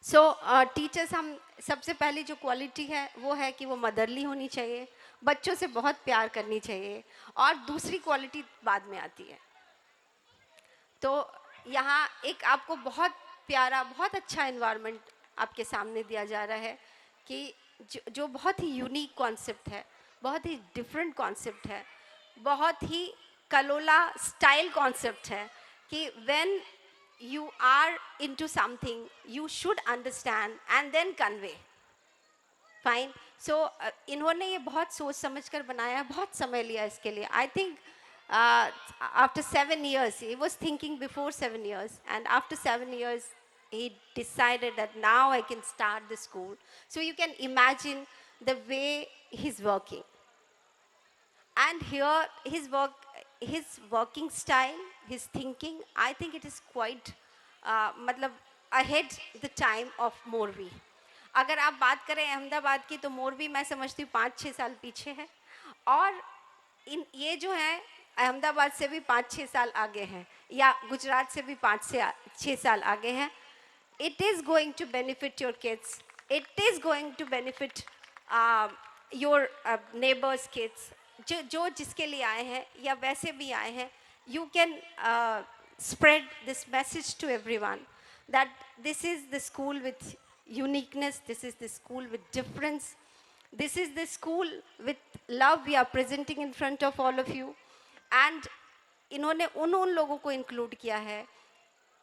So teachers, हम सबसे पहली जो quality है वो है कि वो motherly होनी चाहिए, बच्चों से बहुत प्यार करनी चाहिए, और दूसरी क्वालिटी बाद में आती है। तो यहाँ एक आपको बहुत प्यारा, बहुत अच्छा एनवायरनमेंट आपके सामने दिया जा रहा है कि जो बहुत ही यूनिक कॉन्सेप्ट है, बहुत ही डिफरेंट कॉन्सेप्ट है, बहुत ही कलोला स्टाइल कॉन्सेप्ट है कि when you are into something, you should understand and then convey. Fine so इन्होंने ये बहुत सोच समझ कर बनाया, बहुत समय लिया इसके लिए. I think after 7 years, he was thinking before 7 years, and after 7 years, he decided that now I can start the school. So you can imagine the way he's working. And here, his working style, his thinking, I think it is quite, मतलब ahead the time of Morvi. अगर आप बात करें अहमदाबाद की तो मोरवी मैं समझती हूँ 5-6 साल पीछे है, और इन ये जो है अहमदाबाद से भी 5-6 साल आगे हैं, या गुजरात से भी 5 से 6 साल आगे हैं. It is going to benefit your kids. It is going to benefit your neighbors' kids. जो जिसके लिए आए हैं या वैसे भी आए हैं, you can spread this message to everyone that this is the school with uniqueness, this is the school with difference, this is the school with love we are presenting in front of all of you. And इन्होंने उन लोगों को include किया है,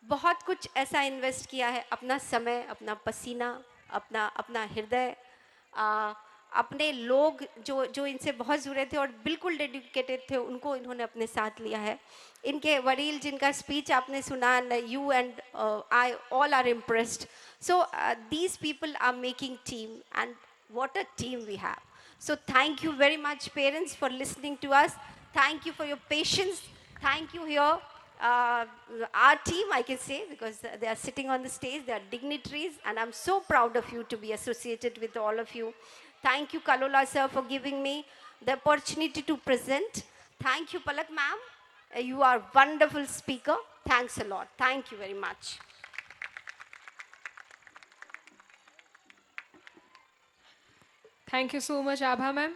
बहुत कुछ ऐसा invest किया है, अपना समय, अपना पसीना, अपना हृदय, अपने लोग जो इनसे बहुत जुड़े थे और बिल्कुल डेडिकेटेड थे, उनको इन्होंने अपने साथ लिया है. इनके वडील जिनका स्पीच आपने सुना, you and I all are impressed. So these people are making team, and what a team we have. So thank you very much, parents, for listening to us. Thank you for your patience. Thank you here. Our team, I can say, because they are sitting on the stage, they are dignitaries, and I'm so proud of you to be associated with all of you. Thank you, Kalola sir, for giving me the opportunity to present. Thank you, Palak ma'am. You are wonderful speaker. Thanks a lot. Thank you very much. Thank you so much, Abha ma'am.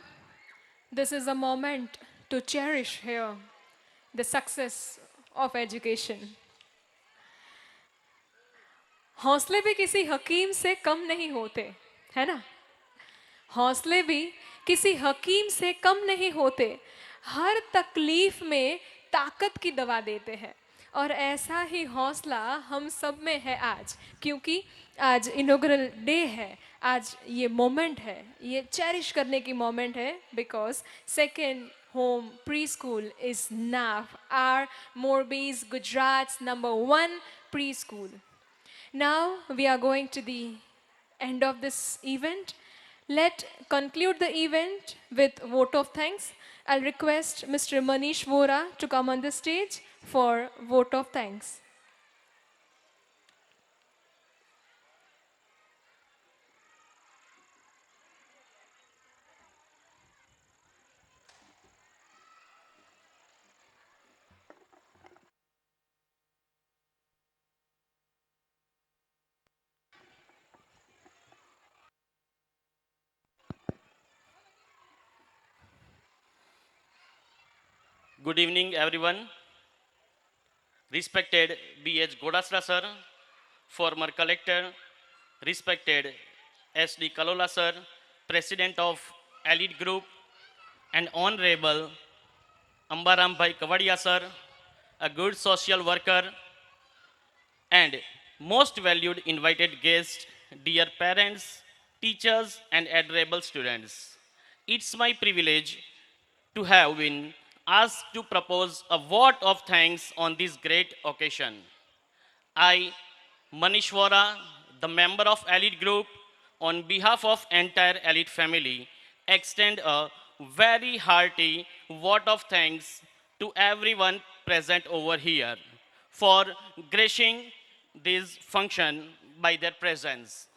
This is a moment to cherish here the success of education. हौसले भी किसी हकीम से कम नहीं होते, है ना? हौसले भी किसी हकीम से कम नहीं होते, हर तकलीफ में ताकत की दवा देते हैं. और ऐसा ही हौसला हम सब में है आज, क्योंकि आज इनॉग्रल डे है, आज ये मोमेंट है, ये चेरिश करने की मोमेंट है, because second home pre school is now our Morbi's Gujarat number 1 pre school. Now we are going to the end of this event. Let's conclude the event with vote of thanks. I'll request Mr. Manish Vora to come on the stage for vote of thanks. Good evening, everyone. Respected B.H. Godasra sir, former collector, respected S.D. Kalola sir, president of Elite Group, and Honorable Ambaram Bhai Kavadia sir, a good social worker, and most valued invited guests, dear parents, teachers, and adorable students. It's my privilege to have been asked to propose a vote of thanks on this great occasion. I, Manish Vora, the member of Elite Group, on behalf of entire Elite family, extend a very hearty vote of thanks to everyone present over here for gracing this function by their presence,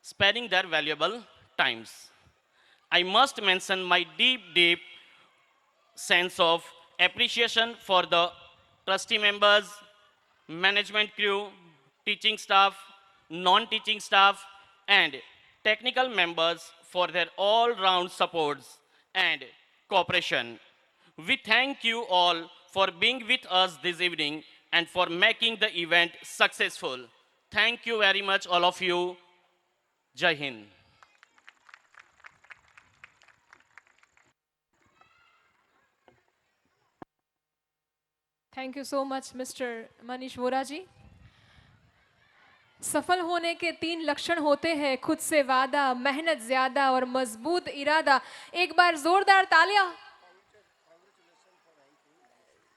sparing their valuable times. I must mention my deep sense of appreciation for the trustee members, management crew, teaching staff, non-teaching staff, and technical members for their all-round supports and cooperation. We thank you all for being with us this evening and for making the event successful. Thank you very much, all of you. Jai Hind. Thank you so much, Mr. Manish Vora ji. सफल होने के 3 लक्षण होते हैं: खुद से वादा, मेहनत ज्यादा और मजबूत इरादा। एक बार जोरदार तालियां।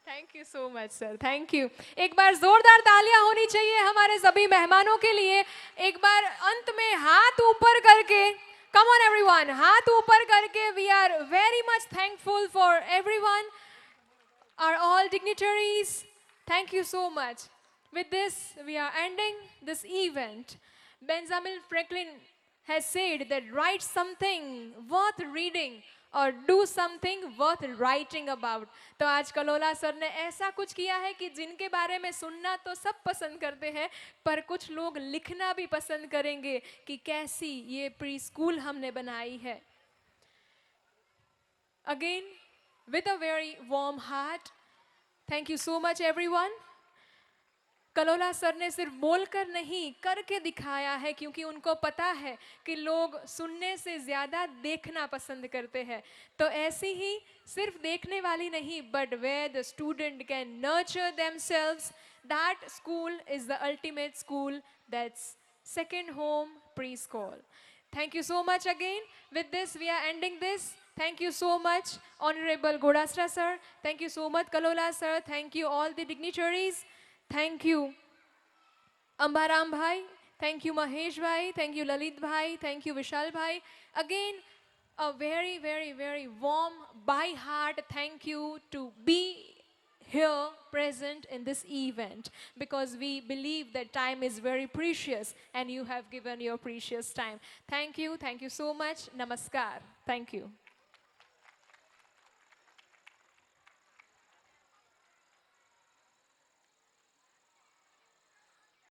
Thank you so much sir, thank you. एक बार जोरदार तालियां होनी चाहिए हमारे सभी मेहमानों के लिए। एक बार अंत में हाथ ऊपर करके, कम ऑन एवरीवन, हाथ ऊपर करके, we are very much thankful for everyone, are all dignitaries. Thank you so much. With this, we are ending this event. Benjamin Franklin has said that write something worth reading or do something worth writing about. तो आज Kalola sir ने ऐसा कुछ किया है कि जिनके बारे में सुनना तो सब पसंद करते हैं, पर कुछ लोग लिखना भी पसंद करेंगे कि कैसी ये प्री स्कूल हमने बनाई है। Again, with a very warm heart, thank you so much everyone. Kalola sir ने सिर्फ बोलकर नहीं, करके दिखाया है, क्योंकि उनको पता है कि लोग सुनने से ज़्यादा देखना पसंद करते हैं। तो ऐसी ही सिर्फ देखने वाली नहीं, but where the student can nurture themselves, that school is the ultimate school, that's second home preschool. Thank you so much again. With this, we are ending this. Thank you so much, Honorable Godasra sir. Thank you so much, Kalola sir. Thank you, all the dignitaries. Thank you, Ambaram bhai. Thank you, Mahesh bhai. Thank you, Lalit bhai. Thank you, Vishal bhai. Again, a very, very, very warm, by heart thank you to be here present in this event, because we believe that time is very precious and you have given your precious time. Thank you so much. Namaskar. Thank you.